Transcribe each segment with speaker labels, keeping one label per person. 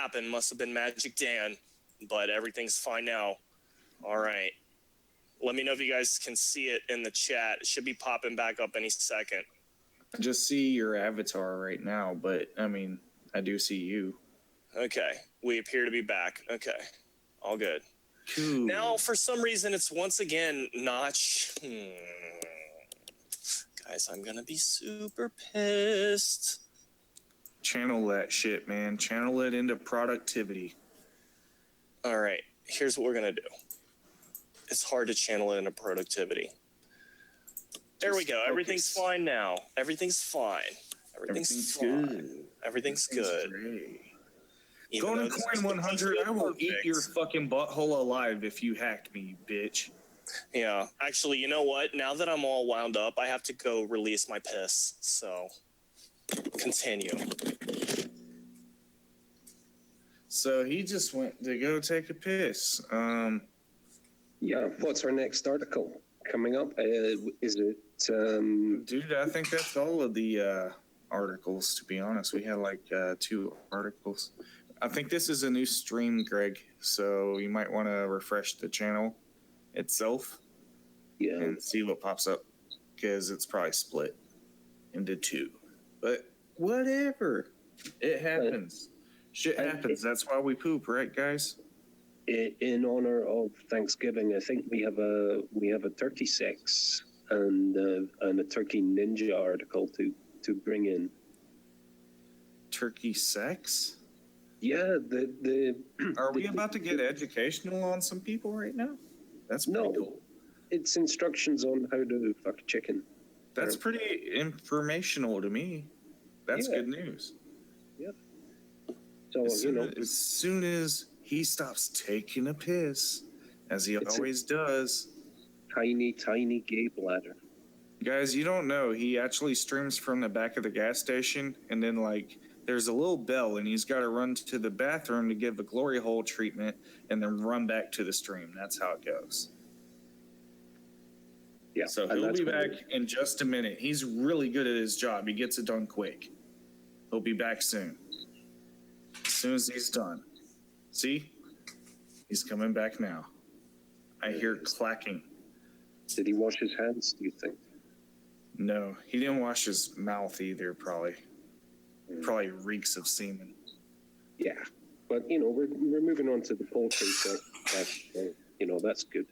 Speaker 1: happened. Must have been Magic Dan, but everything's fine now. All right. Let me know if you guys can see it in the chat. It should be popping back up any second.
Speaker 2: I just see your avatar right now, but, I mean, I do see you.
Speaker 1: Okay. We appear to be back. Okay. All good.
Speaker 2: Cool.
Speaker 1: Now, for some reason, it's once again not... Guys, I'm going to be super pissed.
Speaker 2: Channel that shit, man. Channel it into productivity.
Speaker 1: All right. Here's what we're going to do. It's hard to channel it into productivity. There we go. Everything's fine now. Everything's fine. Everything's fine.
Speaker 2: Good.
Speaker 1: Everything's good.
Speaker 2: Go to Coin 100. I will eat your fucking butthole alive if you hacked me, you bitch.
Speaker 1: Yeah. Actually, you know what? Now that I'm all wound up, I have to go release my piss. So, continue.
Speaker 2: So he just went to go take a piss.
Speaker 3: Yeah. What's our next article coming up? Is it?
Speaker 2: Dude, I think that's all of the articles, to be honest. We had like 2 articles. I think this is a new stream, Greg, so you might want to refresh the channel itself and see what pops up, because it's probably split into 2. But whatever. It happens. Shit happens. That's why we poop, right, guys?
Speaker 3: In honor of Thanksgiving, I think we have a turkey sex and a turkey ninja article to bring in.
Speaker 2: Turkey sex?
Speaker 3: Yeah,
Speaker 2: Are we about to get educational on some people right now? That's pretty cool.
Speaker 3: It's instructions on how to fuck a chicken.
Speaker 2: That's pretty informational to me. That's good news.
Speaker 3: Yep. So
Speaker 2: as soon as he stops taking a piss, as he always does.
Speaker 3: Tiny gay bladder.
Speaker 2: Guys, you don't know, he actually streams from the back of the gas station, and then like there's a little bell, and he's got to run to the bathroom to give a glory hole treatment, and then run back to the stream. That's how it goes.
Speaker 3: Yeah.
Speaker 2: So he'll be back in just a minute. He's really good at his job. He gets it done quick. He'll be back soon. As soon as he's done. See? He's coming back now. I hear clacking.
Speaker 3: Did he wash his hands, do you think?
Speaker 2: No, he didn't wash his mouth either, probably. Probably reeks of semen.
Speaker 3: Yeah. But, we're moving on to the poultry, so that's good.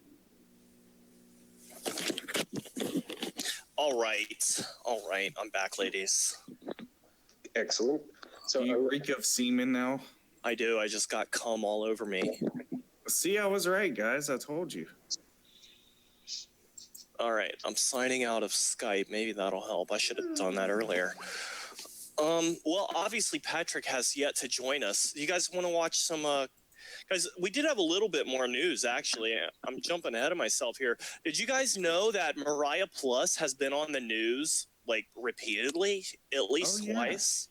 Speaker 1: All right. I'm back, ladies.
Speaker 3: Excellent. So
Speaker 2: you reek of semen now?
Speaker 1: I do. I just got cum all over me.
Speaker 2: See, I was right, guys. I told you.
Speaker 1: All right. I'm signing out of Skype. Maybe that'll help. I should have done that earlier. Well, obviously, Patrick has yet to join us. You guys want to watch some... Guys, we did have a little bit more news, actually. I'm jumping ahead of myself here. Did you guys know that Mariah Plus has been on the news, like, repeatedly? At least twice?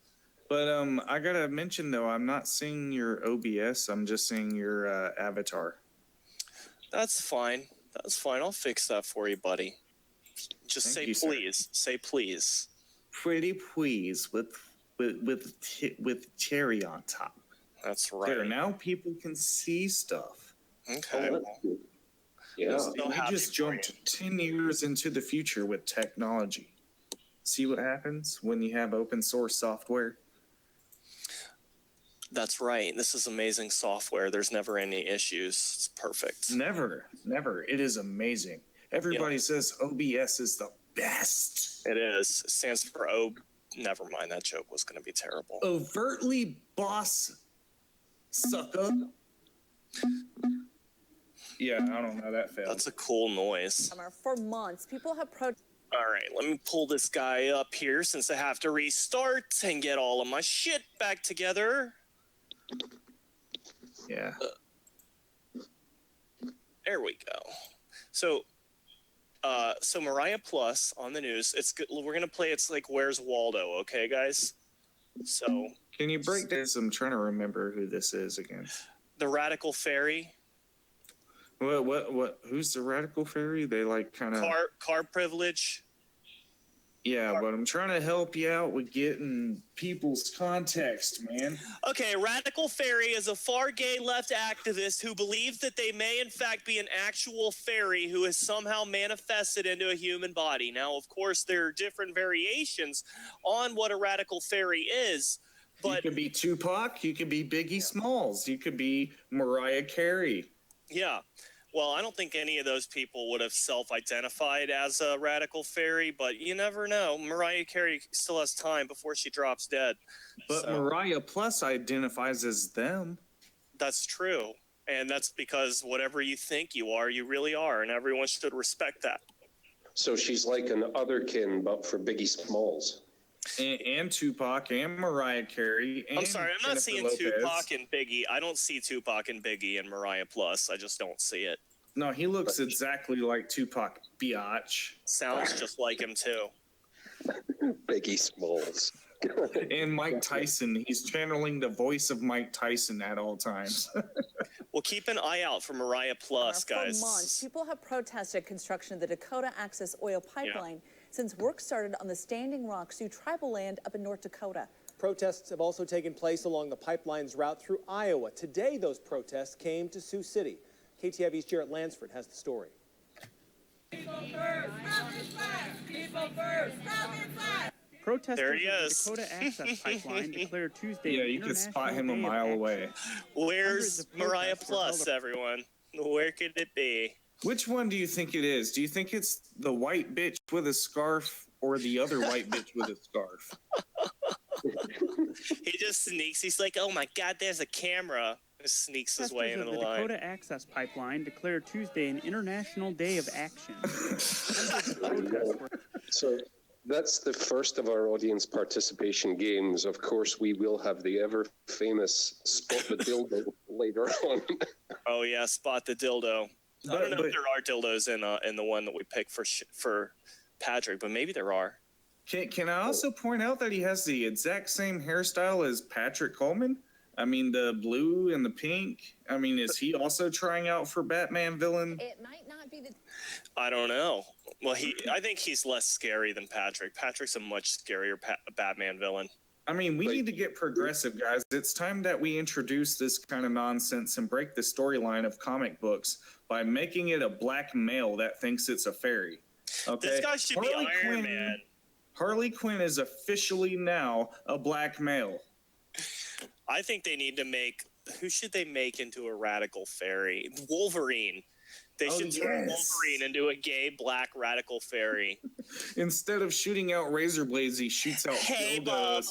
Speaker 2: But I got to mention, though, I'm not seeing your OBS. I'm just seeing your avatar.
Speaker 1: That's fine. I'll fix that for you, buddy. Just say please. Say please.
Speaker 2: Pretty please with cherry on top.
Speaker 1: That's right.
Speaker 2: There, now people can see stuff.
Speaker 1: Okay.
Speaker 2: Yeah. We just jumped 10 years into the future with technology. See what happens when you have open source software?
Speaker 1: That's right. This is amazing software. There's never any issues. It's perfect.
Speaker 2: Never. It is amazing. Everybody says OBS is the best.
Speaker 1: It is. It stands for never mind. That joke was going to be terrible.
Speaker 2: Overtly boss sucker. Yeah, I don't know. That failed.
Speaker 1: That's a cool noise.
Speaker 4: For months, people have
Speaker 1: All right, let me pull this guy up here since I have to restart and get all of my shit back together.
Speaker 2: Yeah.
Speaker 1: There we go. So Mariah Plus on the news. It's good. We're gonna play. It's like Where's Waldo? Okay, guys. So
Speaker 2: can you break this? I'm trying to remember who this is again.
Speaker 1: The Radical Fairy.
Speaker 2: What? Who's the Radical Fairy? They like kind of
Speaker 1: car privilege.
Speaker 2: Yeah, but I'm trying to help you out with getting people's context, man.
Speaker 1: Okay, Radical Fairy is a far gay left activist who believes that they may in fact be an actual fairy who is somehow manifested into a human body. Now, of course, there are different variations on what a Radical Fairy is,
Speaker 2: You
Speaker 1: but
Speaker 2: could be Tupac, you could be Biggie Smalls, you could be Mariah Carey.
Speaker 1: yeah. Well, I don't think any of those people would have self-identified as a Radical Fairy, but you never know. Mariah Carey still has time before she drops dead.
Speaker 2: But
Speaker 1: So,
Speaker 2: Mariah Plus identifies as them.
Speaker 1: that's true. And that's because whatever you think you are, you really are, and everyone should respect that.
Speaker 3: So she's like an otherkin, but for Biggie Smalls.
Speaker 2: And Tupac and Mariah Carey. And
Speaker 1: I'm sorry, I'm not
Speaker 2: Jennifer
Speaker 1: seeing
Speaker 2: Lopez.
Speaker 1: Tupac and Biggie. I don't see Tupac and Biggie and Mariah Plus. I just don't see it.
Speaker 2: No, he looks exactly like Tupac, biatch.
Speaker 1: Sounds just like him, too.
Speaker 3: Biggie Smalls.
Speaker 2: And Mike Tyson. He's channeling the voice of Mike Tyson at all times.
Speaker 1: Well, keep an eye out for Mariah Plus, guys.
Speaker 4: For months, people have protested construction of the Dakota Access Oil Pipeline since work started on the Standing Rock Sioux tribal land up in North Dakota.
Speaker 5: Protests have also taken place along the pipeline's route through Iowa. Today, those protests came to Sioux City. KTIV's Jarrett Lansford has the story.
Speaker 6: People first, people first,
Speaker 7: Protesters
Speaker 1: There he
Speaker 7: of the
Speaker 1: is.
Speaker 7: Dakota Access Pipeline declared Tuesday.
Speaker 2: Yeah,
Speaker 7: an
Speaker 2: you could spot him
Speaker 7: International
Speaker 2: a
Speaker 7: Day of
Speaker 2: mile
Speaker 7: Action.
Speaker 2: away.
Speaker 1: Where's
Speaker 7: Hundreds of
Speaker 1: Mariah
Speaker 7: protests were
Speaker 1: Plus,
Speaker 7: held-
Speaker 1: everyone? Where could it be?
Speaker 2: Which one do you think it is? Do you think it's the white bitch with a scarf or the other white bitch with a scarf?
Speaker 1: He just sneaks. He's like, oh my God, there's a camera. Just sneaks his way
Speaker 7: Protesters
Speaker 1: into
Speaker 7: of
Speaker 1: the
Speaker 7: the
Speaker 1: line.
Speaker 7: Dakota Access Pipeline declared Tuesday an International Day of Action. Hundreds of protests were
Speaker 3: So that's the first of our audience participation games. Of course, we will have the ever famous Spot the Dildo later on.
Speaker 1: Oh yeah, spot the dildo. I don't know
Speaker 2: But
Speaker 1: if there are dildos in the one that we picked for Patrick, but maybe there are.
Speaker 2: can I also point out that he has the exact same hairstyle as Patrick Coleman? I mean, the blue and the pink. I mean, is he also trying out for Batman villain?
Speaker 4: It might not be the
Speaker 1: I don't know. Well, I think he's less scary than Patrick. Patrick's a much scarier Batman villain.
Speaker 2: I mean, we need to get progressive, guys. It's time that we introduce this kind of nonsense and break the storyline of comic books by making it a black male that thinks it's a fairy. Okay?
Speaker 1: This guy should be
Speaker 2: Harley
Speaker 1: Iron
Speaker 2: Quinn-
Speaker 1: Man.
Speaker 2: Harley Quinn is officially now a black male.
Speaker 1: I think they need to make. Who should they make into a radical fairy? Wolverine. They
Speaker 2: Oh,
Speaker 1: should turn
Speaker 2: yes.
Speaker 1: Wolverine into a gay black radical fairy.
Speaker 2: Instead of shooting out razor blades, he shoots out
Speaker 1: Hey,
Speaker 2: dildos.
Speaker 1: Bob.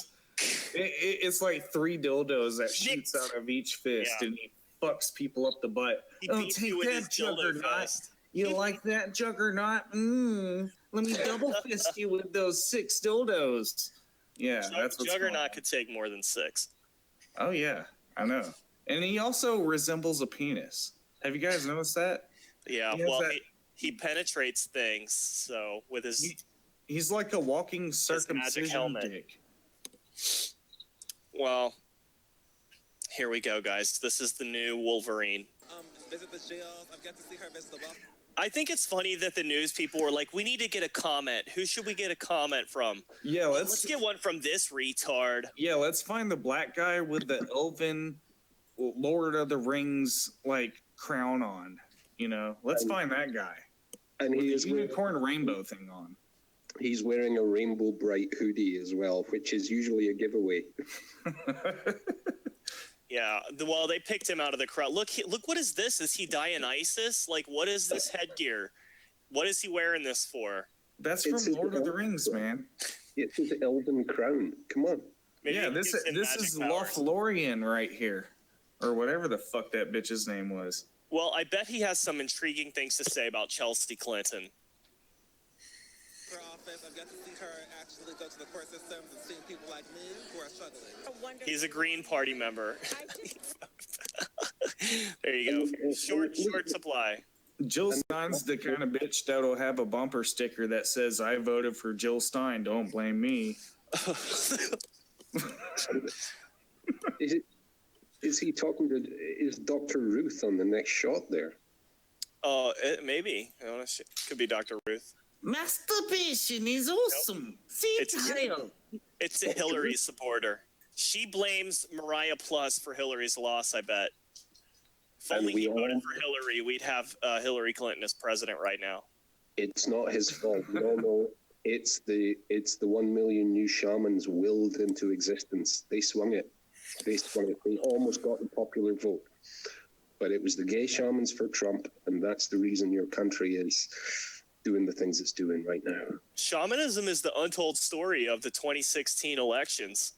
Speaker 2: It's like 3 dildos that shoots out of each fist,
Speaker 1: Yeah.
Speaker 2: and he fucks people up the butt.
Speaker 1: He
Speaker 2: Oh,
Speaker 1: beats
Speaker 2: take
Speaker 1: you with his
Speaker 2: that,
Speaker 1: dildo
Speaker 2: Juggernaut.
Speaker 1: fist.
Speaker 2: You like that, Juggernaut? Let me double fist you with those 6 dildos. Yeah, that's what's
Speaker 1: Juggernaut
Speaker 2: going on.
Speaker 1: could take more than 6.
Speaker 2: Oh, yeah, I know. And he also resembles a penis. Have you guys noticed that?
Speaker 1: Yeah,
Speaker 2: He has
Speaker 1: well,
Speaker 2: that-
Speaker 1: he penetrates things. So with his
Speaker 2: He's like a walking
Speaker 1: magic
Speaker 2: circumcision
Speaker 1: helmet.
Speaker 2: dick.
Speaker 1: well, here we go, guys. This is the new Wolverine.
Speaker 6: Visit the jails. I've got to see her visit the welfare.
Speaker 1: I think it's funny that the news people were like, "We need to get a comment. Who should we get a comment from?
Speaker 2: Yeah,
Speaker 1: Let's get one from this retard."
Speaker 2: Yeah, let's find the black guy with the elven Lord of the Rings like crown on. You know, let's find that guy
Speaker 3: And
Speaker 2: with
Speaker 3: he
Speaker 2: the
Speaker 3: is wearing,
Speaker 2: unicorn rainbow thing on.
Speaker 3: he's wearing a rainbow bright hoodie as well, which is usually a giveaway.
Speaker 1: Yeah, well, they picked him out of the crowd. Look, look, what is this? Is he Dionysus? Like, what is this headgear? What is he wearing this for?
Speaker 2: That's
Speaker 3: It's
Speaker 2: from
Speaker 3: his
Speaker 2: Lord of the
Speaker 3: elven
Speaker 2: Rings,
Speaker 3: crown.
Speaker 2: man.
Speaker 3: It's his elven crown. Come on.
Speaker 1: Maybe
Speaker 2: Yeah,
Speaker 1: it
Speaker 2: this
Speaker 1: gives him magic
Speaker 2: is
Speaker 1: powers.
Speaker 2: Lothlorien right here, or whatever the fuck that bitch's name was.
Speaker 1: Well, I bet he has some intriguing things to say about Chelsea Clinton.
Speaker 6: Her office. I've got to see her actually go to the court systems and seeing people like me who are struggling.
Speaker 1: He's a Green Party member. There you go. Short supply.
Speaker 2: Jill Stein's the kind of bitch that'll have a bumper sticker that says, "I voted for Jill Stein. Don't blame me."
Speaker 3: Is he talking to? Is Dr. Ruth on the next shot there?
Speaker 1: Maybe. Could be Dr. Ruth.
Speaker 2: Masturbation is awesome. See,
Speaker 1: It's a Hillary supporter. She blames Mariah Plus for Hillary's loss, I bet. If
Speaker 3: And
Speaker 1: only
Speaker 3: we
Speaker 1: he
Speaker 3: all-
Speaker 1: voted for Hillary, we'd have Hillary Clinton as president right now.
Speaker 3: It's not his fault. No. It's the 1 million new shamans willed into existence. They swung it. They almost got the popular vote. But it was the gay shamans for Trump, and that's the reason your country is doing the things it's doing right now.
Speaker 1: Shamanism is the untold story of the 2016 elections.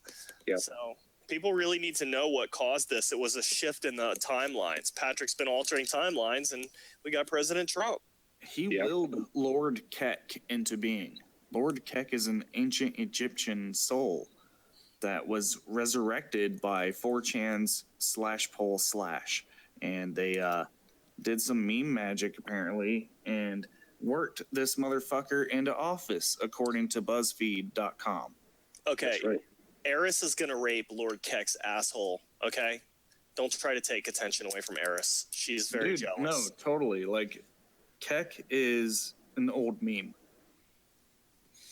Speaker 3: Yeah.
Speaker 1: So people really need to know what caused this. It was a shift in the timelines. Patrick's been altering timelines, and we got President Trump.
Speaker 2: He willed Lord Kek into being. Lord Kek is an ancient Egyptian soul that was resurrected by 4chan's /poll/. And they did some meme magic, apparently, and worked this motherfucker into office, according to BuzzFeed.com.
Speaker 1: Okay.
Speaker 3: That's right.
Speaker 1: Eris is going to rape Lord Kek's asshole, okay? Don't try to take attention away from Eris. She's very jealous.
Speaker 2: No, totally. Like, Kek is an old meme.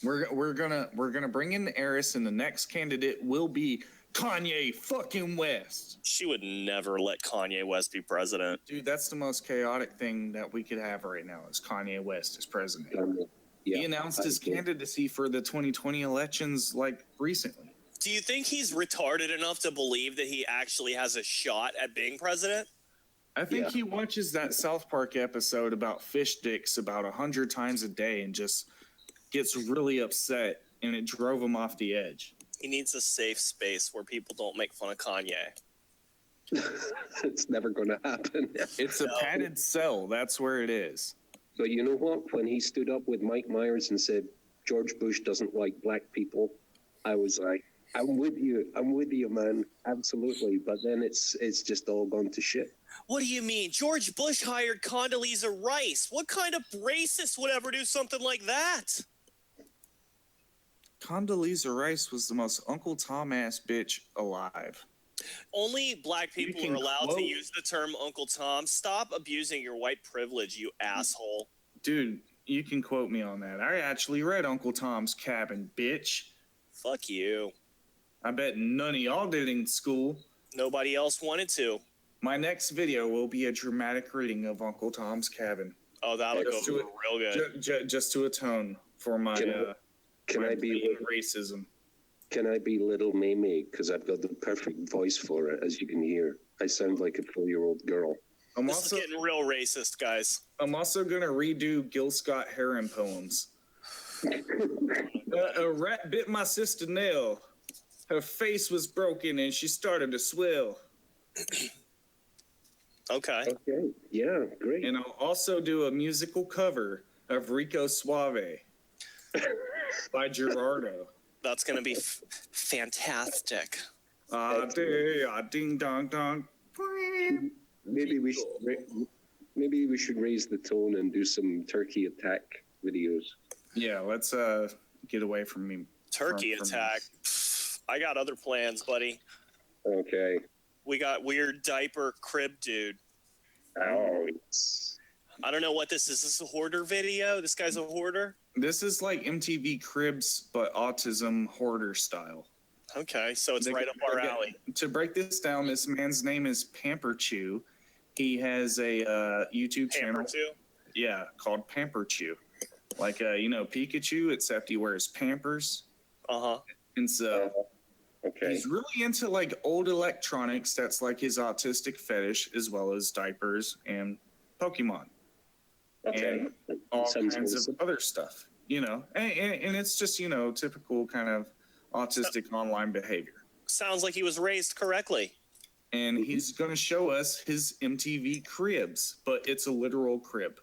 Speaker 2: We're gonna bring in Eris, and the next candidate will be Kanye fucking West.
Speaker 1: She would never let Kanye West be president.
Speaker 2: Dude, that's the most chaotic thing that we could have right now is Kanye West as president.
Speaker 3: Yeah,
Speaker 2: He announced his candidacy for the 2020 elections like recently.
Speaker 1: Do you think he's retarded enough to believe that he actually has a shot at being president?
Speaker 2: I think he watches that South Park episode about fish dicks about 100 times a day and just gets really upset, and it drove him off the edge.
Speaker 1: He needs a safe space where people don't make fun of Kanye.
Speaker 3: It's never going to happen.
Speaker 2: It's a padded cell. That's where it is.
Speaker 3: But you know what? When he stood up with Mike Myers and said, George Bush doesn't like black people, I was like, I'm with you, man. Absolutely. But then it's just all gone to shit.
Speaker 1: What do you mean? George Bush hired Condoleezza Rice. What kind of racist would ever do something like that?
Speaker 2: Condoleezza Rice was the most Uncle Tom ass bitch alive.
Speaker 1: Only black people
Speaker 2: can
Speaker 1: are allowed
Speaker 2: quote-
Speaker 1: to use the term Uncle Tom. Stop abusing your white privilege, you asshole.
Speaker 2: Dude, you can quote me on that. I actually read Uncle Tom's Cabin, bitch.
Speaker 1: Fuck you.
Speaker 2: I bet none of y'all did in school.
Speaker 1: Nobody else wanted to.
Speaker 2: My next video will be a dramatic reading of Uncle Tom's Cabin.
Speaker 1: Oh, that'll go
Speaker 2: Just to-
Speaker 1: real good.
Speaker 2: Just to atone for my
Speaker 3: Can I be
Speaker 2: racism.
Speaker 3: Can I be little Mamie? Because I've got the perfect voice for it, as you can hear. I sound like a 4-year-old girl.
Speaker 1: This is getting real racist, guys.
Speaker 2: I'm also gonna redo Gil Scott Heron poems. A rat bit my sister Nell. Her face was broken and she started to swell.
Speaker 1: Okay.
Speaker 3: Okay. Yeah, great.
Speaker 2: And I'll also do a musical cover of Rico Suave by Gerardo.
Speaker 1: That's going to be fantastic.
Speaker 2: Ding dong dong.
Speaker 3: Maybe we should raise the tone and do some turkey attack videos.
Speaker 2: Yeah, let's get away from me.
Speaker 1: Turkey
Speaker 2: from
Speaker 1: attack. I got other plans, buddy.
Speaker 3: Okay.
Speaker 1: We got weird diaper crib dude.
Speaker 3: Oh,
Speaker 1: I don't know what this is. Is this a hoarder video? This guy's a hoarder?
Speaker 2: This is like MTV Cribs, but autism hoarder style.
Speaker 1: Okay, so it's right up our alley.
Speaker 2: To break this down, this man's name is Pamper Chew. He has a YouTube channel.
Speaker 1: Pamper
Speaker 2: Yeah, called Pamper Chew. Like, Pikachu, except he wears Pampers.
Speaker 1: Uh-huh.
Speaker 2: And so
Speaker 3: okay.
Speaker 2: he's really into, like, old electronics. That's, like, his autistic fetish, as well as diapers and Pokemon.
Speaker 3: Okay.
Speaker 2: And all
Speaker 3: Sounds
Speaker 2: kinds
Speaker 3: awesome.
Speaker 2: of other stuff, And it's just, typical kind of autistic online behavior.
Speaker 1: Sounds like he was raised correctly.
Speaker 2: And he's going to show us his MTV cribs, but it's a literal crib.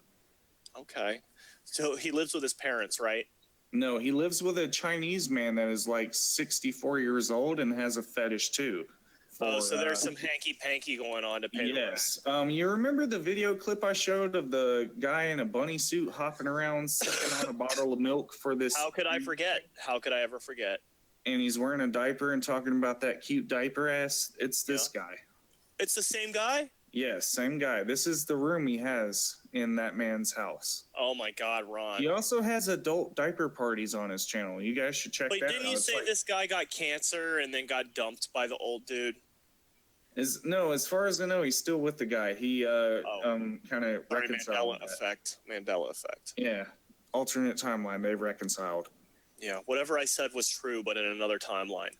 Speaker 1: Okay. So he lives with his parents, right?
Speaker 2: No, he lives with a Chinese man that is like 64 years old and has a fetish too.
Speaker 1: So there's some hanky-panky going on to pay the rent.
Speaker 2: Yes. You remember the video clip I showed of the guy in a bunny suit hopping around sipping on a bottle of milk for this?
Speaker 1: How could I forget? How could I ever forget?
Speaker 2: And he's wearing a diaper and talking about that cute diaper ass. It's this guy.
Speaker 1: It's the same guy?
Speaker 2: Yes, same guy. This is the room he has in that man's house.
Speaker 1: Oh my God, Ron.
Speaker 2: He also has adult diaper parties on his channel. You guys should check
Speaker 1: Wait,
Speaker 2: that
Speaker 1: didn't
Speaker 2: out.
Speaker 1: you
Speaker 2: It's
Speaker 1: say this guy got cancer and then got dumped by the old dude?
Speaker 2: No, as far as I know, he's still with the guy. He kind of
Speaker 1: Sorry,
Speaker 2: reconciled.
Speaker 1: Mandela effect. Mandela effect.
Speaker 2: Yeah, alternate timeline. They've reconciled.
Speaker 1: Yeah, whatever I said was true, but in another timeline.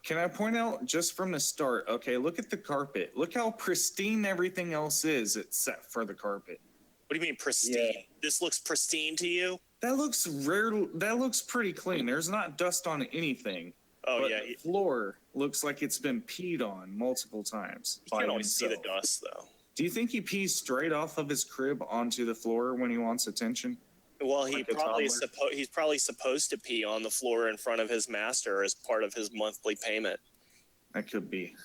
Speaker 2: Can I point out just from the start? Okay, look at the carpet. Look how pristine everything else is except for the carpet.
Speaker 1: What do you mean pristine?
Speaker 3: Yeah.
Speaker 1: This looks pristine to you?
Speaker 2: That looks rare. That looks pretty clean. There's not dust on anything.
Speaker 1: Oh
Speaker 2: but
Speaker 1: yeah,
Speaker 2: the floor looks like it's been peed on multiple times.
Speaker 1: you can't always see the dust though.
Speaker 2: Do you think he pees straight off of his crib onto the floor when he wants attention?
Speaker 1: Well,
Speaker 2: Like a
Speaker 1: he's probably supposed to pee on the floor in front of his master as part of his monthly payment.
Speaker 2: That could be.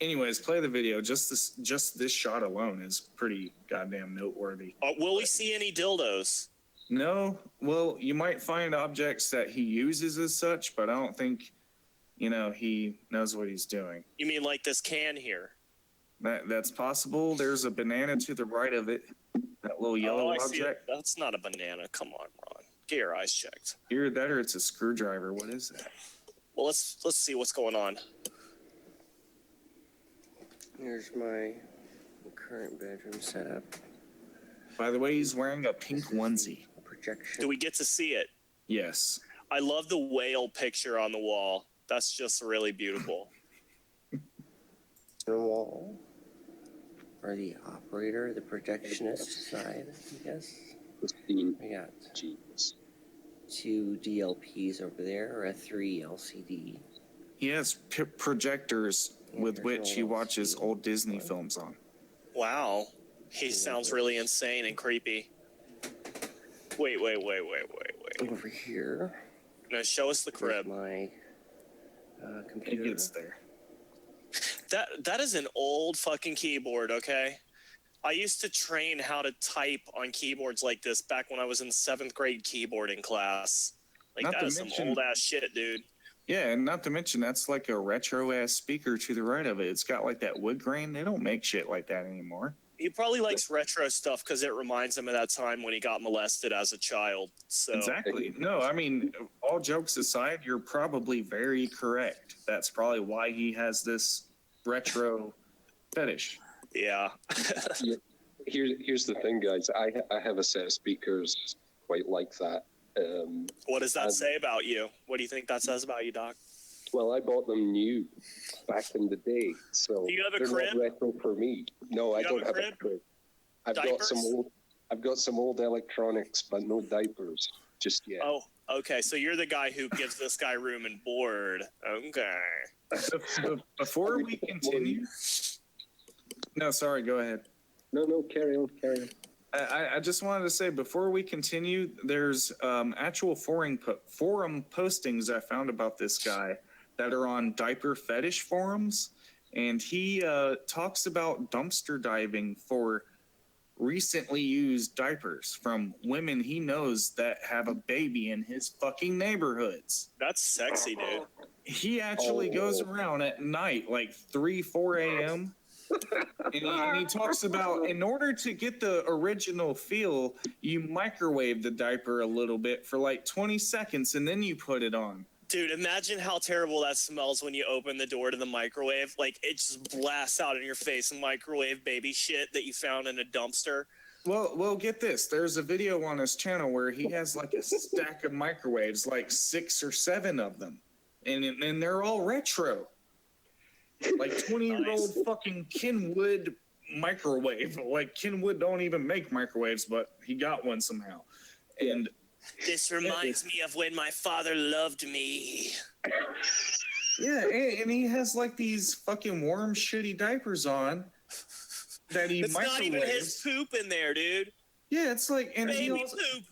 Speaker 2: Anyways, play the video. Just this shot alone is pretty goddamn noteworthy.
Speaker 1: Will we see any dildos?
Speaker 2: No, well, you might find objects that he uses as such, but I don't think, he knows what he's doing.
Speaker 1: You mean like this can here?
Speaker 2: That's possible. There's a banana to the right of it. That little yellow
Speaker 1: I see it.
Speaker 2: object.
Speaker 1: That's not a banana. Come on, Ron. Get your eyes checked.
Speaker 2: Either that or it's a screwdriver. What is that?
Speaker 1: Well, let's see what's going on.
Speaker 8: Here's my current bedroom setup.
Speaker 2: By the way, he's wearing a pink onesie.
Speaker 8: Projection.
Speaker 1: Do we get to see it?
Speaker 2: Yes.
Speaker 1: I love the whale picture on the wall. That's just really beautiful.
Speaker 8: The wall. Or the operator, the projectionist side, I guess.
Speaker 3: Pristine.
Speaker 8: We got
Speaker 3: Jeez.
Speaker 8: 2 DLPs over there, or a 3 LCD.
Speaker 2: He has projectors with
Speaker 8: there's
Speaker 2: which he
Speaker 8: no
Speaker 2: watches
Speaker 8: LCD.
Speaker 2: old Disney films on.
Speaker 1: Wow. He sounds really insane and creepy. Wait.
Speaker 8: Over here.
Speaker 1: No, show us the
Speaker 8: Here's
Speaker 1: crib.
Speaker 8: my
Speaker 2: He
Speaker 8: computer.
Speaker 2: gets there.
Speaker 1: That is an old fucking keyboard, okay? I used to train how to type on keyboards like this back when I was in 7th grade keyboarding class. Like,
Speaker 2: Not
Speaker 1: that
Speaker 2: to
Speaker 1: is some
Speaker 2: mention-
Speaker 1: old ass shit, dude.
Speaker 2: Yeah, and not to mention that's like a retro ass speaker to the right of it. It's got like that wood grain. They don't make shit like that anymore.
Speaker 1: He probably likes retro stuff because it reminds him of that time when he got molested as a child. So
Speaker 2: Exactly. No, I mean, all jokes aside, you're probably very correct. That's probably why he has this retro fetish.
Speaker 1: yeah.
Speaker 3: Here's the thing, guys. I have a set of speakers quite like that.
Speaker 1: What does that say about you? What do you think that says about you, Doc?
Speaker 3: Well, I bought them new back in the day, so
Speaker 1: Do you have a
Speaker 3: they're
Speaker 1: crib?
Speaker 3: not retro for me. No, I
Speaker 1: You have
Speaker 3: don't
Speaker 1: a
Speaker 3: have
Speaker 1: crib?
Speaker 3: a crib. I've
Speaker 1: Diapers?
Speaker 3: got some old electronics, but no diapers just yet.
Speaker 1: Oh, okay. So you're the guy who gives this guy room and board. Okay.
Speaker 2: Before we continue, no, sorry, go ahead.
Speaker 3: No, carry on.
Speaker 2: I just wanted to say before we continue, there's actual forum postings I found about this guy that are on diaper fetish forums, and he talks about dumpster diving for recently used diapers from women he knows that have a baby in his fucking neighborhoods.
Speaker 1: That's sexy, dude.
Speaker 2: He actually goes around at night, like 4 a.m. And he talks about in order to get the original feel, you microwave the diaper a little bit for like 20 seconds and then you put it on.
Speaker 1: Dude, imagine how terrible that smells when you open the door to the microwave. Like, it just blasts out in your face microwave baby shit that you found in a dumpster.
Speaker 2: Well, get this. There's a video on his channel where he has like a stack of microwaves, like 6 or 7 of them. And they're all retro. Like 20-year-old fucking Kenwood microwave. Like Kenwood don't even make microwaves, but he got one somehow. And
Speaker 1: This reminds me of when my father loved me.
Speaker 2: yeah, and he has like these fucking warm, shitty diapers on that he
Speaker 1: It's not even his
Speaker 2: microwaves.
Speaker 1: poop in there, dude.
Speaker 2: Yeah, it's like, and
Speaker 1: Baby poop.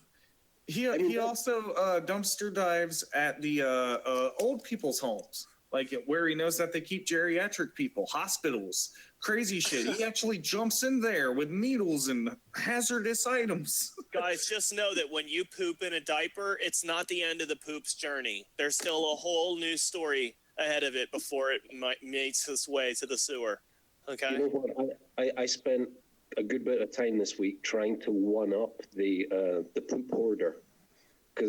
Speaker 2: he also dumpster dives at the old people's homes, like where he knows that they keep geriatric people, hospitals, crazy shit. He actually jumps in there with needles and hazardous items.
Speaker 1: Guys, just know that when you poop in a diaper, it's not the end of the poop's journey. There's still a whole new story ahead of it before it makes its way to the sewer. Okay.
Speaker 3: You know what? I spent a good bit of time this week trying to one up the poop hoarder,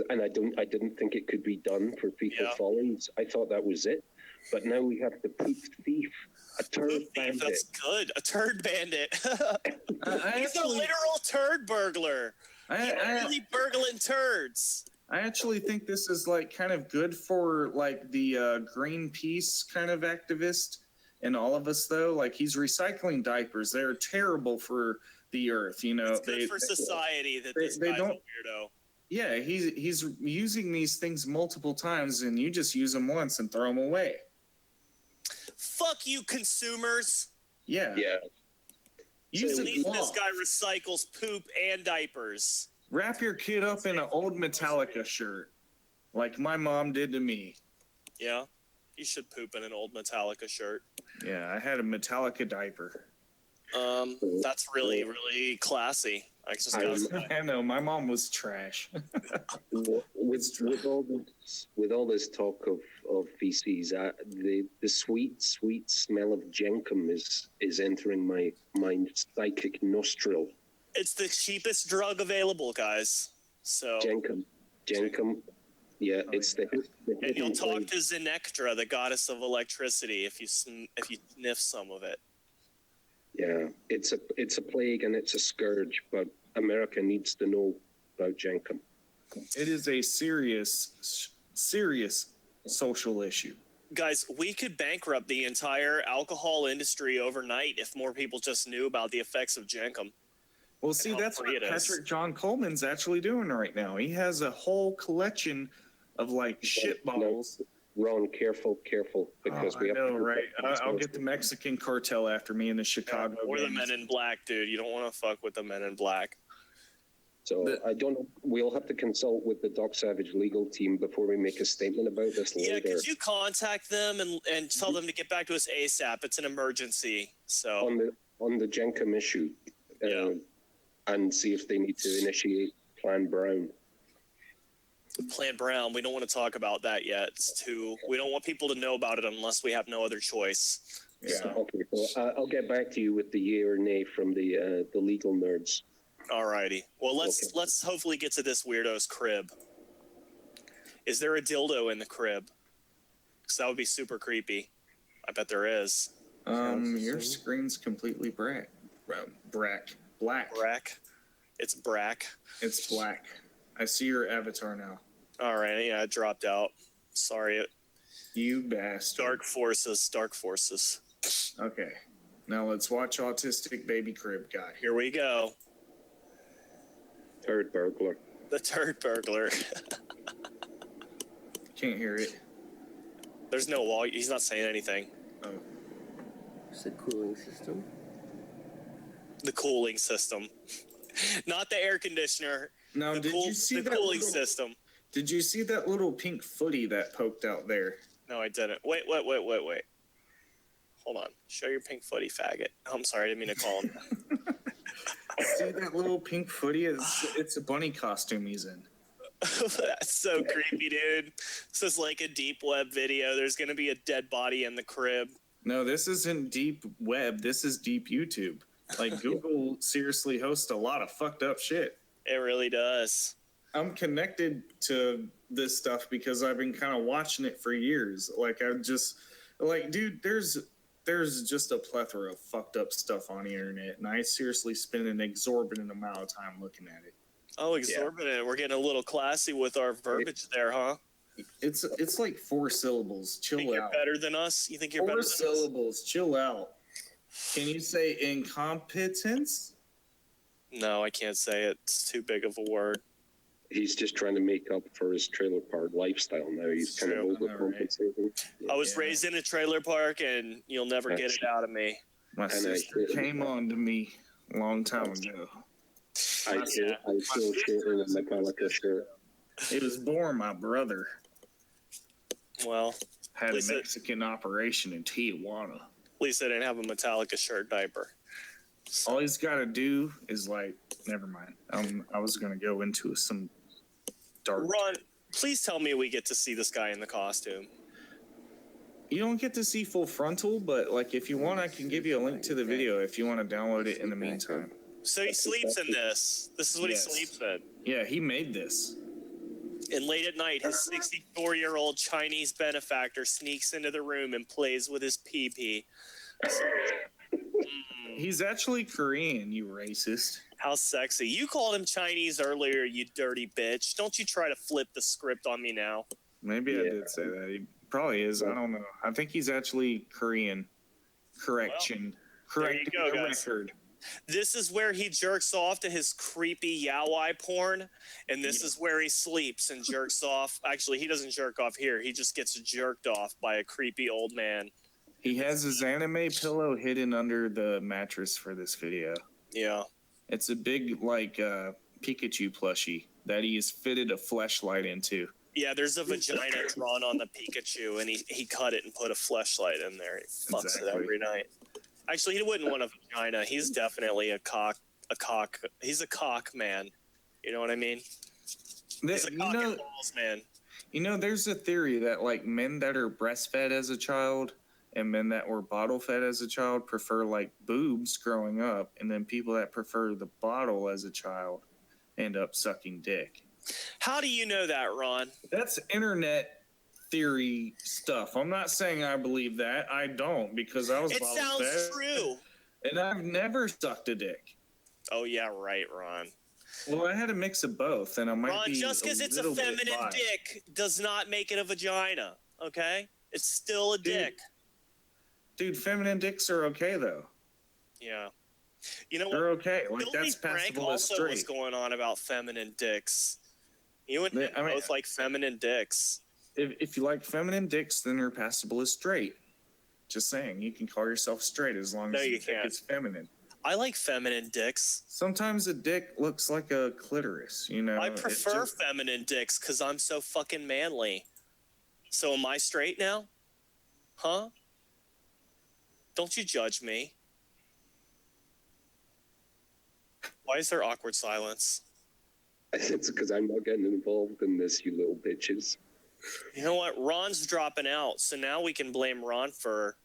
Speaker 3: and I didn't think it could be done for people following. I thought that was it, but now we have the poop thief, a turd bandit.
Speaker 1: That's good. A turd bandit. He's a
Speaker 2: actually-
Speaker 1: literal turd burglar. He's really burgling turds.
Speaker 2: I actually think this is like kind of good for like the Greenpeace kind of activist and all of us though. Like he's recycling diapers. They're terrible for the earth. You know,
Speaker 1: It's good for society that this guy's a weirdo.
Speaker 2: Yeah, he's using these things multiple times, and you just use them once and throw them away.
Speaker 1: Fuck you, consumers.
Speaker 2: Yeah.
Speaker 3: Yeah.
Speaker 2: Use
Speaker 1: At
Speaker 2: it
Speaker 1: least this
Speaker 2: long.
Speaker 1: guy recycles poop and diapers.
Speaker 2: Wrap your kid up in an old Metallica shirt, like my mom did to me.
Speaker 1: Yeah, you should poop in an old Metallica shirt.
Speaker 2: Yeah, I had a Metallica diaper.
Speaker 1: That's really, really classy. I just gotta say.
Speaker 2: I know, my mom was trash.
Speaker 3: With all this talk of feces, the sweet smell of Jenum is entering my psychic nostril.
Speaker 1: It's the cheapest drug available, guys. So
Speaker 3: Jenum, yeah, it's the
Speaker 1: and you'll talk to Zenectra, the goddess of electricity, if you sniff some of it.
Speaker 3: Yeah, it's a plague and it's a scourge, but America needs to know about Jenum.
Speaker 2: It is a serious social issue.
Speaker 1: Guys, we could bankrupt the entire alcohol industry overnight if more people just knew about the effects of Jenum.
Speaker 2: Well, see, that's what Patrick John Coleman's actually doing right now. He has a whole collection of like shit bottles.
Speaker 3: Ron, careful, because we have to.
Speaker 2: Right? I'll get the Mexican cartel after me in the Chicago.
Speaker 1: Or the Men in Black, dude. You don't want to fuck with the Men in Black.
Speaker 3: So I don't know. We'll have to consult with the Doc Savage legal team before we make a statement about this later.
Speaker 1: Yeah, could you contact them and tell them to get back to us ASAP? It's an emergency. So
Speaker 3: on the Jenum issue, and see if they need to initiate Plan Brown.
Speaker 1: Plan Brown, we don't want to talk about that yet. We don't want people to know about it unless we have no other choice.
Speaker 3: Yeah.
Speaker 1: So.
Speaker 3: Okay. Well, I'll get back to you with the yay or nay from the legal nerds.
Speaker 1: Alrighty. Well, let's hopefully get to this weirdo's crib. Is there a dildo in the crib? Because that would be super creepy. I bet there is.
Speaker 2: Your screen's completely black.
Speaker 1: It's brack.
Speaker 2: It's black. I see your avatar now.
Speaker 1: All right. Yeah, it dropped out. Sorry.
Speaker 2: You bastard.
Speaker 1: Dark forces.
Speaker 2: Okay. Now let's watch Autistic Baby Crib Guy.
Speaker 1: Here we go.
Speaker 3: Turd burglar.
Speaker 1: The turd burglar.
Speaker 2: Can't hear it.
Speaker 1: There's no wall. He's not saying anything.
Speaker 2: Oh.
Speaker 8: It's the cooling system.
Speaker 1: The cooling system. Not the air conditioner.
Speaker 2: Now, did you see
Speaker 1: the
Speaker 2: that
Speaker 1: cooling
Speaker 2: little,
Speaker 1: system?
Speaker 2: Did you see that little pink footy that poked out there?
Speaker 1: No, I didn't. Wait. Hold on. Show your pink footy, faggot. Oh, I'm sorry. I didn't mean to call him.
Speaker 2: See that little pink footy? It's a bunny costume he's in.
Speaker 1: That's so creepy, dude. This is like a deep web video. There's going to be a dead body in the crib.
Speaker 2: No, this isn't deep web. This is deep YouTube. Like, Google seriously hosts a lot of fucked up shit.
Speaker 1: It really does.
Speaker 2: I'm connected to this stuff because I've been kind of watching it for years. Like, dude, there's just a plethora of fucked up stuff on the internet, and I seriously spend an exorbitant amount of time looking at it.
Speaker 1: Oh, exorbitant. Yeah. We're getting a little classy with our verbiage there, huh?
Speaker 2: It's like 4 syllables. Chill out.
Speaker 1: You're better than us? You think you're better than us?
Speaker 2: 4 syllables. Chill out. Can you say incompetence?
Speaker 1: No, I can't say it. It's too big of a word.
Speaker 3: He's just trying to make up for his trailer park lifestyle now. He's kind of overcompensating.
Speaker 1: Right. I was raised in a trailer park, and you'll never get it out of me.
Speaker 2: My sister came on to me a long time ago.
Speaker 3: I feel shit in a Metallica shirt.
Speaker 2: It was born my brother.
Speaker 1: Well,
Speaker 2: had a Mexican operation in Tijuana.
Speaker 1: At least I didn't have a Metallica shirt diaper.
Speaker 2: All he's got to do is never mind. I was going to go into some dark.
Speaker 1: Ron, please tell me we get to see this guy in the costume.
Speaker 2: You don't get to see full frontal, but like if you want, I can give you a link to the video if you want to download it in the meantime.
Speaker 1: So he sleeps in this. This is what
Speaker 2: Yes.
Speaker 1: he sleeps in.
Speaker 2: Yeah, he made this.
Speaker 1: And late at night, his 64-year-old Chinese benefactor sneaks into the room and plays with his pee-pee.
Speaker 2: He's actually Korean, you racist.
Speaker 1: How sexy. You called him Chinese earlier, you dirty bitch. Don't you try to flip the script on me now.
Speaker 2: Maybe I did say that. He probably is. I don't know. I think he's actually Korean. Correction.
Speaker 1: there you
Speaker 2: Correct
Speaker 1: go,
Speaker 2: the
Speaker 1: guys.
Speaker 2: record.
Speaker 1: This is where he jerks off to his creepy yaoi porn, and this is where he sleeps and jerks off. Actually, he doesn't jerk off here. He just gets jerked off by a creepy old man.
Speaker 2: He has his anime pillow hidden under the mattress for this video.
Speaker 1: Yeah.
Speaker 2: It's a big, like, Pikachu plushie that he has fitted a fleshlight into.
Speaker 1: Yeah, there's a vagina drawn on the Pikachu, and he cut it and put a fleshlight in there. He fucks it every night. Actually, he wouldn't want a vagina. He's definitely a cock. He's a cock man. You know what I mean? He's a cock and balls man.
Speaker 2: You know, there's a theory that, like, men that are breastfed as a child and men that were bottle fed as a child prefer, like, boobs growing up, and then people that prefer the bottle as a child end up sucking dick.
Speaker 1: How do you know that, Ron?
Speaker 2: That's internet theory stuff. I'm not saying I believe that. I don't, because I was
Speaker 1: It
Speaker 2: bottle
Speaker 1: sounds
Speaker 2: fed,
Speaker 1: true.
Speaker 2: and I've never sucked a dick.
Speaker 1: Oh, yeah, right, Ron.
Speaker 2: Well, I had a mix of both, and I might
Speaker 1: Ron,
Speaker 2: be
Speaker 1: just because it's a
Speaker 2: little bit
Speaker 1: feminine
Speaker 2: biased.
Speaker 1: dick does not make it a vagina, okay? It's still a dick.
Speaker 2: Dude, feminine dicks are okay, though.
Speaker 1: Yeah. You know
Speaker 2: They're
Speaker 1: what?
Speaker 2: okay. Like,
Speaker 1: Billy
Speaker 2: that's
Speaker 1: Frank
Speaker 2: passable as
Speaker 1: also was
Speaker 2: straight.
Speaker 1: going on about feminine dicks. You and
Speaker 2: They-
Speaker 1: him
Speaker 2: I mean-
Speaker 1: both like feminine dicks.
Speaker 2: If you like feminine dicks, then they're passable as straight. Just saying, you can call yourself straight as long
Speaker 1: No,
Speaker 2: as
Speaker 1: you
Speaker 2: you think
Speaker 1: can't.
Speaker 2: it's feminine.
Speaker 1: I like feminine dicks.
Speaker 2: Sometimes a dick looks like a clitoris, you know?
Speaker 1: I
Speaker 2: It
Speaker 1: prefer
Speaker 2: just-
Speaker 1: feminine dicks because I'm so fucking manly. So am I straight now? Huh? Don't you judge me. Why is there awkward silence?
Speaker 3: It's because I'm not getting involved in this, you little bitches.
Speaker 1: You know what? Ron's dropping out, so now we can blame Ron for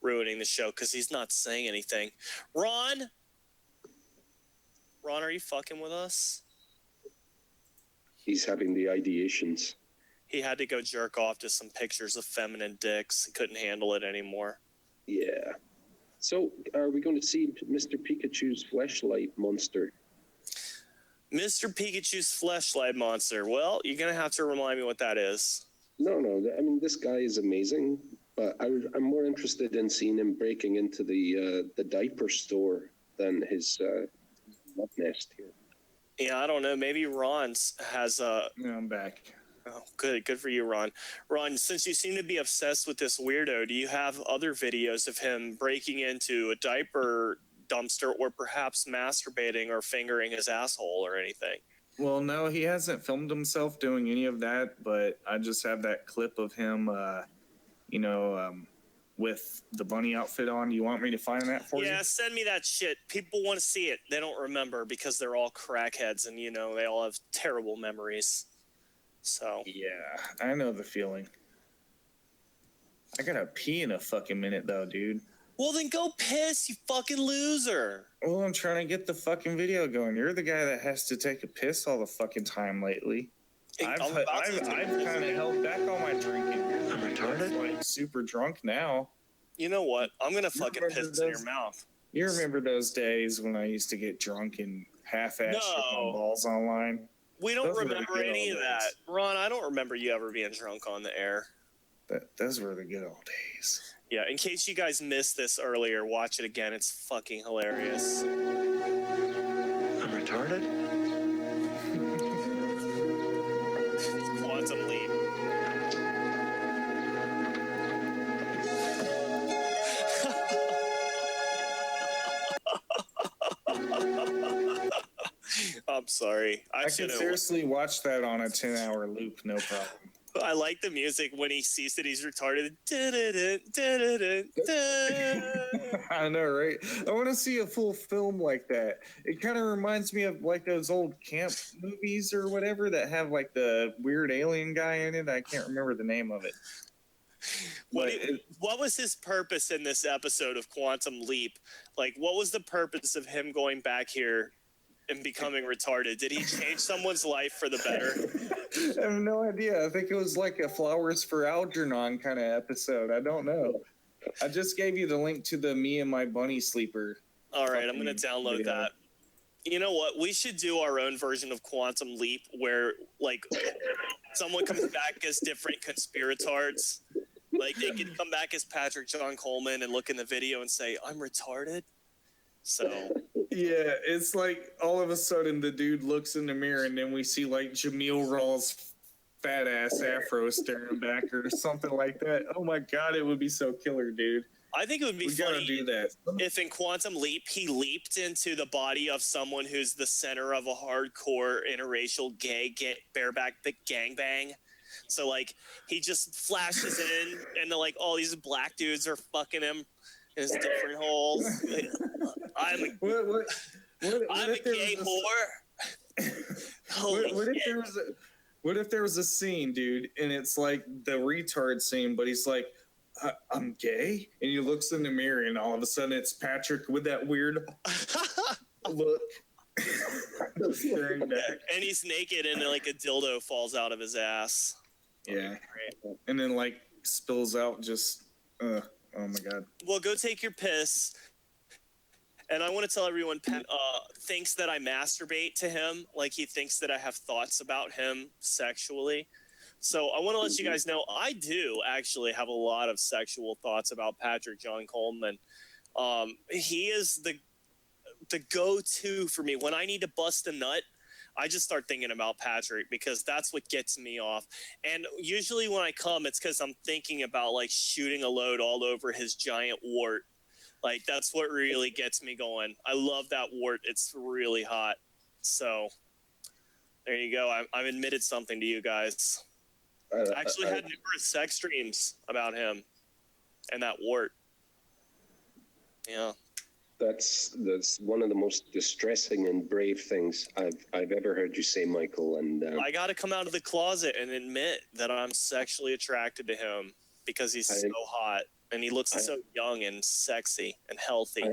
Speaker 1: ruining the show because he's not saying anything. Ron, are you fucking with us?
Speaker 3: He's having the ideations.
Speaker 1: He had to go jerk off to some pictures of feminine dicks. He couldn't handle it anymore.
Speaker 3: Yeah. So, are we going to see Mr. Pikachu's fleshlight monster?
Speaker 1: Mr. Pikachu's fleshlight monster. Well, you're going to have to remind me what that is.
Speaker 3: No. I mean, this guy is amazing, but I'm more interested in seeing him breaking into the diaper store than his love nest here.
Speaker 1: Yeah, I don't know. Maybe Ron has a...
Speaker 2: Yeah, I'm back.
Speaker 1: Oh, good for you, Ron. Ron, since you seem to be obsessed with this weirdo, do you have other videos of him breaking into a diaper dumpster or perhaps masturbating or fingering his asshole or anything?
Speaker 2: Well, no, he hasn't filmed himself doing any of that, but I just have that clip of him, with the bunny outfit on. You want me to find that for you?
Speaker 1: Yeah, send me that shit. People want to see it. They don't remember because they're all crackheads and, they all have terrible memories. So.
Speaker 2: Yeah, I know the feeling. I gotta pee in a fucking minute, though, dude.
Speaker 1: Well, then go piss, you fucking loser.
Speaker 2: Well, I'm trying to get the fucking video going. You're the guy that has to take a piss all the fucking time lately. I've kind of held back on my drinking. I'm retarded. Like super drunk now.
Speaker 1: You know what? I'm gonna fucking piss in your mouth.
Speaker 2: You remember those days when I used to get drunk and half-ass shit on balls online?
Speaker 1: We don't
Speaker 2: Those were the
Speaker 1: remember
Speaker 2: good
Speaker 1: any of
Speaker 2: old
Speaker 1: that.
Speaker 2: days.
Speaker 1: Ron, I don't remember you ever being drunk on the air.
Speaker 2: Those were the good old days.
Speaker 1: Yeah, in case you guys missed this earlier, watch it again. It's fucking hilarious.
Speaker 9: I'm retarded?
Speaker 1: Quantum leap. I'm sorry.
Speaker 2: I can seriously watch that on a 10-hour loop, no problem.
Speaker 1: I like the music when he sees that he's retarded.
Speaker 2: I know, right? I want to see a full film like that. It kind of reminds me of like those old camp movies or whatever that have like the weird alien guy in it. I can't remember the name of it.
Speaker 1: What was his purpose in this episode of Quantum Leap? Like, what was the purpose of him going back here and becoming retarded? Did he change someone's life for the better?
Speaker 2: I have no idea. I think it was like a Flowers for Algernon kind of episode. I don't know. I just gave you the link to the Me and My Bunny Sleeper.
Speaker 1: All right, I'm going to download
Speaker 2: video.
Speaker 1: that. You know what? We should do our own version of Quantum Leap where, like, someone comes back as different conspiratards. Like, they can come back as Patrick John Coleman and look in the video and say, I'm retarded. So.
Speaker 2: Yeah, it's like all of a sudden the dude looks in the mirror and then we see, like, Jameel Rawls' fat-ass afro staring back or something like that. Oh, my God, it would be so killer, dude.
Speaker 1: I think it would be
Speaker 2: We
Speaker 1: funny
Speaker 2: gotta do that.
Speaker 1: if in Quantum Leap he leaped into the body of someone who's the center of a hardcore interracial gay bareback gangbang. So like he just flashes in and they're like, all these black dudes are fucking him in his different holes. I'm a gay whore. Holy shit.
Speaker 2: What if there was a scene, dude, and it's like the retard scene, but he's like, I'm gay? And he looks in the mirror and all of a sudden it's Patrick with that weird look. Staring back.
Speaker 1: And he's naked and like a dildo falls out of his ass.
Speaker 2: Yeah. And then like spills out just, oh my God.
Speaker 1: Well, go take your piss. And I want to tell everyone, Pat thinks that I masturbate to him. Like he thinks that I have thoughts about him sexually. So I want to let you guys know I do actually have a lot of sexual thoughts about Patrick John Coleman. He is the go-to for me. When I need to bust a nut, I just start thinking about Patrick because that's what gets me off. And usually when I come, it's because I'm thinking about like shooting a load all over his giant wart. Like that's what really gets me going. I love that wart. It's really hot. So there you go. I've admitted something to you guys. I actually had numerous sex dreams about him and that wart. Yeah.
Speaker 3: That's one of the most distressing and brave things I've ever heard you say, Michael. And
Speaker 1: I got to come out of the closet and admit that I'm sexually attracted to him because he's so hot and he looks so young and sexy and healthy.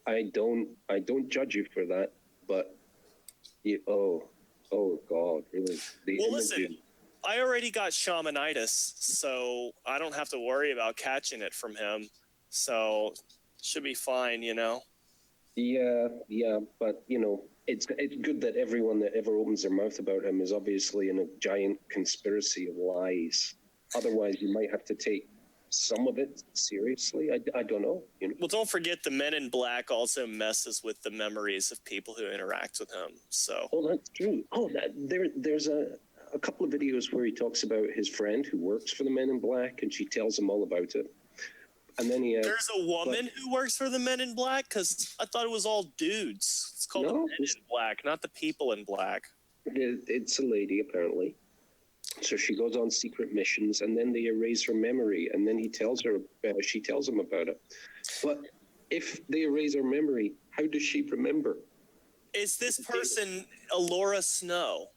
Speaker 3: I don't judge you for that, but oh God, really?
Speaker 1: Well, listen. I already got shamanitis, so I don't have to worry about catching it from him. So should be fine, you know.
Speaker 3: Yeah, but you know, it's good that everyone that ever opens their mouth about him is obviously in a giant conspiracy of lies. Otherwise, you might have to take some of it seriously. I don't know. You know?
Speaker 1: Well, don't forget the Men in Black also messes with the memories of people who interact with him. So.
Speaker 3: Oh, that's true. Oh, there's a couple of videos where he talks about his friend who works for the Men in Black, and she tells him all about it. And then
Speaker 1: there's a woman who works for the Men in Black because I thought it was all dudes. It's called the Men in Black, not the People in Black.
Speaker 3: It's a lady apparently. So she goes on secret missions, and then they erase her memory, and then she tells him about it. But if they erase her memory, how does she remember?
Speaker 1: Is this person Laura Snow?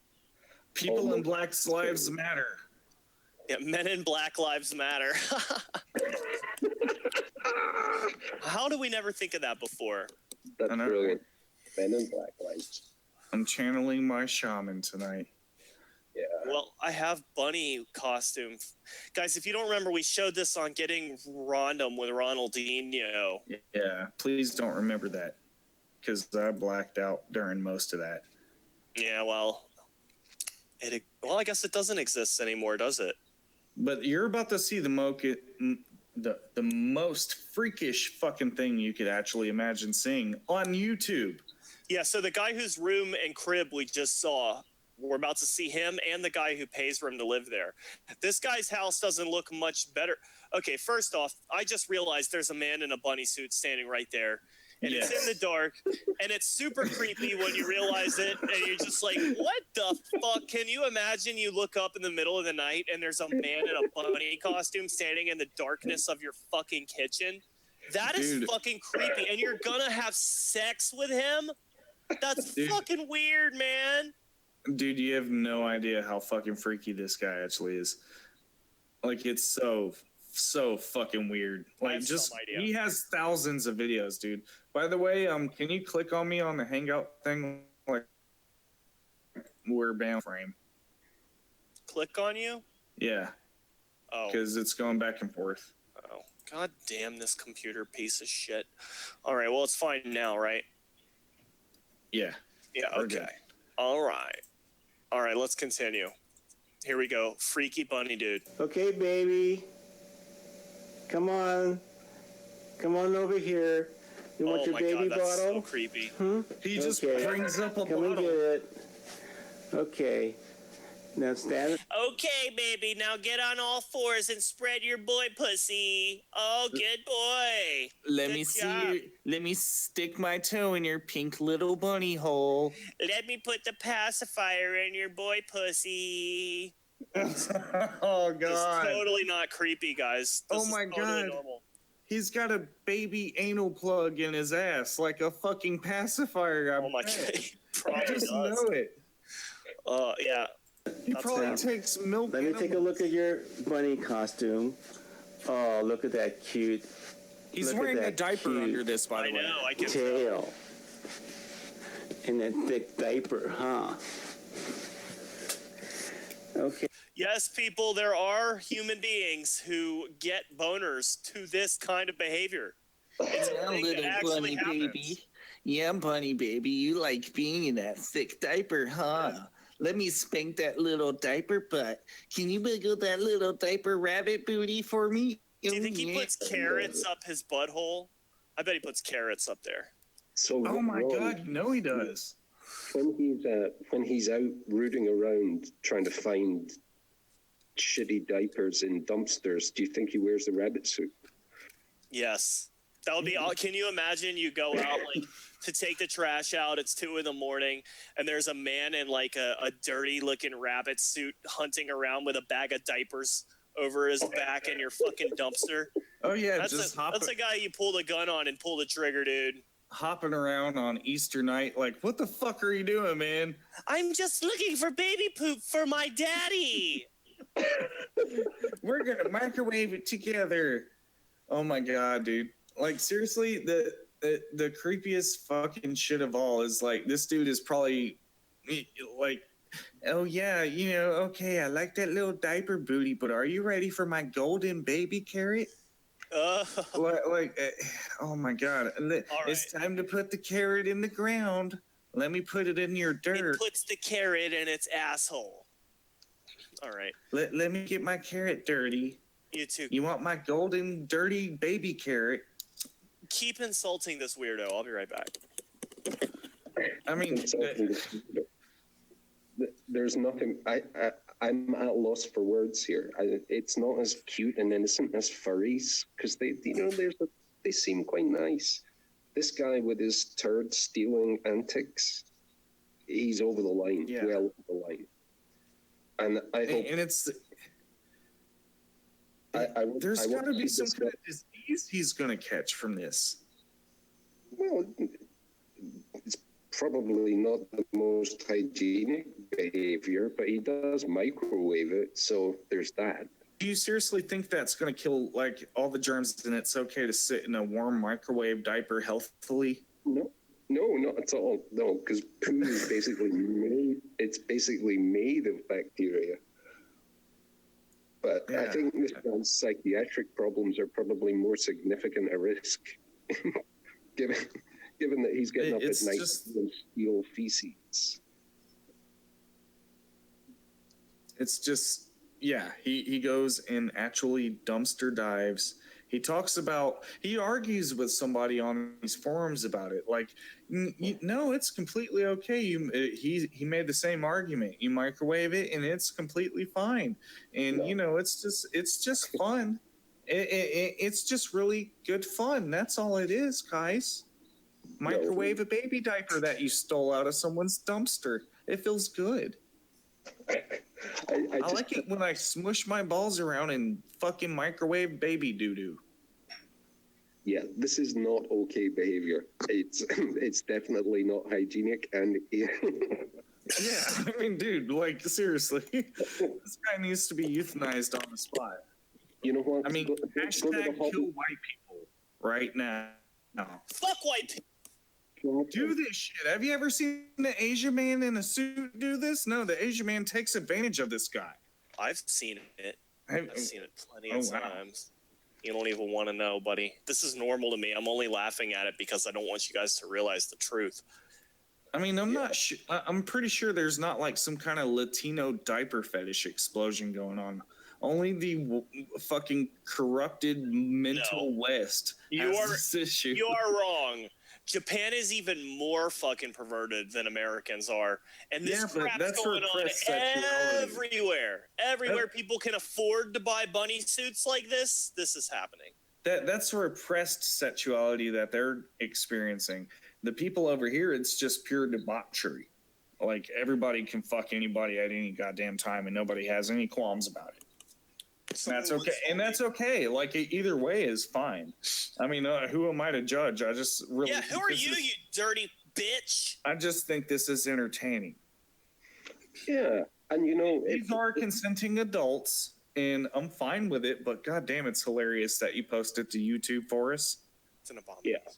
Speaker 2: People in Black's lives matter.
Speaker 1: Yeah, Men in Black lives matter. How do we never think of that before?
Speaker 3: That's brilliant. Men in Black lives.
Speaker 2: I'm channeling my shaman tonight.
Speaker 3: Yeah.
Speaker 1: Well, I have bunny costume. Guys, if you don't remember, we showed this on Getting Random with Ronaldinho.
Speaker 2: Yeah, please don't remember that because I blacked out during most of that.
Speaker 1: Yeah, well, I guess it doesn't exist anymore, does it?
Speaker 2: But you're about to see the most freakish fucking thing you could actually imagine seeing on YouTube.
Speaker 1: Yeah, so the guy whose room and crib we just saw, we're about to see him and the guy who pays for him to live there. This guy's house doesn't look much better. Okay, first off, I just realized there's a man in a bunny suit standing right there. And It's in the dark, and it's super creepy when you realize it, and you're just like, what the fuck? Can you imagine you look up in the middle of the night, and there's a man in a bunny costume standing in the darkness of your fucking kitchen? That is fucking creepy, and you're gonna have sex with him? That's fucking weird, man.
Speaker 2: Dude, you have no idea how fucking freaky this guy actually is. Like, it's so so fucking weird.
Speaker 1: I
Speaker 2: Like,
Speaker 1: have
Speaker 2: just
Speaker 1: some idea.
Speaker 2: he has thousands of videos, dude. By the way, can you click on me on the Hangout thing? Like, we're banned frame.
Speaker 1: Click on you?
Speaker 2: Yeah,
Speaker 1: Oh.
Speaker 2: because it's going back and forth.
Speaker 1: Oh. God damn this computer piece of shit. All right, well, it's fine now, right?
Speaker 2: Yeah.
Speaker 1: Yeah,
Speaker 2: We're
Speaker 1: okay.
Speaker 2: good.
Speaker 1: All right, let's continue. Here we go. Freaky bunny dude.
Speaker 10: Okay, baby. Come on. Come on over here. You want
Speaker 1: Oh
Speaker 10: your
Speaker 1: my
Speaker 10: baby
Speaker 1: god, that's so
Speaker 10: bottle?
Speaker 1: creepy.
Speaker 2: He just
Speaker 10: Okay.
Speaker 2: brings up a
Speaker 10: Come and get
Speaker 2: bottle.
Speaker 10: it. Okay. Now stand.
Speaker 1: Okay, baby, now get on all fours and spread your boy pussy. Oh, good boy.
Speaker 2: Let
Speaker 1: Good
Speaker 2: me see.
Speaker 1: job.
Speaker 2: Let me stick my toe in your pink little bunny hole.
Speaker 1: Let me put the pacifier in your boy pussy.
Speaker 2: Oh
Speaker 1: It's
Speaker 2: god.
Speaker 1: totally not creepy, guys.
Speaker 2: Oh
Speaker 1: This is
Speaker 2: my
Speaker 1: totally
Speaker 2: God.
Speaker 1: normal.
Speaker 2: He's got a baby anal plug in his ass, like a fucking pacifier. I
Speaker 1: Oh my
Speaker 2: bet.
Speaker 1: god. He
Speaker 2: I
Speaker 1: probably
Speaker 2: just
Speaker 1: does.
Speaker 2: know it.
Speaker 1: Yeah.
Speaker 2: He
Speaker 1: That's
Speaker 2: probably
Speaker 10: right.
Speaker 2: takes milk.
Speaker 10: Let me take a look at your bunny costume. Oh, look at that cute
Speaker 2: He's
Speaker 10: look at
Speaker 2: wearing a
Speaker 10: that
Speaker 2: diaper
Speaker 10: cute
Speaker 2: under this, by
Speaker 1: I
Speaker 2: the way.
Speaker 1: know. I can.
Speaker 10: tail. And that thick diaper, huh? Okay.
Speaker 1: Yes, people, there are human beings who get boners to this kind of behavior. It's a
Speaker 2: Yeah,
Speaker 1: thing that
Speaker 2: little
Speaker 1: actually
Speaker 2: bunny
Speaker 1: happens.
Speaker 2: baby. Yeah, bunny baby, you like being in that thick diaper, huh? Let me spank that little diaper butt. Can you wiggle that little diaper rabbit booty for me?
Speaker 1: Do you think he puts carrots up his butthole? I bet he puts carrots up there.
Speaker 3: So
Speaker 2: Oh my
Speaker 3: Ron,
Speaker 2: god, no he does.
Speaker 3: when he's out rooting around trying to find shitty diapers in dumpsters, do you think he wears the rabbit suit?
Speaker 1: Yes. That would be all. Can you imagine you go out like to take the trash out? It's 2 a.m. and there's a man in like a dirty looking rabbit suit hunting around with a bag of diapers over his back in your fucking dumpster.
Speaker 2: Oh yeah,
Speaker 1: That's
Speaker 2: just
Speaker 1: a guy you pull the gun on and pull the trigger, dude.
Speaker 2: hopping around on Easter night. Like, what the fuck are you doing, man?
Speaker 1: I'm just looking for baby poop for my daddy.
Speaker 2: We're gonna microwave it together. Oh my god, dude! Like seriously, the creepiest fucking shit of all is like this dude is probably like, oh yeah, you know, okay, I like that little diaper booty, but are you ready for my golden baby carrot? Oh my god, it's time to put the carrot in the ground. Let me put it in your dirt.
Speaker 1: It puts the carrot in its asshole. All right.
Speaker 2: Let me get my carrot dirty.
Speaker 1: You too.
Speaker 2: You want my golden dirty baby carrot?
Speaker 1: Keep insulting this weirdo. I'll be right back.
Speaker 2: I mean,
Speaker 3: there's nothing. I'm at a loss for words here. It's not as cute and innocent as furries because they seem quite nice. This guy with his turd stealing antics, he's over the line.
Speaker 2: Yeah.
Speaker 3: Well over the line. And I hope.
Speaker 2: And it's.
Speaker 3: There's
Speaker 2: got to be some kind of disease he's going to catch from this.
Speaker 3: Well, it's probably not the most hygienic behavior, but he does microwave it, so there's that.
Speaker 2: Do you seriously think that's going to kill like all the germs and it's okay to sit in a warm microwave diaper healthily?
Speaker 3: No, not at all. No, because poo is basically made. It's basically made of bacteria. But I think this man's psychiatric problems are probably more significant a risk, given that he's getting up at night and steal feces.
Speaker 2: It's just, yeah, he goes and actually dumpster dives. He argues with somebody on these forums about it. Like, no, it's completely okay. He made the same argument. You microwave it and it's completely fine. And it's just fun. It's just really good fun. That's all it is, guys. Microwave a baby diaper that you stole out of someone's dumpster. It feels good. I like it when I smush my balls around and fucking microwave baby doo-doo.
Speaker 3: Yeah, this is not okay behavior. It's definitely not hygienic, and
Speaker 2: yeah, I mean, dude, like seriously, this guy needs to be euthanized on the spot.
Speaker 3: You know what?
Speaker 2: I mean,
Speaker 3: go to the
Speaker 2: hashtag
Speaker 3: hobby.
Speaker 2: kill white people right now.
Speaker 1: Fuck white people.
Speaker 2: Do this shit. Have you ever seen the Asian man in a suit do this? No, the Asian man takes advantage of this guy.
Speaker 1: I've seen it. I've seen it plenty of times. You don't even want to know, buddy. This is normal to me. I'm only laughing at it because I don't want you guys to realize the truth.
Speaker 2: I mean, I'm not sure. I'm pretty sure there's not like some kind of Latino diaper fetish explosion going on. Only the fucking corrupted mental West has this issue.
Speaker 1: You are wrong. Japan is even more fucking perverted than Americans are. And this crap's going on everywhere. Everywhere people can afford to buy bunny suits like this is happening.
Speaker 2: That's repressed sexuality that they're experiencing. The people over here, it's just pure debauchery. Like, everybody can fuck anybody at any goddamn time and nobody has any qualms about it. That's okay. And that's okay. Like, either way is fine. I mean, who am I to judge? I just really...
Speaker 1: Yeah, who are you, you dirty bitch?
Speaker 2: I just think this is entertaining.
Speaker 3: Yeah, and you know...
Speaker 2: These are consenting adults, and I'm fine with it, but goddamn, it's hilarious that you posted to YouTube for us.
Speaker 1: It's an abomination.
Speaker 3: Yeah.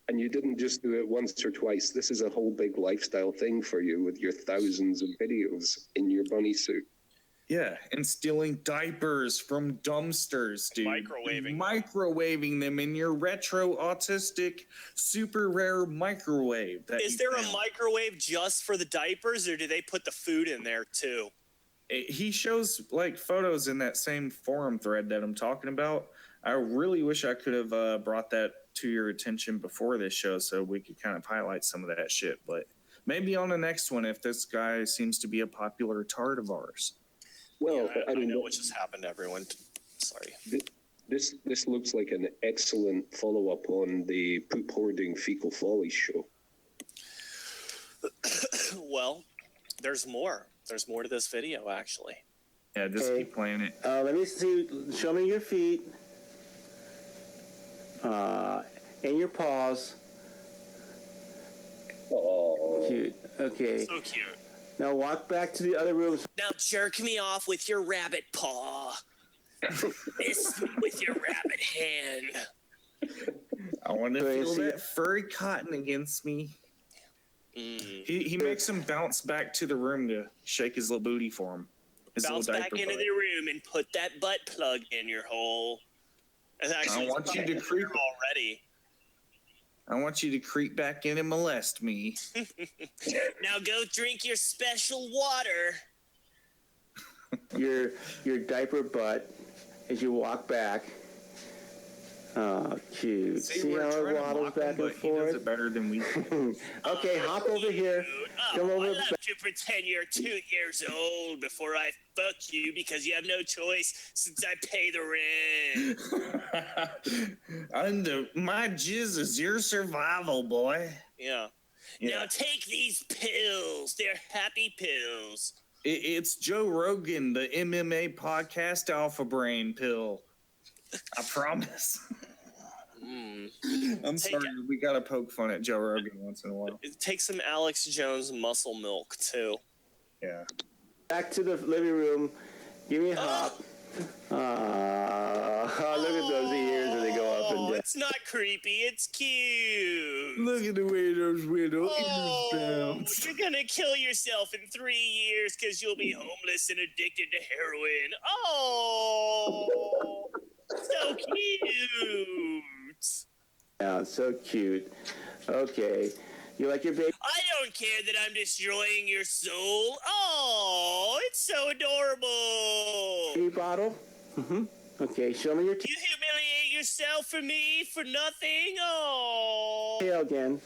Speaker 3: And you didn't just do it once or twice. This is a whole big lifestyle thing for you with your thousands of videos in your bunny suit.
Speaker 2: Yeah, and stealing diapers from dumpsters, dude. Microwaving them in your retro autistic super rare microwave.
Speaker 1: Is there a microwave just for the diapers, or do they put the food in there too?
Speaker 2: He shows like photos in that same forum thread that I'm talking about. I really wish I could have brought that to your attention before this show so we could kind of highlight some of that shit. But maybe on the next one, if this guy seems to be a popular tart of ours.
Speaker 3: Well,
Speaker 1: yeah, I don't know what just happened to everyone. Sorry.
Speaker 3: This looks like an excellent follow-up on the poop hoarding fecal follies show.
Speaker 1: Well, there's more. There's more to this video, actually.
Speaker 2: Yeah, just keep playing it.
Speaker 10: Let me see. Show me your feet. And your paws.
Speaker 3: Oh.
Speaker 10: Cute. Okay.
Speaker 1: So cute.
Speaker 10: Now walk back to the other rooms.
Speaker 1: Now jerk me off with your rabbit paw. With your rabbit hand.
Speaker 2: I want to feel that furry cotton against me. He makes him bounce back to the room to shake his little booty for him.
Speaker 1: Bounce back into the room and put that butt plug in your hole.
Speaker 2: I want you to creep
Speaker 1: already.
Speaker 2: I want you to creep back in and molest me.
Speaker 1: Now go drink your special water.
Speaker 10: Your diaper butt as you walk back. Oh, cute. See how it waddles back and forth?
Speaker 2: He does it better than we do.
Speaker 10: Okay, hop over here. Come over.
Speaker 1: I love to pretend you're 2 years old before I fuck you because you have no choice since I pay the rent.
Speaker 2: My jizz is your survival, boy.
Speaker 1: Yeah. Now take these pills. They're happy pills.
Speaker 2: It's Joe Rogan, the MMA podcast alpha brain pill. I promise. I'm sorry, we gotta poke fun at Joe Rogan once in a while.
Speaker 1: Take some Alex Jones muscle milk too.
Speaker 2: Yeah.
Speaker 10: Back to the living room. Give me a hop. Look at those ears as they go up and down.
Speaker 1: It's not creepy. It's cute.
Speaker 2: Look at the way those widow ears bounce.
Speaker 1: You're gonna kill yourself in 3 years because you'll be homeless and addicted to heroin. Oh, so cute.
Speaker 10: Yeah, so cute. Okay. You like your baby?
Speaker 1: I don't care that I'm destroying your soul. Oh, it's so adorable.
Speaker 10: Baby bottle? Mm-hmm. Okay, show me your
Speaker 1: You humiliate yourself for me for nothing? Oh.
Speaker 10: tail again.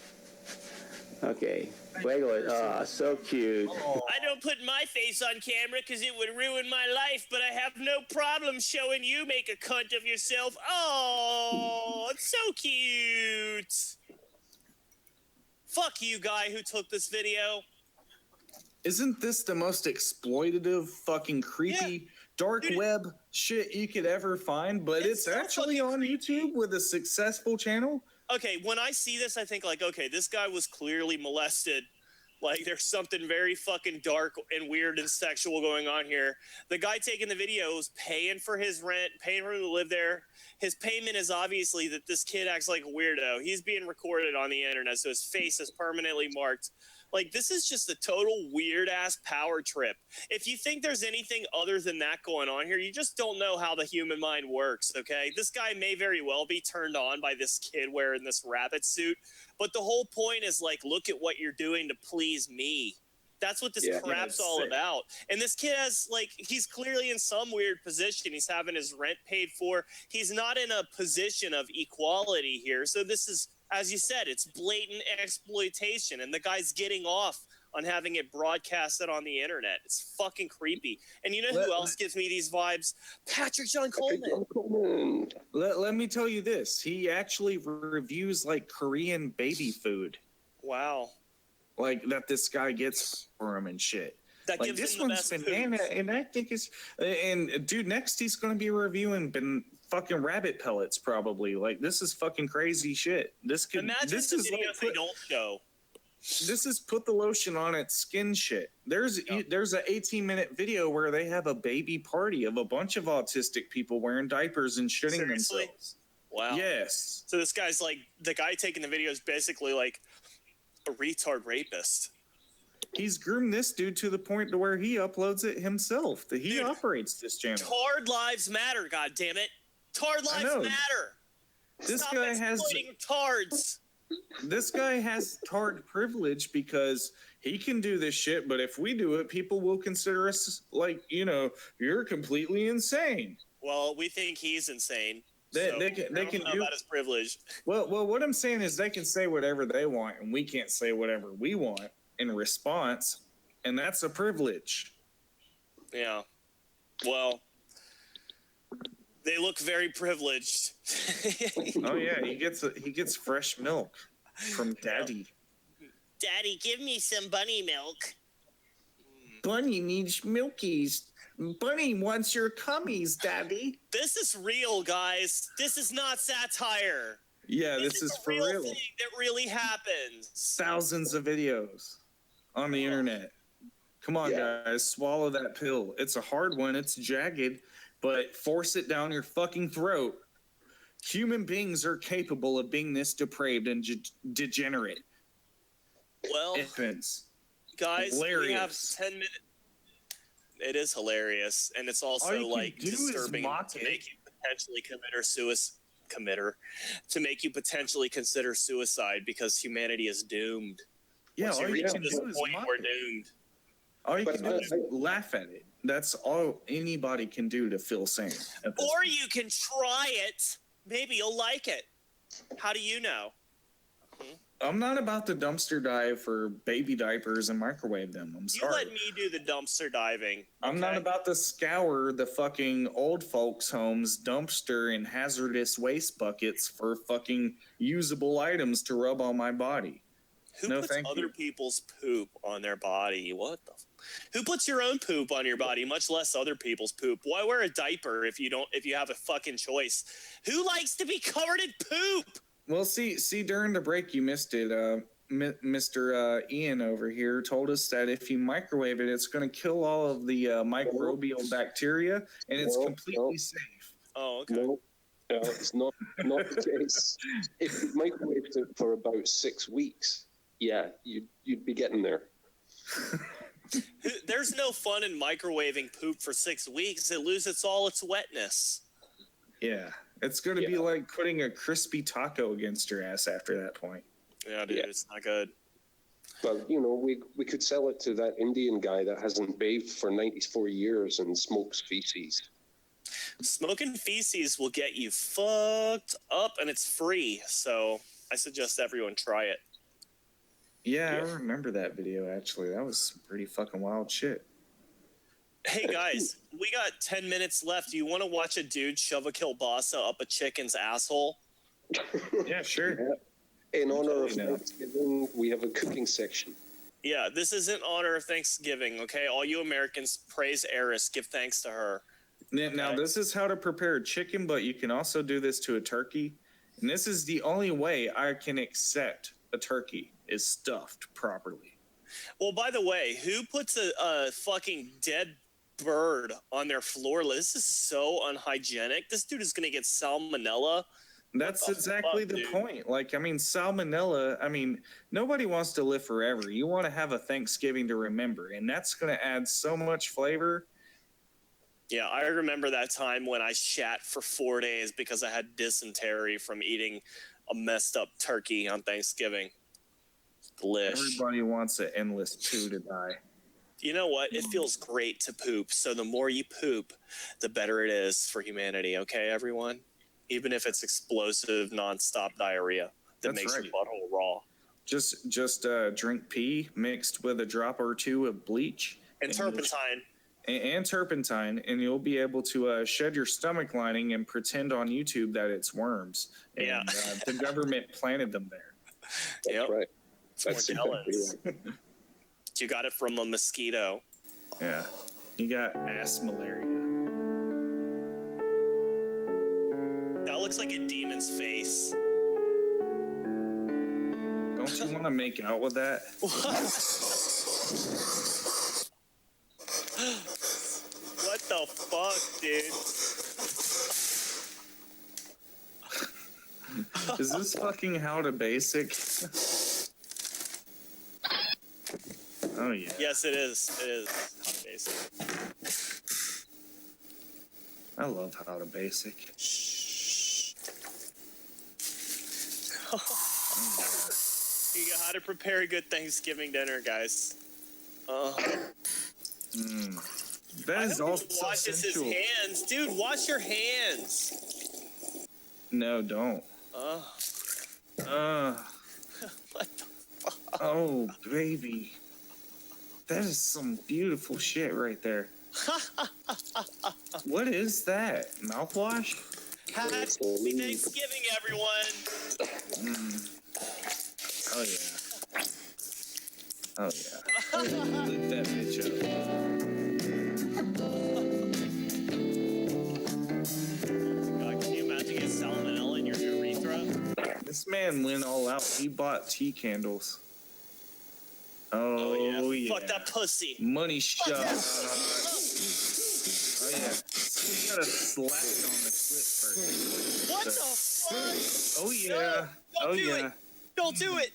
Speaker 10: Okay. Wiggle it. Oh, so cute.
Speaker 1: I don't put my face on camera because it would ruin my life, but I have no problem showing you make a cunt of yourself. Oh, it's so cute. Fuck you, guy who took this video.
Speaker 2: Isn't this the most exploitative, fucking creepy, dark web shit you could ever find? But it's actually on YouTube with a successful channel.
Speaker 1: Okay, when I see this, I think like, okay, this guy was clearly molested Like, there's something very fucking dark and weird and sexual going on here. The guy taking the video is paying for his rent, paying for him to live there. His payment is obviously that this kid acts like a weirdo. He's being recorded on the internet, so his face is permanently marked. Like, this is just a total weird-ass power trip. If you think there's anything other than that going on here, you just don't know how the human mind works, okay? This guy may very well be turned on by this kid wearing this rabbit suit, but the whole point is, like, look at what you're doing to please me. That's what this crap's all about. And this kid has, like, he's clearly in some weird position. He's having his rent paid for. He's not in a position of equality here. So this is, as you said, it's blatant exploitation. And the guy's getting off on having it broadcasted on the internet. It's fucking creepy. And you know who else gives me these vibes? Patrick John Coleman.
Speaker 2: Let me tell you this. He actually reviews, like, Korean baby food.
Speaker 1: Wow.
Speaker 2: Like, that this guy gets for him and shit.
Speaker 1: That
Speaker 2: like,
Speaker 1: gives
Speaker 2: this
Speaker 1: him the
Speaker 2: one's
Speaker 1: best
Speaker 2: banana,
Speaker 1: foods.
Speaker 2: and I think it's... And, dude, next he's going to be reviewing fucking rabbit pellets, probably. Like, this is fucking crazy shit. This could...
Speaker 1: Imagine
Speaker 2: this
Speaker 1: the
Speaker 2: is
Speaker 1: videos
Speaker 2: like
Speaker 1: they don't show.
Speaker 2: This is put the lotion on its skin shit. There's a 18-minute video where they have a baby party of a bunch of autistic people wearing diapers and shitting
Speaker 1: Seriously?
Speaker 2: themselves.
Speaker 1: Wow.
Speaker 2: Yes.
Speaker 1: So this guy's like, the guy taking the video is basically like a retard rapist.
Speaker 2: He's groomed this dude to the point to where he uploads it himself. That he operates this channel.
Speaker 1: Tard lives matter, goddammit. Tard lives matter.
Speaker 2: This
Speaker 1: Stop
Speaker 2: guy has
Speaker 1: exploiting tards.
Speaker 2: This guy has tard privilege because he can do this shit, but if we do it, people will consider us like, you know, you're completely insane.
Speaker 1: Well, we think he's insane.
Speaker 2: They
Speaker 1: so
Speaker 2: can
Speaker 1: know
Speaker 2: do
Speaker 1: about his privilege.
Speaker 2: Well, what I'm saying is they can say whatever they want, and we can't say whatever we want in response, and that's a privilege.
Speaker 1: Yeah. Well, they look very privileged.
Speaker 2: Oh yeah, he gets fresh milk from Daddy.
Speaker 1: Daddy, give me some bunny milk.
Speaker 2: Bunny needs milkies. Bunny wants your cummies, Daddy.
Speaker 1: This is real, guys. This is not satire.
Speaker 2: Yeah, this is for
Speaker 1: real
Speaker 2: real.
Speaker 1: thing that really happens.
Speaker 2: Thousands of videos on the internet. Come on, guys, swallow that pill. It's a hard one. It's jagged, but force it down your fucking throat. Human beings are capable of being this depraved and degenerate.
Speaker 1: Well, guys, we have 10 minutes. It is hilarious, and it's also like disturbing to make you potentially potentially consider suicide because humanity is doomed.
Speaker 2: Yeah,
Speaker 1: Once
Speaker 2: all you
Speaker 1: reach
Speaker 2: can
Speaker 1: this
Speaker 2: do is
Speaker 1: point,
Speaker 2: mock
Speaker 1: we're
Speaker 2: it.
Speaker 1: doomed.
Speaker 2: All you can do is laugh at it. That's all anybody can do to feel sane.
Speaker 1: Or you can try it. Maybe you'll like it. How do you know?
Speaker 2: I'm not about to dumpster dive for baby diapers and microwave them. I'm sorry.
Speaker 1: You let me do the dumpster diving.
Speaker 2: I'm not about to scour the fucking old folks' homes dumpster and hazardous waste buckets for fucking usable items to rub on my body.
Speaker 1: Who puts other people's poop on their body? What the? Who puts your own poop on your body, much less other people's poop? Why wear a diaper if you have a fucking choice? Who likes to be covered in poop?
Speaker 2: Well, see, during the break you missed it. Mr. Ian over here told us that if you microwave it, it's going to kill all of the microbial bacteria, and it's completely safe.
Speaker 1: Oh, okay.
Speaker 3: No, it's not the case. If you microwaved it for about 6 weeks, yeah, you'd be getting there.
Speaker 1: There's no fun in microwaving poop for 6 weeks. It loses all its wetness.
Speaker 2: Yeah, it's going to be like putting a crispy taco against your ass after that point.
Speaker 1: Yeah, dude, it's not good.
Speaker 3: But, you know, we could sell it to that Indian guy that hasn't bathed for 94 years and smokes feces.
Speaker 1: Smoking feces will get you fucked up, and it's free. So I suggest everyone try it.
Speaker 2: Yeah, I remember that video, actually. That was some pretty fucking wild shit.
Speaker 1: Hey, guys, we got 10 minutes left. Do you want to watch a dude shove a kielbasa up a chicken's asshole?
Speaker 2: Yeah, sure.
Speaker 3: Yeah. In honor of Thanksgiving, we have a cooking section.
Speaker 1: Yeah, this is in honor of Thanksgiving, okay? All you Americans, praise Eris. Give thanks to her.
Speaker 2: Now, this is how to prepare chicken, but you can also do this to a turkey. And this is the only way I can accept a turkey is stuffed properly.
Speaker 1: Well, by the way, who puts a fucking dead bird on their floor? This is so unhygienic. This dude is gonna get salmonella.
Speaker 2: That's exactly the point. Like, I mean, salmonella, I mean, nobody wants to live forever. You want to have a Thanksgiving to remember, and that's going to add so much flavor.
Speaker 1: Yeah, I remember that time when I shat for 4 days because I had dysentery from eating a messed up turkey on Thanksgiving. Delish.
Speaker 2: Everybody wants an endless poo to die.
Speaker 1: You know what? It feels great to poop. So the more you poop, the better it is for humanity. Okay, everyone? Even if it's explosive, nonstop diarrhea that makes your butthole raw.
Speaker 2: Just drink pee mixed with a drop or two of bleach.
Speaker 1: And turpentine.
Speaker 2: And turpentine, and you'll be able to shed your stomach lining and pretend on YouTube that it's worms. And,
Speaker 1: Yeah.
Speaker 2: The government planted them there.
Speaker 3: That's right.
Speaker 1: That's Morgellons. You got it from a mosquito.
Speaker 2: Yeah. You got ass malaria.
Speaker 1: That looks like a demon's face.
Speaker 2: Don't you want to make out with that?
Speaker 1: What the fuck, dude?
Speaker 2: Is this fucking How to Basic? Oh, yeah.
Speaker 1: Yes, it is. It is. How to Basic.
Speaker 2: I love How to Basic.
Speaker 1: You got how to prepare a good Thanksgiving dinner, guys.
Speaker 2: That is also
Speaker 1: washes his
Speaker 2: sensual.
Speaker 1: hands, dude. Wash your hands.
Speaker 2: No, don't.
Speaker 1: What the fuck?
Speaker 2: Oh, baby. That is some beautiful shit right there. What is that? Mouthwash?
Speaker 1: Happy Thanksgiving, everyone.
Speaker 2: Oh, yeah. Oh, yeah. Lift that bitch up.
Speaker 1: God, can you imagine getting salmonella in your urethra?
Speaker 2: This man went all out. He bought tea candles. Oh, yeah.
Speaker 1: Fuck that pussy.
Speaker 2: Money shot. Oh, yeah. You gotta slap it on the clit first.
Speaker 1: What the fuck?
Speaker 2: Oh, yeah.
Speaker 1: Don't do it. Don't do it.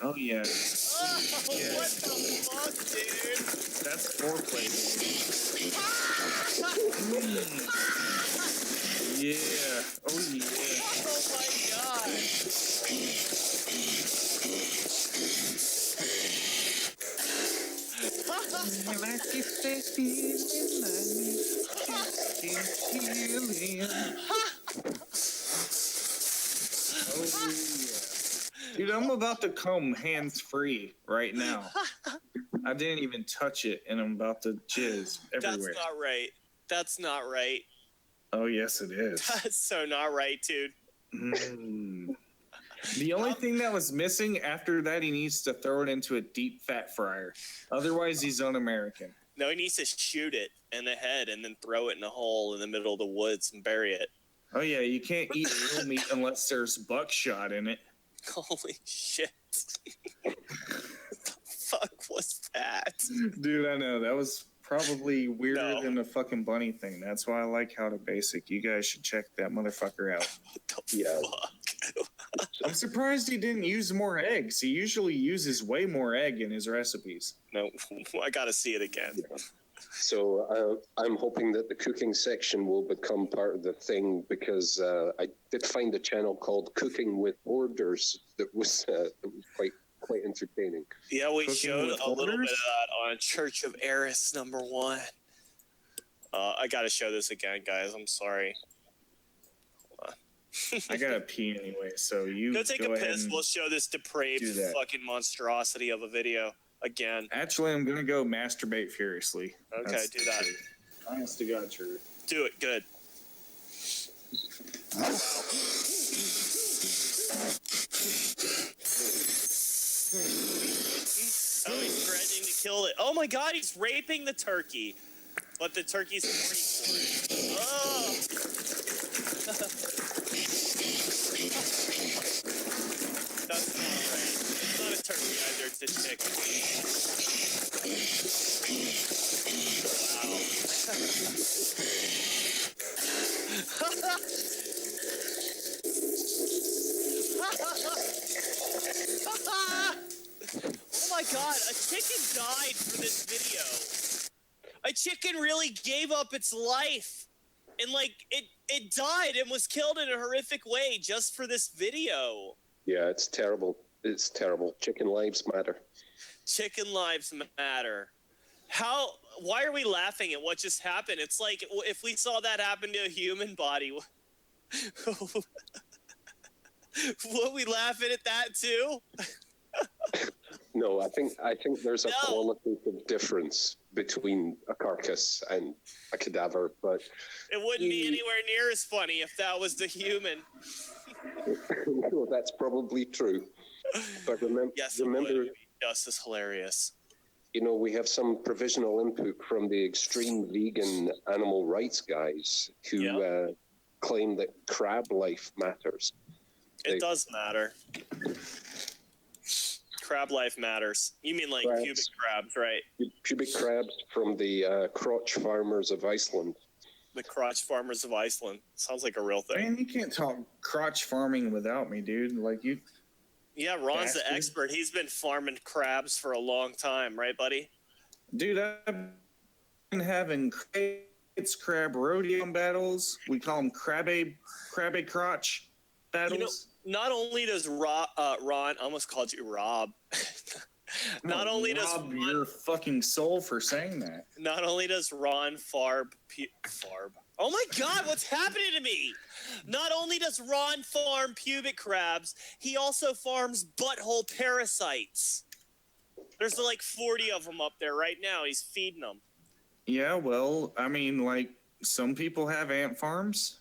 Speaker 2: Oh, yeah.
Speaker 1: Oh,
Speaker 2: Yeah.
Speaker 1: what the fuck, dude?
Speaker 2: That's foreplay. Yeah. Oh, yeah.
Speaker 1: Oh, my God.
Speaker 2: Dude, I'm about to come hands-free right now. I didn't even touch it, and I'm about to jizz everywhere.
Speaker 1: That's not right. That's not right.
Speaker 2: Oh, yes, it is.
Speaker 1: That's so not right, dude.
Speaker 2: The only thing that was missing after that, he needs to throw it into a deep fat fryer. Otherwise, he's un-American.
Speaker 1: No, he needs to shoot it in the head and then throw it in a hole in the middle of the woods and bury it.
Speaker 2: Oh, yeah, you can't eat real meat unless there's buckshot in it.
Speaker 1: Holy shit. What the fuck was that?
Speaker 2: Dude, I know. That was probably weirder than the fucking bunny thing. That's why I like How to Basic. You guys should check that motherfucker out.
Speaker 1: What the fuck?
Speaker 2: I'm surprised he didn't use more eggs. He usually uses way more egg in his recipes.
Speaker 1: No, I gotta see it again.
Speaker 3: So I'm hoping that the cooking section will become part of the thing, because I did find a channel called Cooking with Hoarders that was quite entertaining.
Speaker 1: Yeah, we
Speaker 2: Cooking
Speaker 1: showed
Speaker 2: with
Speaker 1: a little bit of
Speaker 2: hoarders?
Speaker 1: that on Church of Eris #1. I gotta show this again, guys. I'm sorry.
Speaker 2: I gotta pee anyway, so you
Speaker 1: Go take
Speaker 2: go
Speaker 1: a
Speaker 2: ahead
Speaker 1: piss.
Speaker 2: and
Speaker 1: We'll show this depraved
Speaker 2: do that.
Speaker 1: fucking monstrosity of a video again.
Speaker 2: Actually, I'm gonna go masturbate furiously.
Speaker 1: Okay,
Speaker 2: That's
Speaker 1: do
Speaker 2: the
Speaker 1: that.
Speaker 2: truth. Honest to God, truth.
Speaker 1: Do it. Good. Oh, he's threatening to kill it. Oh my God, he's raping the turkey. But the turkey's horny for it. Oh! That's not right. It's not a turkey either, it's a chicken. God, a chicken died for this video. A chicken really gave up its life. And, like, it died and was killed in a horrific way just for this video.
Speaker 3: Yeah, it's terrible. It's terrible. Chicken lives matter.
Speaker 1: Chicken lives matter. Why are we laughing at what just happened? It's like if we saw that happen to a human body, would we laugh at that too?
Speaker 3: No, I think there's a qualitative difference between a carcass and a cadaver, but
Speaker 1: it wouldn't be anywhere near as funny if that was the human.
Speaker 3: Well, that's probably true. But remember,
Speaker 1: just as hilarious.
Speaker 3: You know, we have some provisional input from the extreme vegan animal rights guys who claim that crab life matters.
Speaker 1: It does matter. Crab life matters. You mean like pubic crabs, right?
Speaker 3: Pubic crabs from the crotch farmers of Iceland.
Speaker 1: The crotch farmers of Iceland. Sounds like a real thing.
Speaker 2: Man, you can't talk crotch farming without me, dude. Like you.
Speaker 1: Yeah, Ron's the expert. He's been farming crabs for a long time, right, buddy?
Speaker 2: Dude, I've been having crab rodeo battles. We call them crabby crotch battles.
Speaker 1: You know, not only does Ron, I almost called you Rob. Not only does
Speaker 2: Rob your fucking soul for saying that.
Speaker 1: Not only does Ron farb. Oh my God, what's happening to me? Not only does Ron farm pubic crabs, he also farms butthole parasites. There's like 40 of them up there right now. He's feeding them.
Speaker 2: Yeah, well, I mean, like, some people have ant farms.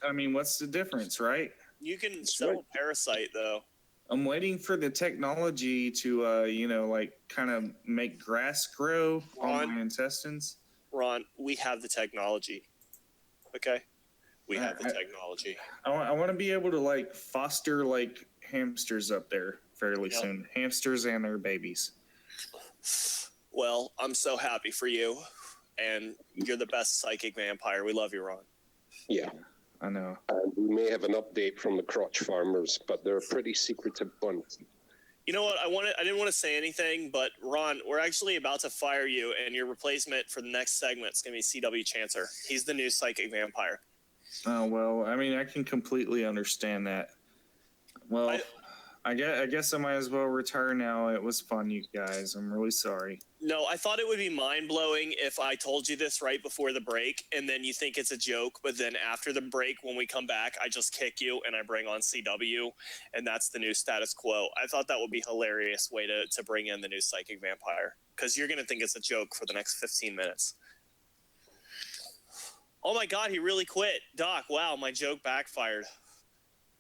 Speaker 2: I mean, what's the difference, right?
Speaker 1: You can sell a parasite, though.
Speaker 2: I'm waiting for the technology to, like, kind of make grass grow on my intestines.
Speaker 1: Ron, we have the technology. Okay? We have the technology.
Speaker 2: I want to be able to, like, foster, like, hamsters up there fairly soon. Hamsters and their babies.
Speaker 1: Well, I'm so happy for you. And you're the best psychic vampire. We love you, Ron.
Speaker 3: Yeah.
Speaker 2: I know.
Speaker 3: We may have an update from the crotch farmers, but they're a pretty secretive bunch.
Speaker 1: You know what? I didn't want to say anything, but Ron, we're actually about to fire you, and your replacement for the next segment is going to be CW Chancer. He's the new psychic vampire.
Speaker 2: Oh, well, I mean, I can completely understand that. Well, I guess I might as well retire now. It was fun, you guys. I'm really sorry.
Speaker 1: No, I thought it would be mind-blowing if I told you this right before the break, and then you think it's a joke, but then after the break, when we come back, I just kick you and I bring on CW, and that's the new status quo. I thought that would be a hilarious way to bring in the new psychic vampire, because you're going to think it's a joke for the next 15 minutes. Oh my God, he really quit. Doc, wow, my joke backfired.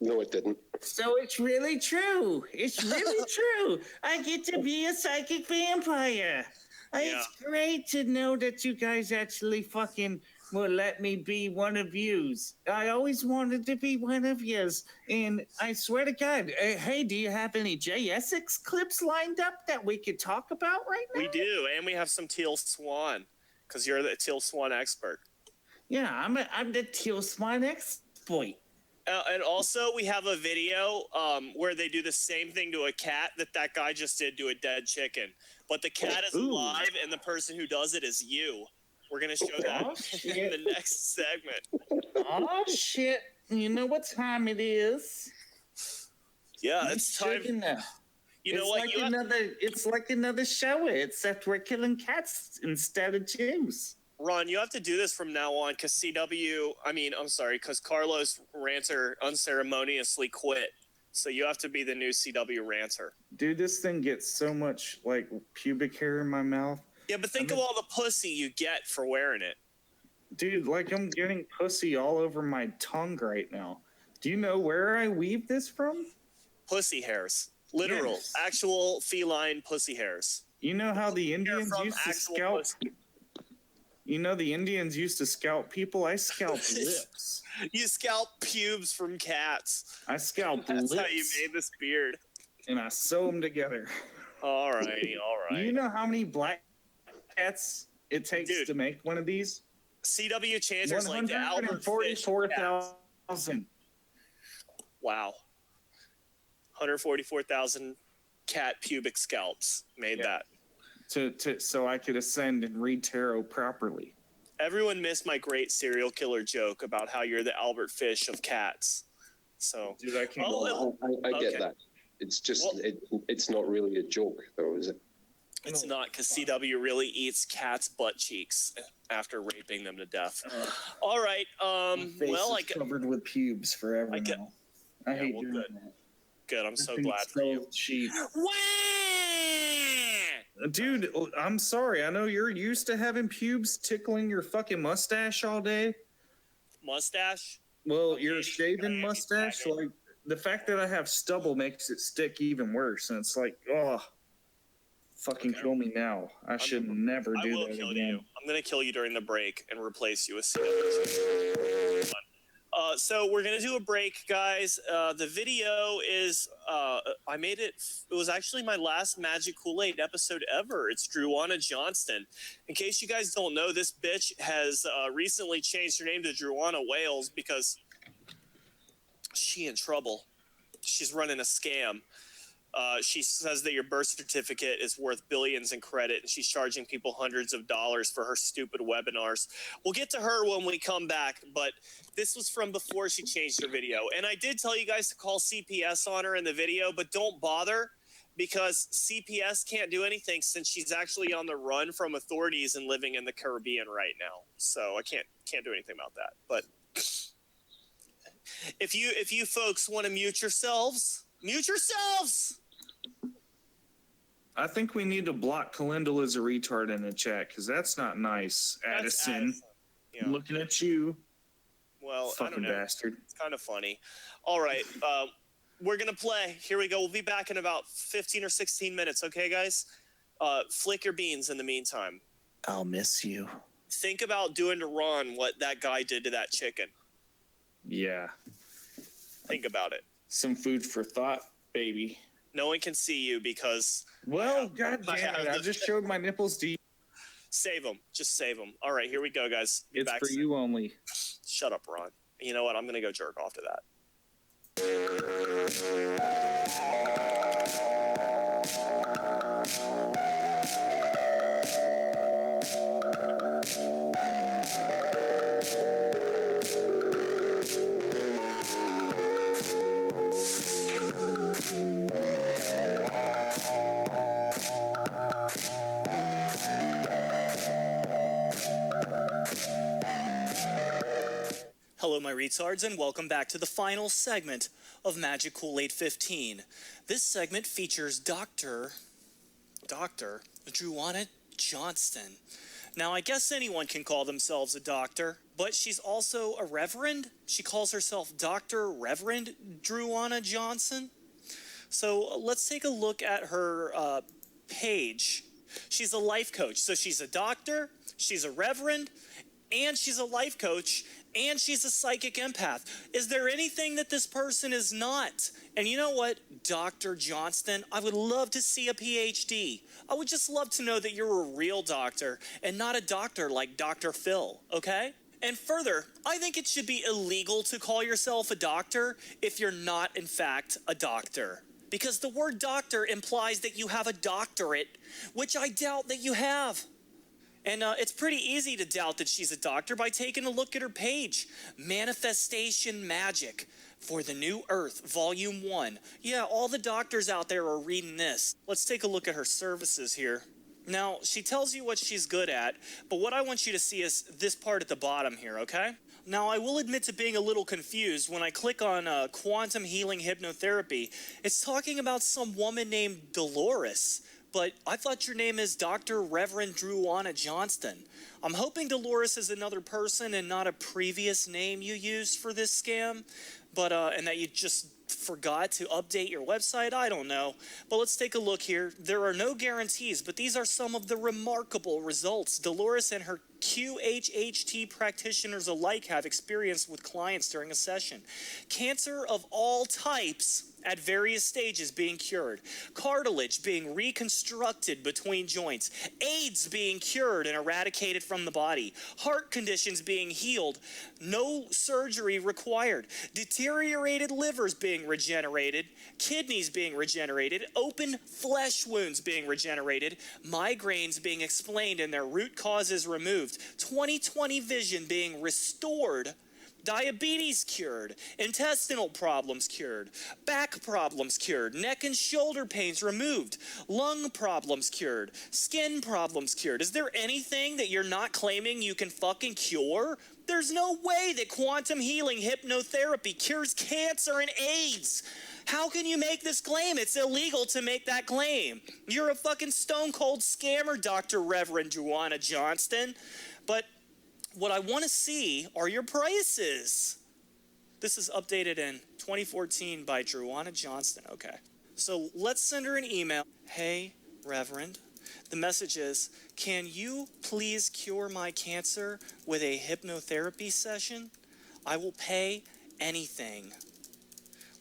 Speaker 3: No, it didn't.
Speaker 10: So it's really true. It's really true. I get to be a psychic vampire. It's great to know that you guys actually fucking will let me be one of yous. I always wanted to be one of yous. And I swear to God, hey, do you have any J. Essex clips lined up that we could talk about right now?
Speaker 1: We do, and we have some Teal Swan, because you're the Teal Swan expert.
Speaker 10: Yeah, I'm the Teal Swan expert.
Speaker 1: And also, we have a video where they do the same thing to a cat that guy just did to a dead chicken. But the cat is alive, and the person who does it is you. We're going to show that in the next segment.
Speaker 10: Oh, shit. You know what time it is.
Speaker 1: Yeah, it's time. You know what?
Speaker 10: It's like another show, except we're killing cats instead of Jews.
Speaker 1: Ron, you have to do this from now on because because Carlos Ranter unceremoniously quit. So you have to be the new CW Ranter.
Speaker 2: Dude, this thing gets so much, like, pubic hair in my mouth.
Speaker 1: Yeah, but think of all the pussy you get for wearing it.
Speaker 2: Dude, like, I'm getting pussy all over my tongue right now. Do you know where I weave this from?
Speaker 1: Pussy hairs. Literal. Yes. Actual feline pussy hairs.
Speaker 2: You know how the Indians used to scalp... Pussy. You know, the Indians used to scalp people. I scalp lips.
Speaker 1: You scalp pubes from cats.
Speaker 2: I scalp
Speaker 1: lips. That's how you made this beard.
Speaker 2: And I sew them together.
Speaker 1: All right.
Speaker 2: You know how many black cats it takes to make one of these?
Speaker 1: CW Chancer's like the Albert
Speaker 2: 144,000.
Speaker 1: Wow. 144,000 cat pubic scalps made that.
Speaker 2: So I could ascend and read tarot properly.
Speaker 1: Everyone missed my great serial killer joke about how you're the Albert Fish of cats. So,
Speaker 2: Dude, I can't.
Speaker 3: I get that. It's just it's not really a joke, though, is it?
Speaker 1: It's not, because CW really eats cats' butt cheeks after raping them to death. All right. Well, I
Speaker 2: covered with pubes forever now. I hate doing that.
Speaker 1: Good. I'm so glad for you.
Speaker 2: Cheap. Dude, I'm sorry. I know you're used to having pubes tickling your fucking mustache all day.
Speaker 1: Mustache?
Speaker 2: Well, your shaven mustache, like the fact that I have stubble makes it stick even worse. And it's like, oh, fucking kill me now. I should never do that again.
Speaker 1: You. I'm gonna kill you during the break and replace you with CW. So we're gonna do a break, guys. The video is I made it. It was actually my last Magic Kool-Aid episode ever. It's Druwanna Johnston. In case you guys don't know, this bitch has recently changed her name to Druanna Wails because she's in trouble. She's running a scam. She says that your birth certificate is worth billions in credit, and she's charging people hundreds of dollars for her stupid webinars. We'll get to her when we come back, but this was from before she changed her video. And I did tell you guys to call CPS on her in the video, but don't bother, because CPS can't do anything since she's actually on the run from authorities and living in the Caribbean right now. So I can't do anything about that. But if you folks want to mute yourselves.
Speaker 2: I think we need to block Kalindal as a retard in the chat, because that's not nice, Addison.
Speaker 1: Yeah.
Speaker 2: Looking at you.
Speaker 1: Well,
Speaker 2: fucking
Speaker 1: I don't know.
Speaker 2: bastard.
Speaker 1: It's kind of funny. All right. We're going to play. Here we go. We'll be back in about 15 or 16 minutes. Okay, guys? Flick your beans in the meantime.
Speaker 2: I'll miss you.
Speaker 1: Think about doing to Ron what that guy did to that chicken.
Speaker 2: Yeah.
Speaker 1: Think about it.
Speaker 2: Some food for thought, baby.
Speaker 1: No one can see you because...
Speaker 2: Well, God damn it. I just showed my nipples to you.
Speaker 1: Save them. Just save them. All right, here we go, guys. Be
Speaker 2: It's
Speaker 1: back
Speaker 2: for
Speaker 1: soon.
Speaker 2: you only.
Speaker 1: Shut up, Ron. You know what? I'm going to go jerk off to that. Hello, my retards, and welcome back to the final segment of Magic Kool-Aid 15. This segment features Dr. Duwana Johnston. Now, I guess anyone can call themselves a doctor, but she's also a reverend. She calls herself Dr. Reverend Druanna Johnston. So let's take a look at her page. She's a life coach. So she's a doctor, she's a reverend, and she's a life coach, and she's a psychic empath. Is there anything that this person is not? And you know what, Dr. Johnston, I would love to see a PhD. I would just love to know that you're a real doctor and not a doctor like Dr. Phil, okay? And further, I think it should be illegal to call yourself a doctor if you're not, in fact, a doctor. Because the word doctor implies that you have a doctorate, which I doubt that you have. And it's pretty easy to doubt that she's a doctor by taking a look at her page. Manifestation Magic for the New Earth, Volume 1. Yeah, all the doctors out there are reading this. Let's take a look at her services here. Now, she tells you what she's good at, but what I want you to see is this part at the bottom here, okay? Now, I will admit to being a little confused when I click on quantum healing hypnotherapy. It's talking about some woman named Dolores. But I thought your name is Dr. Reverend Druwanna Johnston. I'm hoping Dolores is another person and not a previous name you used for this scam, but and that you just forgot to update your website. I don't know. But let's take a look here. There are no guarantees, but these are some of the remarkable results Dolores and her QHHT practitioners alike have experienced with clients during a session. Cancer of all types at various stages being cured, cartilage being reconstructed between joints, AIDS being cured and eradicated from the body, heart conditions being healed, no surgery required, deteriorated livers being regenerated, kidneys being regenerated, open flesh wounds being regenerated, migraines being explained and their root causes removed, 20/20 vision being restored, diabetes cured, intestinal problems cured, back problems cured, neck and shoulder pains removed, lung problems cured, skin problems cured. Is there anything that you're not claiming you can fucking cure? There's no way that quantum healing hypnotherapy cures cancer and AIDS. How can you make this claim? It's illegal to make that claim. You're a fucking stone cold scammer, Dr. Reverend Duwana Johnston. But what I want to see are your prices. This is updated in 2014 by Duwana Johnston. Okay. So let's send her an email. Hey, Reverend. The message is, can you please cure my cancer with a hypnotherapy session? I will pay anything.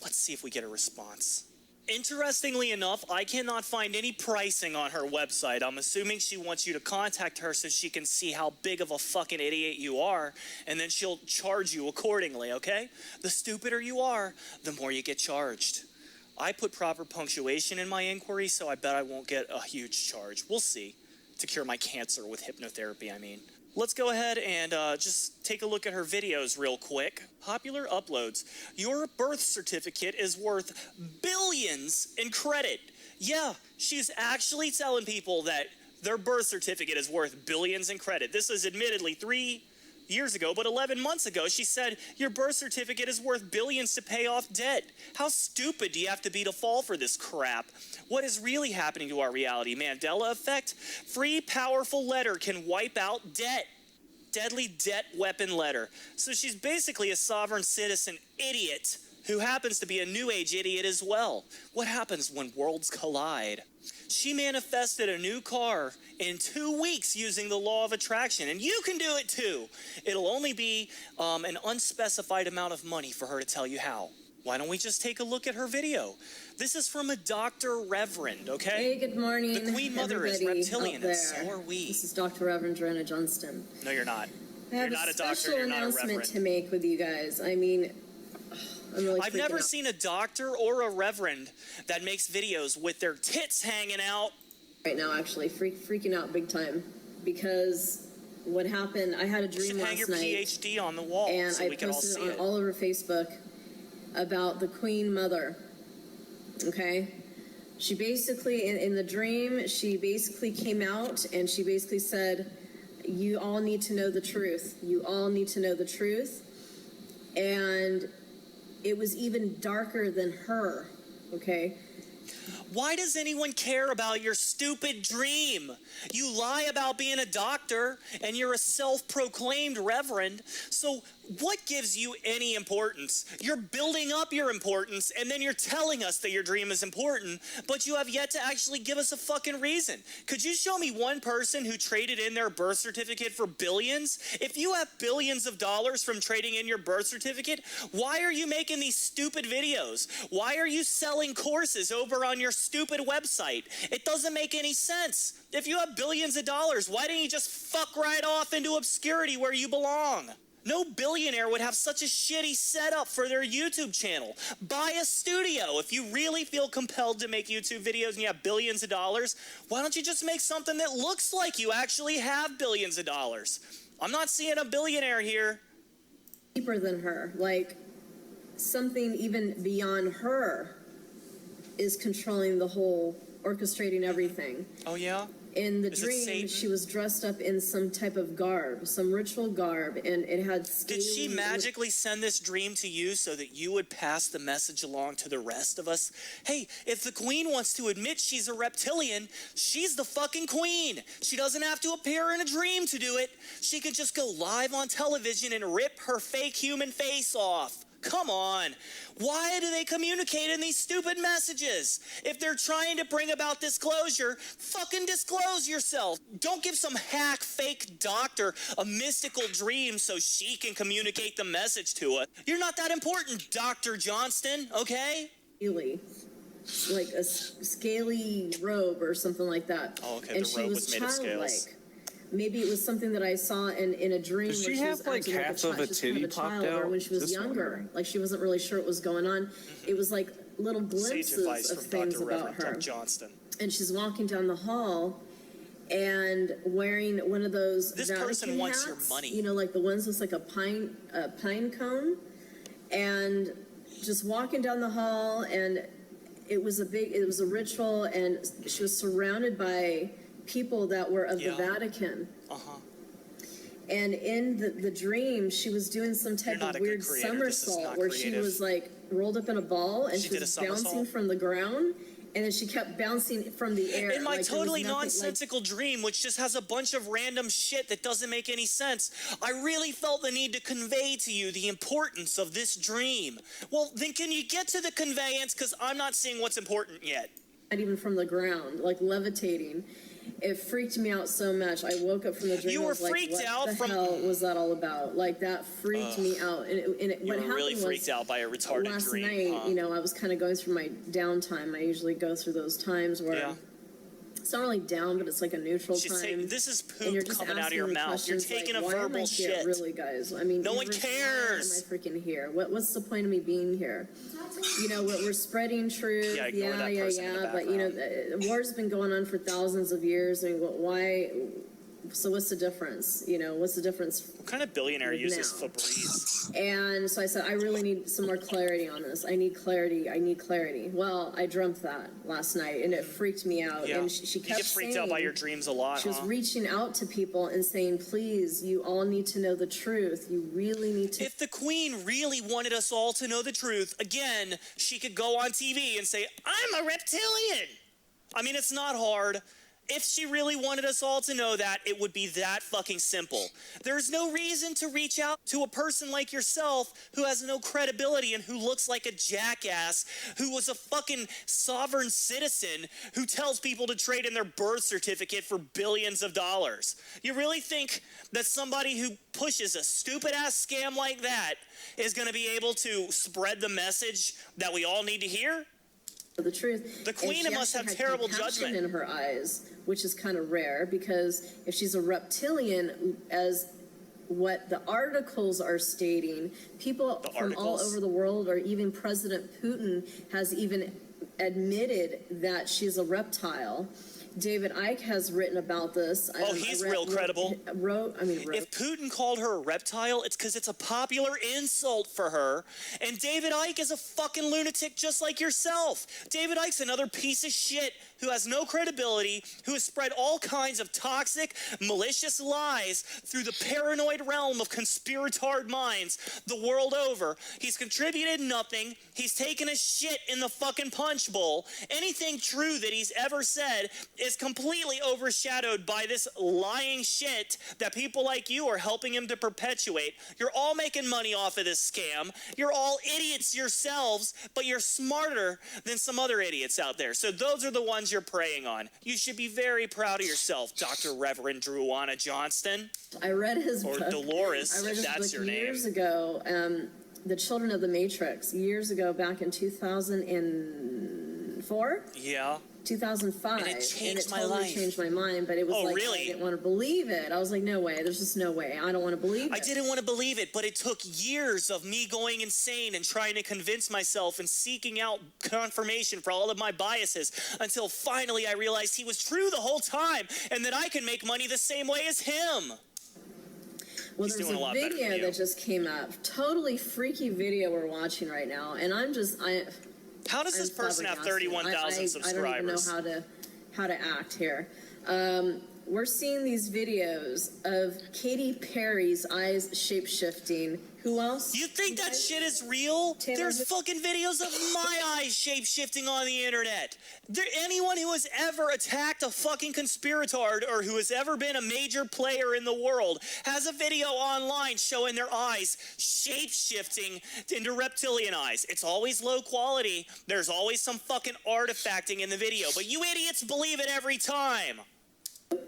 Speaker 1: Let's see if we get a response. Interestingly enough, I cannot find any pricing on her website. I'm assuming she wants you to contact her so she can see how big of a fucking idiot you are, and then she'll charge you accordingly, okay? The stupider you are, the more you get charged. I put proper punctuation in my inquiry, so I bet I won't get a huge charge. We'll see. To cure my cancer with hypnotherapy, I mean. Let's go ahead and just take a look at her videos real quick. Popular uploads. Your birth certificate is worth billions in credit. Yeah, she's actually telling people that their birth certificate is worth billions in credit. This is admittedly 3 years ago, but 11 months ago, she said your birth certificate is worth billions to pay off debt. How stupid do you have to be to fall for this crap? What is really happening to our reality? Mandela effect? Free, powerful letter can wipe out debt. Deadly debt weapon letter. So she's basically a sovereign citizen idiot who happens to be a new age idiot as well. What happens when worlds collide? She manifested a new car in 2 weeks using the law of attraction, and you can do it too. It'll only be an unspecified amount of money for her to tell you how. Why don't we just take a look at her video? This is from a Dr. Reverend, okay?
Speaker 11: Hey, good morning.
Speaker 1: The Queen Mother is reptilian, and so are we.
Speaker 11: This is Dr. Reverend Duwana Johnston.
Speaker 1: No, you're not.
Speaker 11: I have
Speaker 1: You're not
Speaker 11: a
Speaker 1: a doctor,
Speaker 11: special
Speaker 1: you're not a
Speaker 11: announcement
Speaker 1: reverend.
Speaker 11: to make with you guys. I mean, I'm really
Speaker 1: I've
Speaker 11: freaking
Speaker 1: never
Speaker 11: out.
Speaker 1: seen a doctor or a reverend that makes videos with their tits hanging out.
Speaker 11: Right now, actually, freaking out big time. Because what happened, I had a
Speaker 1: You
Speaker 11: dream
Speaker 1: should hang your
Speaker 11: last night.
Speaker 1: PhD on the wall
Speaker 11: And
Speaker 1: so
Speaker 11: I
Speaker 1: we can all
Speaker 11: posted
Speaker 1: see
Speaker 11: it on
Speaker 1: it.
Speaker 11: all over Facebook about the Queen Mother. Okay? She basically, in the dream, she basically came out and she basically said, you all need to know the truth. You all need to know the truth. And it was even darker than her. Okay?
Speaker 1: Why does anyone care about your stupid dream? You lie about being a doctor and you're a self-proclaimed reverend. So what gives you any importance? You're building up your importance and then you're telling us that your dream is important, but you have yet to actually give us a fucking reason. Could you show me one person who traded in their birth certificate for billions? If you have billions of dollars from trading in your birth certificate, why are you making these stupid videos? Why are you selling courses over on your stupid website? It doesn't make any sense. If you have billions of dollars, why didn't you just fuck right off into obscurity where you belong? No billionaire would have such a shitty setup for their YouTube channel. Buy a studio. If you really feel compelled to make YouTube videos and you have billions of dollars, why don't you just make something that looks like you actually have billions of dollars? I'm not seeing a billionaire here.
Speaker 11: Deeper than her. Like, something even beyond her is controlling the whole, orchestrating everything.
Speaker 1: Oh, yeah?
Speaker 11: In the
Speaker 1: Is it
Speaker 11: dream,
Speaker 1: Satan?
Speaker 11: she was dressed up in some type of garb, some ritual garb, and it had
Speaker 1: Did she
Speaker 11: scaly-
Speaker 1: magically send this dream to you so that you would pass the message along to the rest of us? Hey, if the queen wants to admit she's a reptilian, she's the fucking queen. She doesn't have to appear in a dream to do it. She could just go live on television and rip her fake human face off. Come on. Why do they communicate in these stupid messages? If they're trying to bring about disclosure, fucking disclose yourself. Don't give some hack fake doctor a mystical dream so she can communicate the message to us. You're not that important, Dr. Johnston, okay?
Speaker 11: scaly, like a scaly robe or something like that.
Speaker 1: Oh, okay,
Speaker 11: And
Speaker 1: the
Speaker 11: she
Speaker 1: robe
Speaker 11: was
Speaker 1: was made of
Speaker 11: childlike.
Speaker 1: scales.
Speaker 11: Maybe it was something that I saw in a dream.
Speaker 2: Does
Speaker 11: where
Speaker 2: she
Speaker 11: she
Speaker 2: have,
Speaker 11: was
Speaker 2: like,
Speaker 11: acting
Speaker 2: half of a
Speaker 11: she's kind
Speaker 2: titty
Speaker 11: a
Speaker 2: popped
Speaker 11: child, or
Speaker 2: out?
Speaker 11: when she was
Speaker 2: Just
Speaker 11: younger,
Speaker 2: wondering.
Speaker 11: like she wasn't really sure what was going on. It was like little
Speaker 1: Sage
Speaker 11: glimpses
Speaker 1: advice
Speaker 11: of
Speaker 1: from
Speaker 11: things
Speaker 1: Dr.
Speaker 11: about
Speaker 1: Reverend
Speaker 11: her.
Speaker 1: Johnston.
Speaker 11: And she's walking down the hall and wearing one of those
Speaker 1: This
Speaker 11: Vatican
Speaker 1: person wants your
Speaker 11: hats,
Speaker 1: money.
Speaker 11: you know, like the ones that's like a pine cone, and just walking down the hall. And it was a ritual, and she was surrounded by people that were of the Vatican. And in the dream, she was doing some type of weird somersault where she was like rolled up in a ball, and she was bouncing from the ground, and then she kept bouncing from the air.
Speaker 1: In my
Speaker 11: like
Speaker 1: totally nonsensical dream, which just has a bunch of random shit that doesn't make any sense, I really felt the need to convey to you the importance of this dream. Well, then can you get to the conveyance? Because I'm not seeing what's important yet.
Speaker 11: Not even from the ground, like levitating. It freaked me out so much. I woke up from the dream.
Speaker 1: You were
Speaker 11: I was like,
Speaker 1: freaked out
Speaker 11: what
Speaker 1: from.
Speaker 11: the hell was that all about? Like that freaked me out. And
Speaker 1: You
Speaker 11: what
Speaker 1: were
Speaker 11: happened
Speaker 1: really freaked
Speaker 11: was,
Speaker 1: out by a retarded
Speaker 11: last
Speaker 1: dream.
Speaker 11: night, you know, I was kind of going through my downtime. I usually go through those times where it's not really down, but it's like a neutral time.
Speaker 1: This is
Speaker 11: and you're
Speaker 1: poop
Speaker 11: just
Speaker 1: coming out of your
Speaker 11: asking
Speaker 1: mouth. You're
Speaker 11: questions
Speaker 1: taking
Speaker 11: like,
Speaker 1: a
Speaker 11: why am I
Speaker 1: verbal
Speaker 11: here?
Speaker 1: shit.
Speaker 11: Really, guys. I mean,
Speaker 1: no one cares.
Speaker 11: Why am I freaking here? What's the point of me being here? You know, we're spreading truth.
Speaker 1: Yeah, ignore that person in the
Speaker 11: But you know, the war's been going on for thousands of years. I mean, why? So what's the difference? You know, what's the difference?
Speaker 1: What kind of billionaire uses Febreze?
Speaker 11: And so I said, I really need some more clarity on this. I need clarity. I need clarity. Well, I dreamt that last night, and it freaked me out.
Speaker 1: Yeah.
Speaker 11: And she kept
Speaker 1: You get freaked out by your dreams a lot,
Speaker 11: She was
Speaker 1: huh?
Speaker 11: reaching out to people and saying, please, you all need to know the truth. You really need to.
Speaker 1: If the Queen really wanted us all to know the truth, again, she could go on TV and say, I'm a reptilian. I mean, it's not hard. If she really wanted us all to know that, it would be that fucking simple. There's no reason to reach out to a person like yourself who has no credibility and who looks like a jackass, who was a fucking sovereign citizen who tells people to trade in their birth certificate for billions of dollars. You really think that somebody who pushes a stupid-ass scam like that is going to be able to spread the message that we all need to hear?
Speaker 11: The truth.
Speaker 1: The Queen must have
Speaker 11: had
Speaker 1: terrible
Speaker 11: compassion
Speaker 1: judgment
Speaker 11: in her eyes, which is kind of rare, because if she's a reptilian, as what the articles are stating, people from all over the world, or even President Putin has even admitted that she's a reptile. David Icke has written about this.
Speaker 1: Oh, he's real credible.
Speaker 11: If
Speaker 1: Putin called her a reptile, it's because it's a popular insult for her. And David Icke is a fucking lunatic just like yourself. David Icke's another piece of shit who has no credibility, who has spread all kinds of toxic, malicious lies through the paranoid realm of conspiratard minds the world over. He's contributed nothing. He's taken a shit in the fucking punch bowl. Anything true that he's ever said is completely overshadowed by this lying shit that people like you are helping him to perpetuate. You're all making money off of this scam. You're all idiots yourselves, but you're smarter than some other idiots out there. So those are the ones you're preying on. You should be very proud of yourself, Dr. Reverend Duwana Johnston.
Speaker 11: I read his
Speaker 1: book. Or Dolores,
Speaker 11: I read his
Speaker 1: that's
Speaker 11: book
Speaker 1: your name.
Speaker 11: years ago, The Children of the Matrix, years ago, back in 2004?
Speaker 1: Yeah.
Speaker 11: 2005.
Speaker 1: And it changed my
Speaker 11: totally
Speaker 1: life.
Speaker 11: changed my mind, but it was like,
Speaker 1: really?
Speaker 11: I didn't want to believe it. I was like, no way, there's just no way. I don't want to believe it.
Speaker 1: I didn't want to believe it, but it took years of me going insane and trying to convince myself and seeking out confirmation for all of my biases until finally I realized he was true the whole time and that I can make money the same way as him.
Speaker 11: Well,
Speaker 1: He's
Speaker 11: there's
Speaker 1: doing a lot better
Speaker 11: video
Speaker 1: than you.
Speaker 11: that just came up. Totally freaky video we're watching right now, and I'm just
Speaker 1: How does this person have 31,000 subscribers?
Speaker 11: I don't even know how to act here. We're seeing these videos of Katy Perry's eyes shape-shifting. Who else?
Speaker 1: You think that shit is real? There's fucking videos of my eyes shape-shifting on the internet. Anyone who has ever attacked a fucking conspiratard or who has ever been a major player in the world has a video online showing their eyes shape-shifting into reptilian eyes. It's always low quality. There's always some fucking artifacting in the video, but you idiots believe it every time.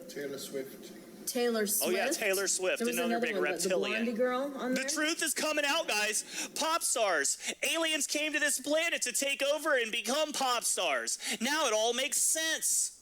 Speaker 12: Taylor Swift.
Speaker 11: Taylor Swift.
Speaker 1: Oh yeah, Taylor Swift,
Speaker 11: There was
Speaker 1: another
Speaker 11: another
Speaker 1: big
Speaker 11: one,
Speaker 1: reptilian.
Speaker 11: The blondie girl on
Speaker 1: The
Speaker 11: there.
Speaker 1: truth is coming out, guys. Pop stars. Aliens came to this planet to take over and become pop stars. Now it all makes sense.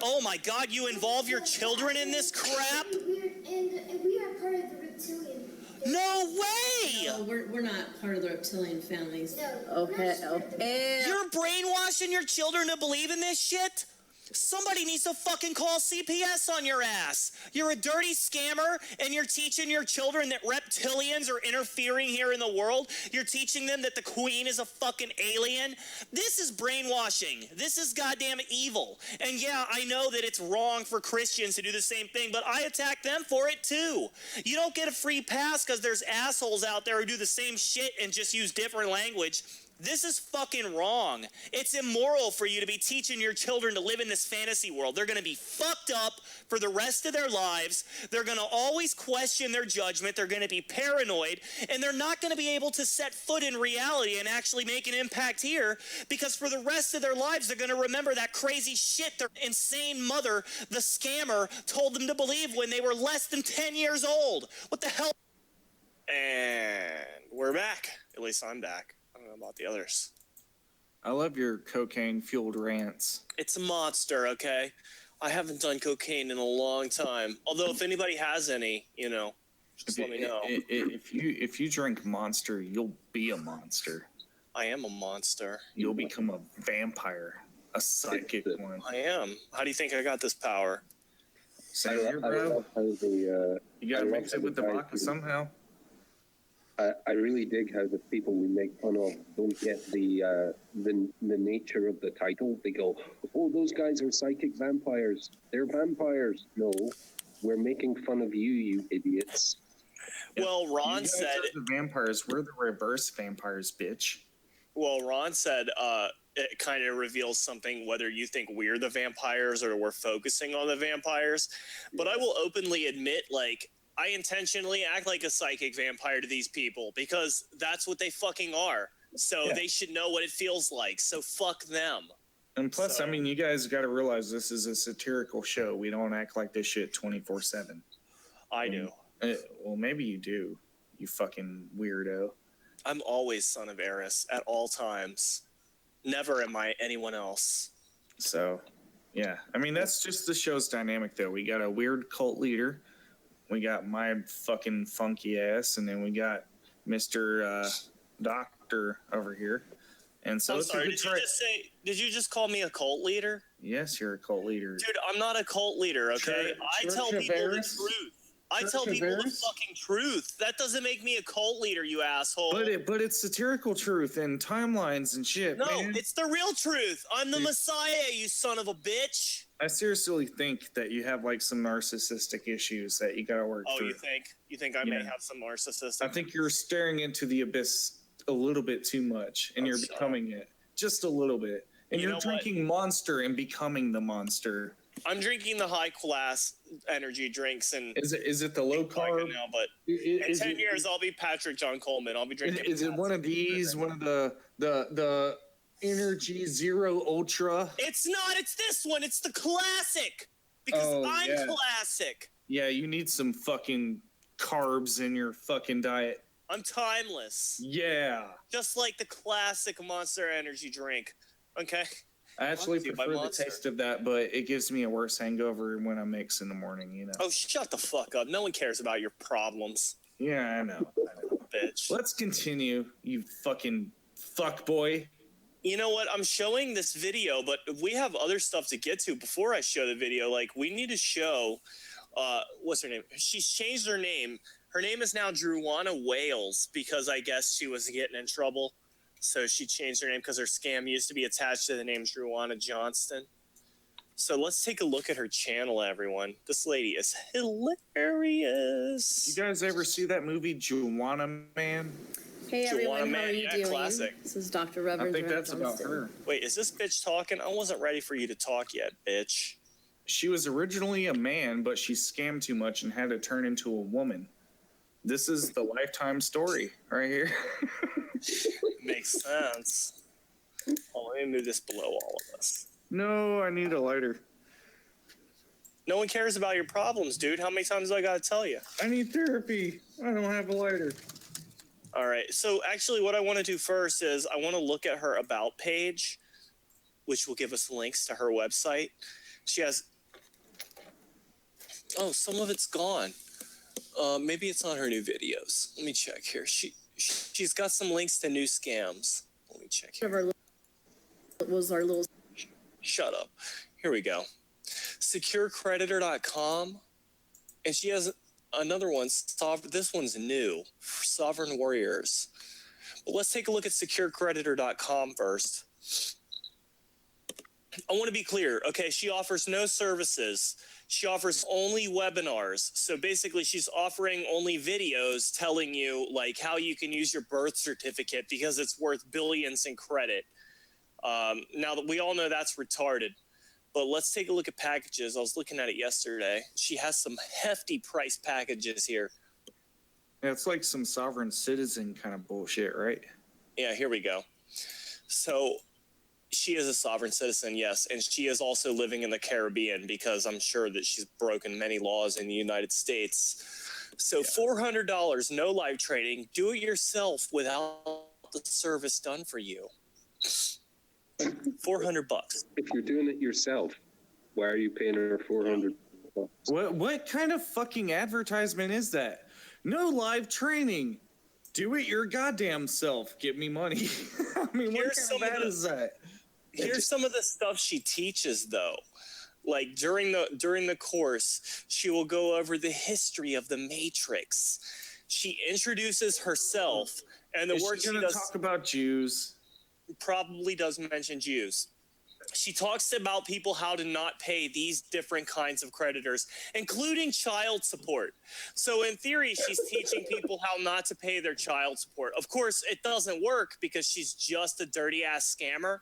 Speaker 1: Oh my God, you involve your children in this crap?
Speaker 12: And we are part of the reptilian.
Speaker 1: No way!
Speaker 11: No, we're not part of the reptilian families.
Speaker 12: No.
Speaker 11: Okay. Okay.
Speaker 1: You're brainwashing your children to believe in this shit? Somebody needs to fucking call CPS on your ass. You're a dirty scammer, and you're teaching your children that reptilians are interfering here in the world. You're teaching them that the queen is a fucking alien. This is brainwashing. This is goddamn evil. And yeah, I know that it's wrong for Christians to do the same thing, but I attack them for it too. You don't get a free pass because there's assholes out there who do the same shit and just use different language. This is fucking wrong. It's immoral for you to be teaching your children to live in this fantasy world. They're going to be fucked up for the rest of their lives. They're going to always question their judgment. They're going to be paranoid, and they're not going to be able to set foot in reality and actually make an impact here, because for the rest of their lives, they're going to remember that crazy shit their insane mother, the scammer, told them to believe when they were less than 10 years old. What the hell? And we're back. At least I'm back. I don't know about the others.
Speaker 2: I love your cocaine-fueled rants.
Speaker 1: It's a monster, okay? I haven't done cocaine in a long time. Although if anybody has any, just let me know.
Speaker 2: If you drink Monster, you'll be a monster.
Speaker 1: I am a monster.
Speaker 2: You'll become a vampire, a psychic one.
Speaker 1: I am. How do you think I got this power?
Speaker 2: Same here, bro. You gotta mix it with the vodka somehow.
Speaker 3: I really dig how the people we make fun of don't get the nature of the title. They go, "Oh, those guys are psychic vampires. They're vampires." No, we're making fun of you, you idiots.
Speaker 1: Well, Ron said
Speaker 2: the vampires. We're the reverse vampires, bitch.
Speaker 1: Well, Ron said it kind of reveals something whether you think we're the vampires or we're focusing on the vampires. But I will openly admit, I intentionally act like a psychic vampire to these people because that's what they fucking are. So they should know what it feels like. So fuck them.
Speaker 2: And plus, you guys got to realize this is a satirical show. We don't act like this shit 24/7.
Speaker 1: I do.
Speaker 2: Well, maybe you do, you fucking weirdo.
Speaker 1: I'm always son of Eris at all times. Never am I anyone else.
Speaker 2: So, yeah. That's just the show's dynamic, though. We got a weird cult leader. We got my fucking funky ass, and then we got Mr. Doctor over here. And so
Speaker 1: I'm sorry, did you just call me a cult leader?
Speaker 2: Yes, you're a cult leader.
Speaker 1: Dude, I'm not a cult leader, okay? I tell people the truth. I tell people the fucking truth. That doesn't make me a cult leader, you asshole.
Speaker 2: But it's satirical truth and timelines and shit.
Speaker 1: No,
Speaker 2: man.
Speaker 1: it's the real truth. I'm the Messiah, you son of a bitch.
Speaker 2: I seriously think that you have some narcissistic issues that you gotta work through.
Speaker 1: Oh, you think I may have some narcissistic?
Speaker 2: I think you're staring into the abyss a little bit too much, and you're becoming it just a little bit. And you're drinking Monster and becoming the monster.
Speaker 1: I'm drinking the high class energy drinks, and
Speaker 2: is it the low carb
Speaker 1: now? But in 10 years, I'll be Patrick John Coleman. I'll be drinking.
Speaker 2: Is it one of these? One of the Energy Zero Ultra?
Speaker 1: It's not. It's this one. It's the classic because I'm classic.
Speaker 2: Yeah, you need some fucking carbs in your fucking diet.
Speaker 1: I'm timeless.
Speaker 2: Yeah.
Speaker 1: Just like the classic Monster Energy drink. Okay.
Speaker 2: I actually prefer the taste of that, but it gives me a worse hangover when I mix in the morning,
Speaker 1: Oh, shut the fuck up. No one cares about your problems.
Speaker 2: Yeah, I know.
Speaker 1: Bitch.
Speaker 2: Let's continue, you fucking fuck boy.
Speaker 1: You know what? I'm showing this video, but we have other stuff to get to before I show the video. We need to show, what's her name? She's changed her name. Her name is now Druanna Wails because I guess she was getting in trouble. So she changed her name because her scam used to be attached to the name Duwana Johnston. So let's take a look at her channel, everyone. This lady is hilarious.
Speaker 2: You guys ever see that movie, Juwana Man?
Speaker 11: Hey everyone,
Speaker 1: Juwana
Speaker 11: how are you doing?
Speaker 1: Classic.
Speaker 11: This is Dr. Reverend.
Speaker 2: I think that's
Speaker 11: Johnston.
Speaker 2: about her.
Speaker 1: Wait, is this bitch talking? I wasn't ready for you to talk yet, bitch.
Speaker 2: She was originally a man, but she scammed too much and had to turn into a woman. This is the lifetime story right here.
Speaker 1: Makes sense. Oh, let me move this below all of us.
Speaker 2: No, I need a lighter.
Speaker 1: No one cares about your problems, dude. How many times do I gotta tell you?
Speaker 2: I need therapy. I don't have a lighter.
Speaker 1: All right. So actually, what I want to do first is I want to look at her about page, which will give us links to her website. She has. Oh, some of it's gone. Maybe it's on her new videos. Let me check here. She's got some links to new scams. Let me check here.
Speaker 11: Was our little.
Speaker 1: Shut up. Here we go. SecureCreditor.com, and she has another one. This one's new. Sovereign Warriors. But let's take a look at SecureCreditor.com first. I want to be clear. Okay, she offers no services. She offers only webinars. So basically, she's offering only videos telling you like how you can use your birth certificate because it's worth billions in credit. Now that we all know that's retarded. But let's take a look at packages. I was looking at it yesterday. She has some hefty price packages here.
Speaker 2: Yeah, it's like some sovereign citizen kind of bullshit, right?
Speaker 1: Yeah, here we go. So she is a sovereign citizen, yes. And she is also living in the Caribbean because I'm sure that she's broken many laws in the United States. So $400, no live trading, do it yourself without the service done for you. $400.
Speaker 3: If you're doing it yourself, why are you paying her $400?
Speaker 2: What kind of fucking advertisement is that? No live training. Do it your goddamn self. Give me money. I mean, what kind of ad is that?
Speaker 1: Here's some of the stuff she teaches, though. Like during the course, she will go over the history of the Matrix. She introduces herself, and the word she does
Speaker 2: talk about Jews.
Speaker 1: Probably does mention Jews. She talks about people how to not pay these different kinds of creditors, including child support. So in theory, she's teaching people how not to pay their child support. Of course, it doesn't work because she's just a dirty ass scammer.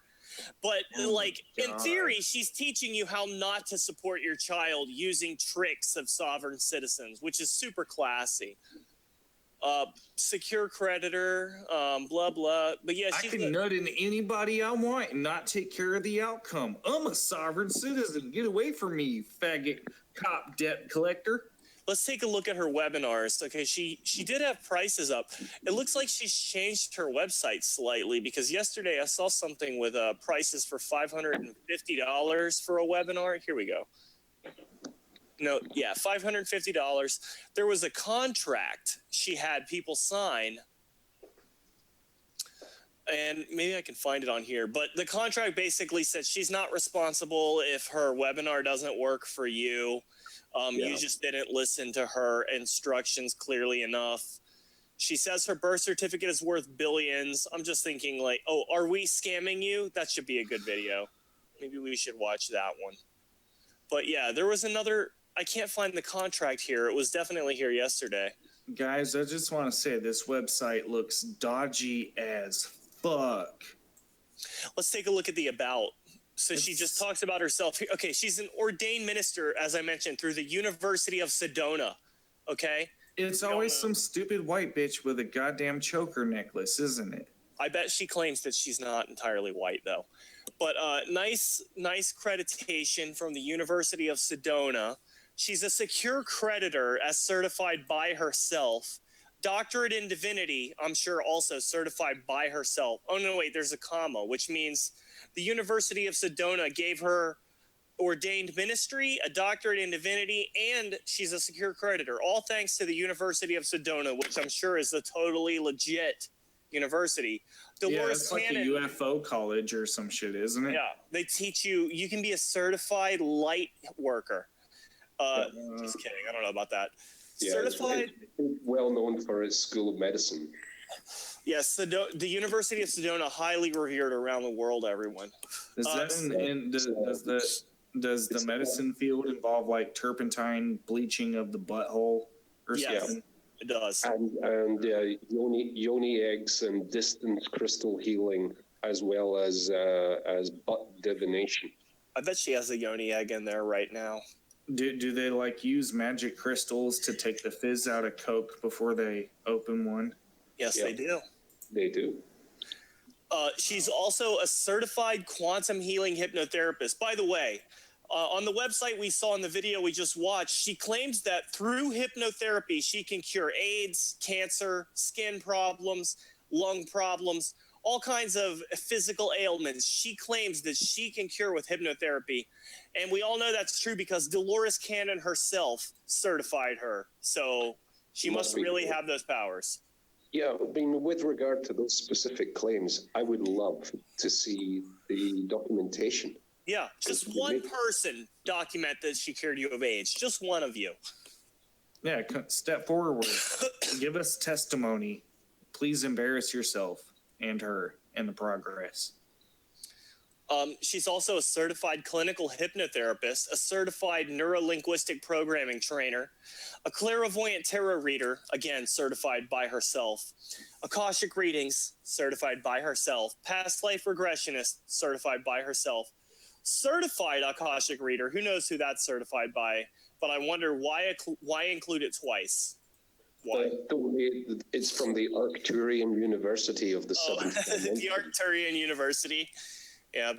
Speaker 1: But in theory, she's teaching you how not to support your child using tricks of sovereign citizens, which is super classy. Secure creditor, blah blah. But yeah,
Speaker 2: I can nut in anybody I want and not take care of the outcome. I'm a sovereign citizen. Get away from me, faggot cop debt collector.
Speaker 1: Let's take a look at her webinars. Okay, she did have prices up. It looks like she's changed her website slightly because yesterday I saw something with prices for $550 for a webinar. Here we go. No, yeah, $550. There was a contract she had people sign, and maybe I can find it on here, but the contract basically said she's not responsible if her webinar doesn't work for you. You just didn't listen to her instructions clearly enough. She says her birth certificate is worth billions. I'm just thinking like, oh, are we scamming you? That should be a good video. Maybe we should watch that one. But yeah, there was another... I can't find the contract here. It was definitely here yesterday.
Speaker 2: Guys, I just want to say this website looks dodgy as fuck.
Speaker 1: Let's take a look at the about. So she just talks about herself. Okay, she's an ordained minister, as I mentioned, through the University of Sedona. Okay?
Speaker 2: It's always some stupid white bitch with a goddamn choker necklace, isn't it?
Speaker 1: I bet she claims that she's not entirely white, though. But nice creditation from the University of Sedona. She's a secure creditor as certified by herself. Doctorate in divinity, I'm sure also certified by herself. Oh, no, wait, there's a comma, which means the University of Sedona gave her ordained ministry, a doctorate in divinity, and she's a secure creditor. All thanks to the University of Sedona, which I'm sure is a totally legit university.
Speaker 2: It's like a UFO college or some shit, isn't it?
Speaker 1: Yeah, they teach you can be a certified light worker. Just kidding. I don't know about that.
Speaker 3: Yeah,
Speaker 1: Certified.
Speaker 3: It's well known for its School of Medicine.
Speaker 1: Yes, the University of Sedona, highly revered around the world. Everyone.
Speaker 2: Does the medicine field involve like turpentine bleaching of the butthole or something?
Speaker 1: It does.
Speaker 3: And yoni eggs and distance crystal healing, as well as butt divination.
Speaker 1: I bet she has a yoni egg in there right now.
Speaker 2: Do they like use magic crystals to take the fizz out of Coke before they open one?
Speaker 1: Yes, they do.
Speaker 3: They do.
Speaker 1: She's also a certified quantum healing hypnotherapist. By the way, On the website we saw in the video we just watched, she claims that through hypnotherapy, she can cure AIDS, cancer, skin problems, lung problems, all kinds of physical ailments. She claims that she can cure with hypnotherapy. And we all know that's true because Dolores Cannon herself certified her. So she must really have those powers.
Speaker 3: Yeah, I mean, with regard to those specific claims, I would love to see the documentation.
Speaker 1: Yeah, just one person document that she cured you of AIDS. Just one of you.
Speaker 2: Yeah, step forward. Give us testimony. Please embarrass yourself and her in the progress.
Speaker 1: She's also a certified clinical hypnotherapist, a certified neurolinguistic programming trainer, a clairvoyant tarot reader, again, certified by herself, Akashic readings, certified by herself, past life regressionist, certified by herself, certified Akashic reader, who knows who that's certified by, but I wonder why include it twice? Why?
Speaker 3: It's from the Arcturian University of the Seventh Dimension.
Speaker 1: The Arcturian University. Yeah,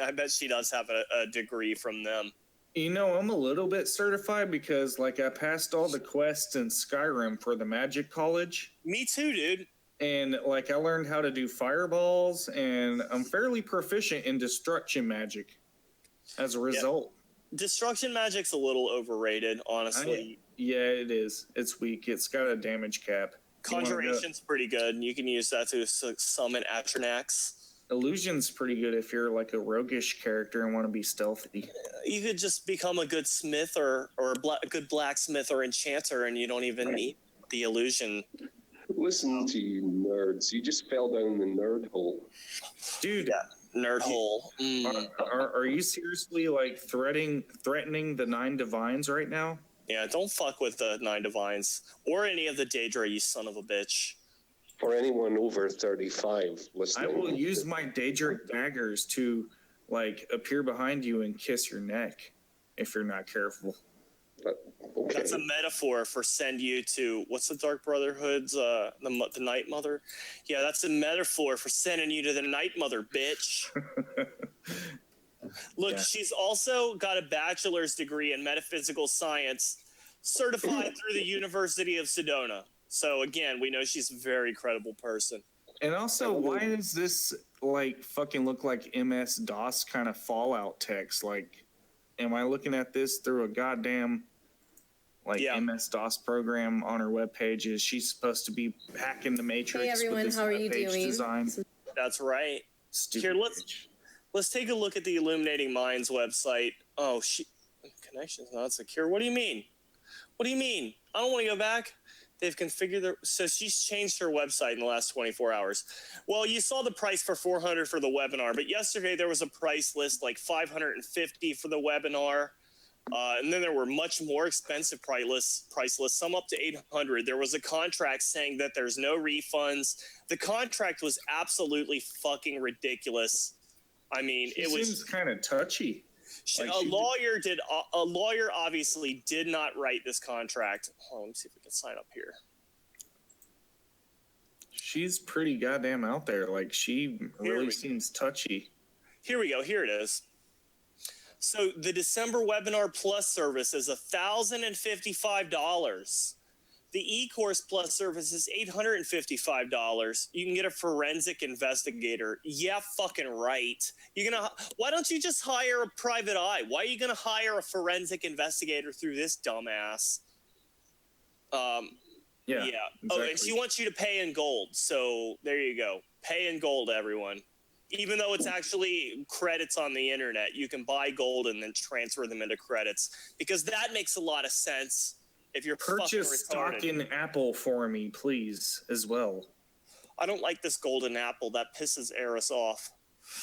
Speaker 1: I bet she does have a degree from them.
Speaker 2: You know, I'm a little bit certified because, like, I passed all the quests in Skyrim for the Magic College.
Speaker 1: Me too, dude.
Speaker 2: And, like, I learned how to do fireballs, and I'm fairly proficient in destruction magic as a result.
Speaker 1: Yeah. Destruction magic's a little overrated, honestly.
Speaker 2: Yeah, it is. It's weak. It's got a damage cap.
Speaker 1: Conjuration's pretty good. You can use that to summon Atronax.
Speaker 2: Illusion's pretty good if you're like a roguish character and want to be stealthy.
Speaker 1: You could just become a good smith or a good blacksmith or enchanter, and you don't even need the illusion.
Speaker 3: Listen to you nerds. You just fell down the nerd hole.
Speaker 2: Dude.
Speaker 1: Yeah, nerd hole.
Speaker 2: Are you seriously like threatening the 9 divines right now?
Speaker 1: Yeah, don't fuck with the 9 divines or any of the Daedra, you son of a bitch.
Speaker 3: For anyone over 35 listening,
Speaker 2: I will use my Daedric daggers to, like, appear behind you and kiss your neck if you're not careful.
Speaker 3: Okay.
Speaker 1: That's a metaphor for send you to, what's the Dark Brotherhood's, the Night Mother? Yeah, that's a metaphor for sending you to the Night Mother, bitch. Look, she's also got a bachelor's degree in metaphysical science, certified through the University of Sedona. So again, we know she's a very credible person.
Speaker 2: And also, why does this like fucking look like MS-DOS kind of Fallout text? Like, am I looking at this through a goddamn like MS-DOS program on her webpage? Is she supposed to be hacking the Matrix?
Speaker 11: Hey everyone,
Speaker 2: with this
Speaker 11: how are you doing?
Speaker 2: Design?
Speaker 1: That's right.
Speaker 2: Stupid.
Speaker 1: Here, let's take a look at the Illuminating Minds website. Oh, connection's not secure. What do you mean? What do you mean? I don't want to go back. They've configured so she's changed her website in the last 24 hours. Well, you saw the price for $400 for the webinar, but yesterday there was a price list like $550 for the webinar. And then there were much more expensive price lists, some up to $800. There was a contract saying that there's no refunds. The contract was absolutely fucking ridiculous. I mean, it seems
Speaker 2: kind of touchy.
Speaker 1: A lawyer obviously did not write this contract. Hold on, let me see if we can sign up here.
Speaker 2: She's pretty goddamn out there. Like, she really seems touchy.
Speaker 1: Here we go. Here it is. So the December Webinar Plus service is $1,055. The E-Course Plus service is $855. You can get a forensic investigator. Yeah, fucking right. Why don't you just hire a private eye? Why are you gonna hire a forensic investigator through this dumbass? Yeah.
Speaker 2: Exactly.
Speaker 1: Oh, and she wants you to pay in gold. So there you go. Pay in gold, everyone. Even though it's actually credits on the internet, you can buy gold and then transfer them into credits because that makes a lot of sense. If you're
Speaker 2: purchase stock in Apple for me, please, as well.
Speaker 1: I don't like this golden apple. That pisses Eris off.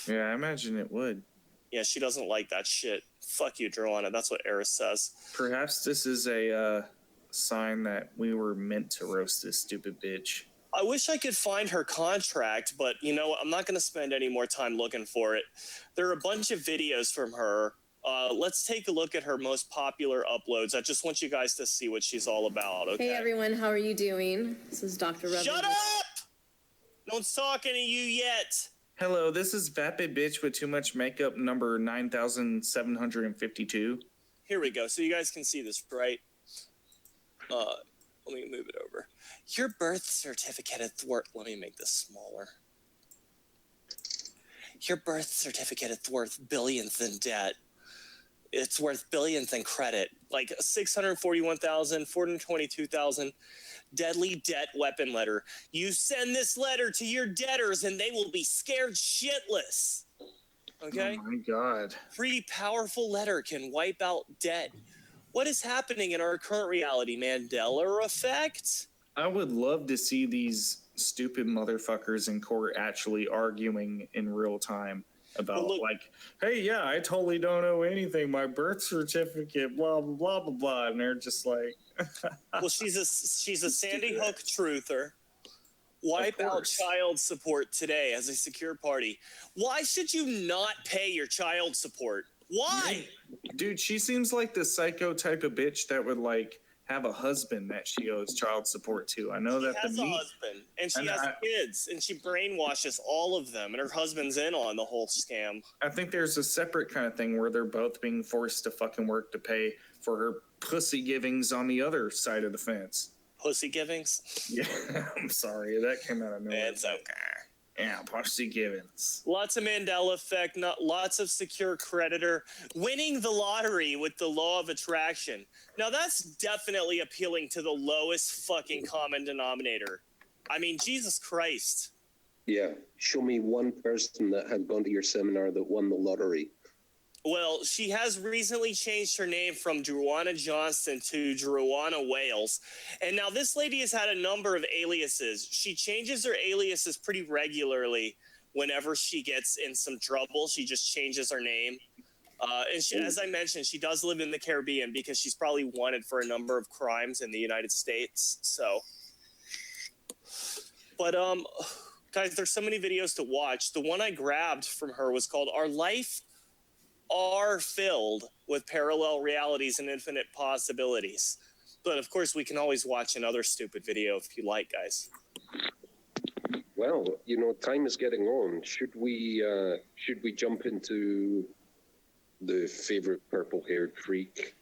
Speaker 2: Yeah, I imagine it would.
Speaker 1: Yeah, she doesn't like that shit. Fuck you, Druanna. That's what Eris says.
Speaker 2: Perhaps this is a sign that we were meant to roast this stupid bitch.
Speaker 1: I wish I could find her contract, but you know what? I'm not going to spend any more time looking for it. There are a bunch of videos from her. Let's take a look at her most popular uploads. I just want you guys to see what she's all about, okay?
Speaker 11: Hey everyone, how are you doing? This is Dr. Rubber.
Speaker 1: Shut up! No one's talking to you yet.
Speaker 2: Hello, this is Vapid Bitch with Too Much Makeup number 9752.
Speaker 1: Here we go. So you guys can see this, right? Let me move it over. Your birth certificate at Thwart. Let me make this smaller. Your birth certificate is worth billions in debt. It's worth billions in credit, like 641,000, 422,000. Deadly debt weapon letter. You send this letter to your debtors and they will be scared shitless. Okay?
Speaker 2: Oh my God.
Speaker 1: Pretty powerful letter can wipe out debt. What is happening in our current reality? Mandela effect?
Speaker 2: I would love to see these stupid motherfuckers in court actually arguing in real time about like, hey, yeah, I totally don't know anything. My birth certificate, blah, blah, blah, blah, blah. And they're just like...
Speaker 1: Well, she's a Sandy Hook truther. Wipe out child support today as a secure party. Why should you not pay your child support? Why?
Speaker 2: Dude, she seems like the psycho type of bitch that would like have a husband that she owes child support to. I know that
Speaker 1: she has a husband and she has kids and she brainwashes all of them and her husband's in on the whole scam.
Speaker 2: I think there's a separate kind of thing where they're both being forced to fucking work to pay for her pussy givings on the other side of the fence.
Speaker 1: Pussy givings?
Speaker 2: Yeah, I'm sorry. That came out of nowhere.
Speaker 1: It's okay.
Speaker 2: Yeah, pussy givings.
Speaker 1: Lots of Mandela effect, lots of secure creditor, winning the lottery with the law of attraction. Now that's definitely appealing to the lowest fucking common denominator. I mean, Jesus Christ.
Speaker 3: Yeah, show me one person that had gone to your seminar that won the lottery.
Speaker 1: Well, she has recently changed her name from Duwana Johnston to Druanna Wails. And now this lady has had a number of aliases. She changes her aliases pretty regularly whenever she gets in some trouble. She just changes her name. And she, as I mentioned, she does live in the Caribbean because she's probably wanted for a number of crimes in the United States. So, but guys, there's so many videos to watch. The one I grabbed from her was called Our Life Are Filled with Parallel Realities and Infinite Possibilities. But of course, we can always watch another stupid video if you like, guys.
Speaker 3: Well, you know, time is getting on. Should we jump into the favorite purple-haired freak?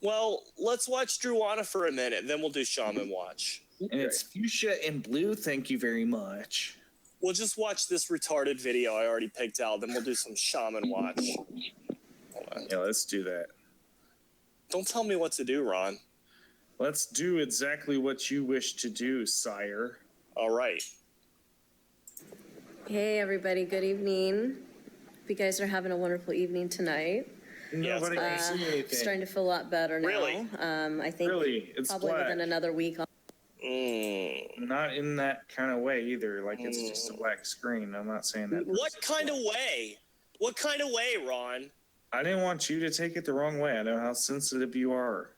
Speaker 1: Well, let's watch Druanna for a minute, then we'll do Shaman Watch.
Speaker 2: And it's fuchsia and blue, thank you very much.
Speaker 1: We'll just watch this retarded video I already picked out, then we'll do some Shaman Watch. Hold on.
Speaker 2: Yeah, let's do that.
Speaker 1: Don't tell me what to do, Ron.
Speaker 2: Let's do exactly what you wish to do, sire.
Speaker 1: All right.
Speaker 11: Hey, everybody. Good evening. Hope you guys are having a wonderful evening tonight.
Speaker 2: Nobody can see anything.
Speaker 11: Starting to feel a lot better now.
Speaker 1: Really?
Speaker 11: I think
Speaker 2: It's
Speaker 11: probably
Speaker 2: black.
Speaker 11: within another week.
Speaker 2: Not in that kind of way either. Like it's just a black screen. I'm not saying that.
Speaker 1: What kind of way? What kind of way, Ron?
Speaker 2: I didn't want you to take it the wrong way. I know how sensitive you are.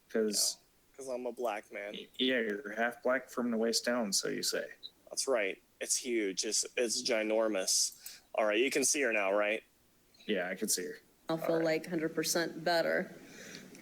Speaker 2: Because
Speaker 1: I'm a black man.
Speaker 2: Yeah, you're half black from the waist down, so you say.
Speaker 1: That's right. It's huge. It's ginormous. All right, you can see her now, right?
Speaker 2: Yeah, I can see her.
Speaker 11: I'll feel like 100% better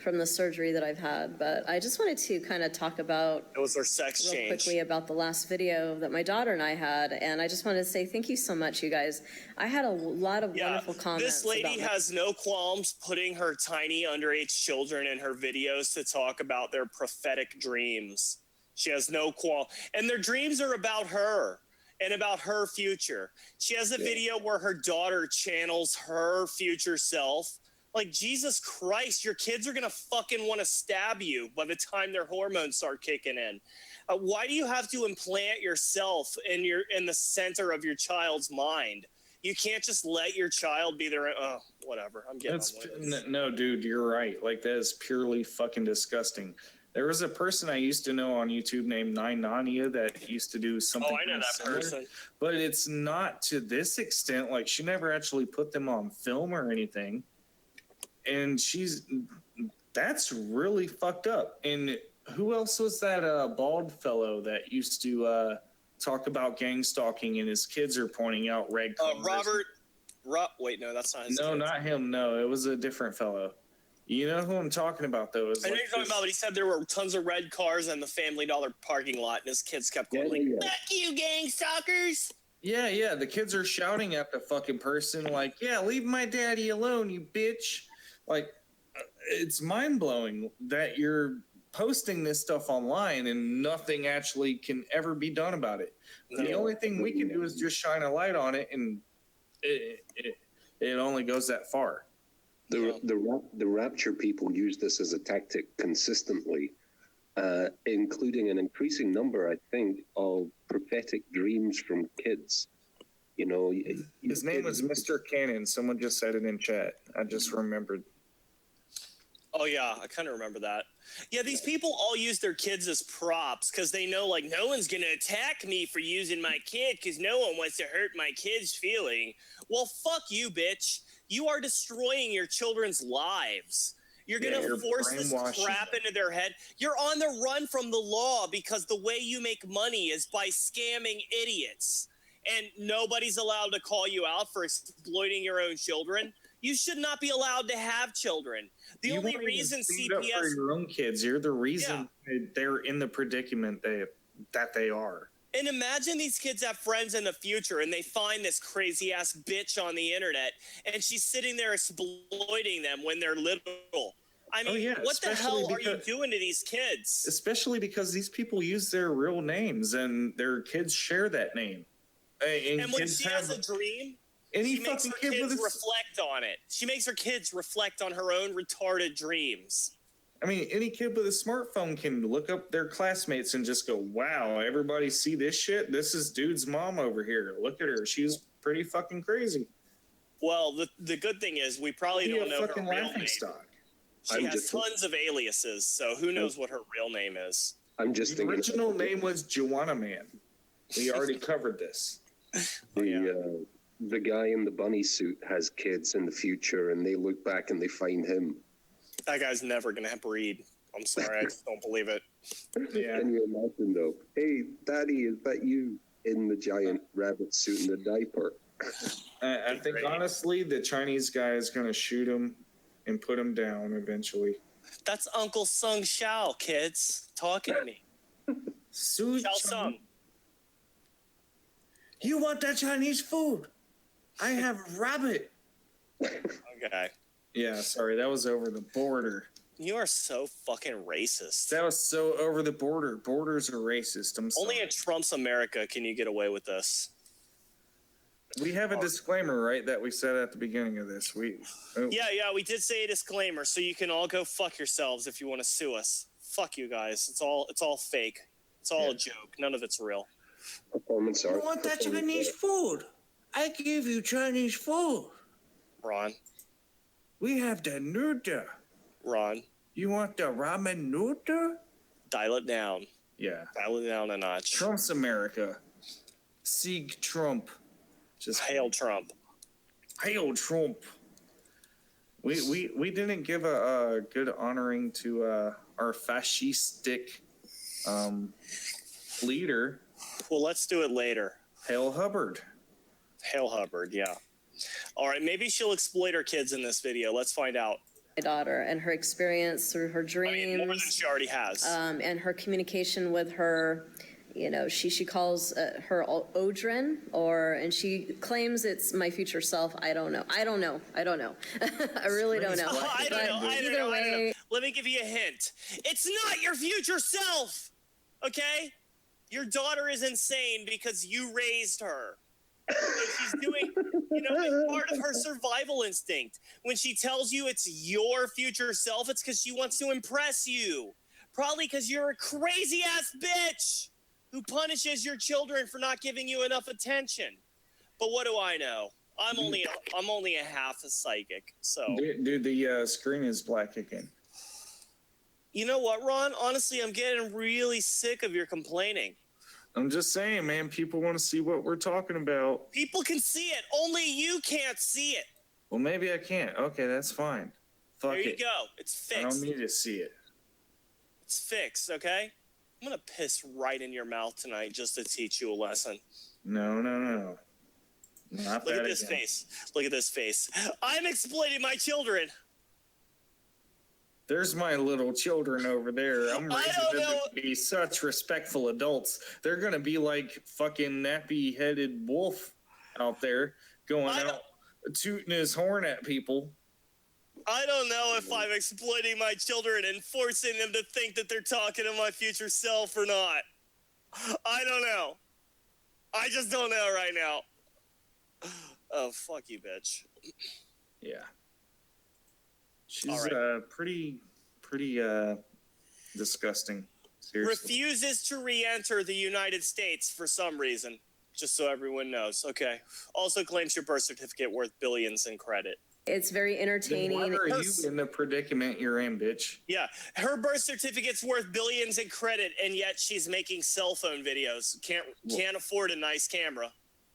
Speaker 11: from the surgery that I've had. But I just wanted to kind of talk about
Speaker 1: It was her sex
Speaker 11: real
Speaker 1: change.
Speaker 11: quickly about the last video that my daughter and I had. And I just wanted to say thank you so much, you guys. I had a lot of wonderful comments.
Speaker 1: This lady
Speaker 11: about
Speaker 1: has no qualms putting her tiny underage children in her videos to talk about their prophetic dreams. She has no qualm. And their dreams are about her and about her future. She has a video where her daughter channels her future self. Like, Jesus Christ, your kids are going to fucking want to stab you by the time their hormones start kicking in. Why do you have to implant yourself in the center of your child's mind? You can't just let your child be there. Oh, whatever. I'm getting
Speaker 2: No, dude, you're right. Like, that is purely fucking disgusting. There was a person I used to know on YouTube named Nine Nania that used to do something.
Speaker 1: Oh, I know that
Speaker 2: similar,
Speaker 1: person.
Speaker 2: But it's not to this extent. Like, she never actually put them on film or anything. And that's really fucked up. And who else was that bald fellow that used to talk about gang stalking and his kids are pointing out red colors?
Speaker 1: Wait, no, that's not his
Speaker 2: No,
Speaker 1: kids.
Speaker 2: not him. No, it was a different fellow. You know who I'm talking about, though.
Speaker 1: I know you're talking about, but he said there were tons of red cars in the Family Dollar parking lot, and his kids kept going, fuck you, gang stalkers.
Speaker 2: Yeah. The kids are shouting at the fucking person like, "Yeah, leave my daddy alone, you bitch!" Like, it's mind blowing that you're posting this stuff online and nothing actually can ever be done about it. The only thing we can do is just shine a light on it, and it only goes that far.
Speaker 3: The rapture people use this as a tactic consistently, including an increasing number, I think, of prophetic dreams from kids. You know,
Speaker 2: his name was Mr. Cannon. Someone just said it in chat. I just remembered.
Speaker 1: Oh yeah, I kind of remember that. Yeah, these people all use their kids as props because they know, like, no one's gonna attack me for using my kid because no one wants to hurt my kid's feeling. Well, fuck you, bitch. You are destroying your children's lives. You're gonna force this crap into their head. You're on the run from the law because the way you make money is by scamming idiots. And nobody's allowed to call you out for exploiting your own children. You should not be allowed to have children. The only reason CPS
Speaker 2: for your own kids, you're the reason they're in the predicament that they are.
Speaker 1: And imagine these kids have friends in the future and they find this crazy ass bitch on the internet and she's sitting there exploiting them when they're little. I mean, what the hell are you doing to these kids?
Speaker 2: Especially because these people use their real names and their kids share that name.
Speaker 1: And when she has a dream, she makes her kids reflect on it. She makes her kids reflect on her own retarded dreams.
Speaker 2: I mean, any kid with a smartphone can look up their classmates and just go, "Wow, everybody see this shit? This is dude's mom over here. Look at her. She's pretty fucking crazy."
Speaker 1: Well, the good thing is we probably don't know her real name. She has tons of aliases, so who knows what her real name is.
Speaker 2: The original name was Duwana Man. We already covered this.
Speaker 3: The guy in the bunny suit has kids in the future, and they look back and they find him.
Speaker 1: That guy's never gonna breed. I'm sorry, I just don't believe it.
Speaker 2: Yeah.
Speaker 3: Can you imagine though? Hey, Daddy, is that you in the giant rabbit suit and the diaper?
Speaker 2: I think honestly, the Chinese guy is gonna shoot him and put him down eventually.
Speaker 1: That's Uncle Sung Xiao, kids. Talking to me. Xiao Sung.
Speaker 10: You want that Chinese food? I have rabbit.
Speaker 1: Okay.
Speaker 2: Yeah, sorry, that was over the border.
Speaker 1: You are so fucking racist.
Speaker 2: That was so over the border. Borders are racist. I'm sorry.
Speaker 1: Only in Trump's America can you get away with this.
Speaker 2: We have a disclaimer, right, that we said at the beginning of this.
Speaker 1: Yeah, we did say a disclaimer, so you can all go fuck yourselves if you want to sue us. Fuck you guys. It's all fake. It's all a joke. None of it's real.
Speaker 3: Performance art.
Speaker 10: You want that Chinese food? I give you Chinese food.
Speaker 1: Ron.
Speaker 10: We have the noodle.
Speaker 1: Ron.
Speaker 10: You want the ramen noodle?
Speaker 1: Dial it down.
Speaker 2: Yeah.
Speaker 1: Dial it down a notch.
Speaker 2: Trump's America. Sieg Trump.
Speaker 1: Just hail Trump.
Speaker 2: Hail Trump. We didn't give a good honoring to our fascistic leader.
Speaker 1: Well, let's do it later.
Speaker 2: Hail Hubbard.
Speaker 1: Hail Hubbard, yeah. All right, maybe she'll exploit her kids in this video. Let's find out.
Speaker 11: My daughter and her experience through her dreams.
Speaker 1: More than she already has.
Speaker 11: And her communication with her, you know, she calls her Odrin, and she claims it's my future self. I don't know. I really don't know.
Speaker 1: I don't know. Let me give you a hint. It's not your future self, okay? Your daughter is insane because you raised her. So she's doing, it's part of her survival instinct. When she tells you it's your future self, it's because she wants to impress you. Probably because you're a crazy ass bitch who punishes your children for not giving you enough attention. But what do I know? I'm only a half a psychic. So,
Speaker 2: dude, the screen is black again.
Speaker 1: You know what, Ron? Honestly, I'm getting really sick of your complaining.
Speaker 2: I'm just saying, man, people want to see what we're talking about.
Speaker 1: People can see it. Only you can't see it.
Speaker 2: Well, maybe I can't. Okay, that's fine. Fuck
Speaker 1: there you
Speaker 2: it.
Speaker 1: go. It's fixed.
Speaker 2: I don't need to see it.
Speaker 1: It's fixed, okay? I'm going to piss right in your mouth tonight just to teach you a lesson.
Speaker 2: No.
Speaker 1: Look at this face. Look at this face. I'm exploiting my children.
Speaker 2: There's my little children over there. I'm raising them to be such respectful adults. They're gonna be like fucking nappy-headed wolf out there going out tooting his horn at people.
Speaker 1: I don't know if I'm exploiting my children and forcing them to think that they're talking to my future self or not. I don't know. I just don't know right now. Oh, fuck you, bitch.
Speaker 2: Yeah. She's pretty disgusting. Seriously.
Speaker 1: Refuses to re-enter the United States for some reason. Just so everyone knows. Okay. Also claims your birth certificate worth billions in credit.
Speaker 11: It's very entertaining.
Speaker 2: Then why are you in the predicament you're in, bitch?
Speaker 1: Yeah. Her birth certificate's worth billions in credit, and yet she's making cell phone videos. Can't afford a nice camera.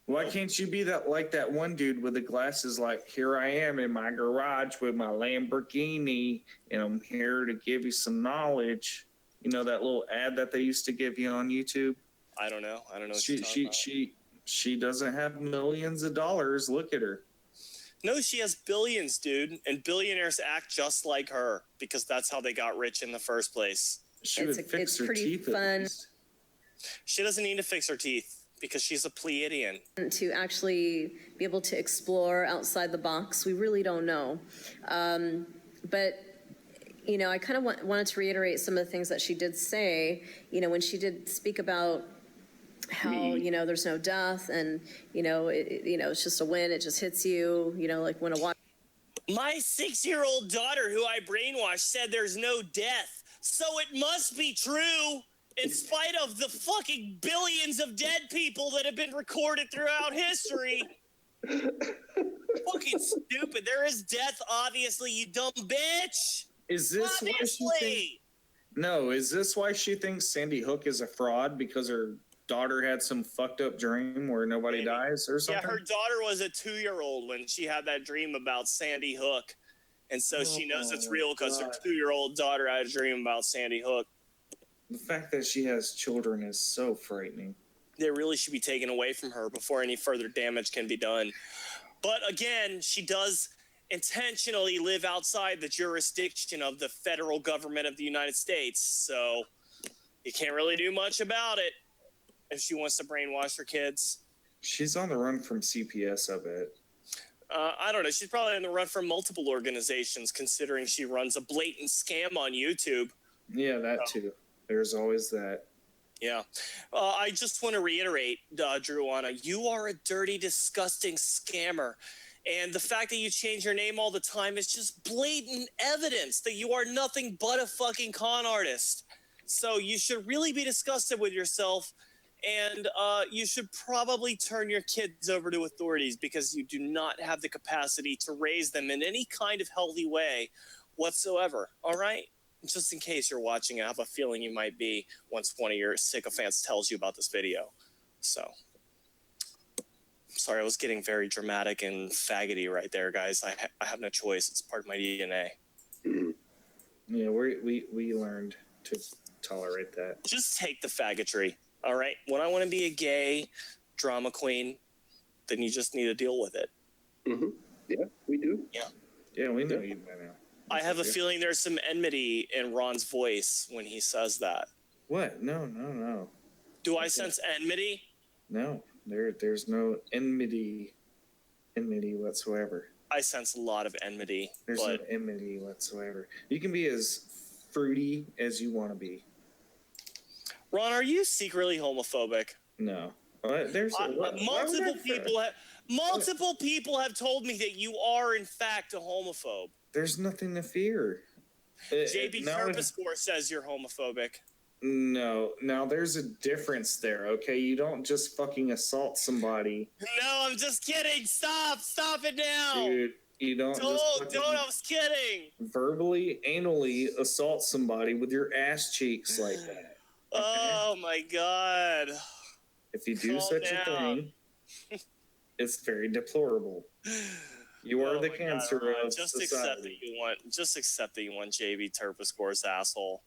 Speaker 2: Why can't you be like that one dude with the glasses, like, here I am in my garage with my Lamborghini, and I'm here to give you some knowledge. You know that little ad that they used to give you on YouTube?
Speaker 1: I don't know. What you're talking about.
Speaker 2: She doesn't have millions of dollars. Look at her.
Speaker 1: No, she has billions, dude. And billionaires act just like her because that's how they got rich in the first place.
Speaker 2: She would fix her teeth.
Speaker 11: Fun.
Speaker 1: She doesn't need to fix her teeth. Because she's a Pleiadian.
Speaker 11: To actually be able to explore outside the box, we really don't know. But, you know, I kind of wanted to reiterate some of the things that she did say, you know, when she did speak about how, you know, there's no death and, you know, it's just a win, it just hits you, you know, like when a water.
Speaker 1: My 6-year-old daughter, who I brainwashed, said there's no death. So it must be true. In spite of the fucking billions of dead people that have been recorded throughout history. Fucking stupid. There is death, obviously, you dumb bitch.
Speaker 2: Is this why she is this why she thinks Sandy Hook is a fraud? Because her daughter had some fucked up dream where nobody dies or something?
Speaker 1: Yeah, her daughter was a 2-year-old when she had that dream about Sandy Hook. And so she knows it's real because her 2-year-old daughter had a dream about Sandy Hook.
Speaker 2: The fact that she has children is so frightening.
Speaker 1: They really should be taken away from her before any further damage can be done. But again, she does intentionally live outside the jurisdiction of the federal government of the United States. So you can't really do much about it if she wants to brainwash her kids.
Speaker 2: She's on the run from CPS, I bet.
Speaker 1: I don't know. She's probably on the run from multiple organizations, considering she runs a blatant scam on YouTube.
Speaker 2: Yeah, that too. There's always that.
Speaker 1: Yeah. I just want to reiterate, Druanna, you are a dirty, disgusting scammer. And the fact that you change your name all the time is just blatant evidence that you are nothing but a fucking con artist. So you should really be disgusted with yourself. And you should probably turn your kids over to authorities because you do not have the capacity to raise them in any kind of healthy way whatsoever. All right? Just in case you're watching, I have a feeling you might be once one of your sycophants tells you about this video. So, sorry, I was getting very dramatic and faggoty right there, guys. I have no choice. It's part of my DNA.
Speaker 2: Yeah, we learned to tolerate that.
Speaker 1: Just take the faggotry, all right? When I want to be a gay drama queen, then you just need to deal with it.
Speaker 3: Mm-hmm. Yeah, we do.
Speaker 1: Yeah.
Speaker 2: Yeah, we know you by now.
Speaker 1: I have a feeling there's some enmity in Ron's voice when he says that.
Speaker 2: What? No.
Speaker 1: Do I sense enmity?
Speaker 2: No, there's no enmity whatsoever.
Speaker 1: I sense a lot of enmity.
Speaker 2: There's no enmity whatsoever. You can be as fruity as you want to be.
Speaker 1: Ron, are you secretly homophobic?
Speaker 2: No. There's
Speaker 1: multiple people have told me that you are in fact a homophobe.
Speaker 2: There's nothing to fear.
Speaker 1: JB Terpscore says you're homophobic.
Speaker 2: No. Now there's a difference there, okay? You don't just fucking assault somebody.
Speaker 1: No, I'm just kidding. Stop it now.
Speaker 2: Dude, you don't I
Speaker 1: was kidding.
Speaker 2: Verbally, anally assault somebody with your ass cheeks like that. Okay?
Speaker 1: Oh my God.
Speaker 2: If you do such a thing, it's very deplorable. You are the cancer of society.
Speaker 1: Just accept that you want JB Terpscore's asshole.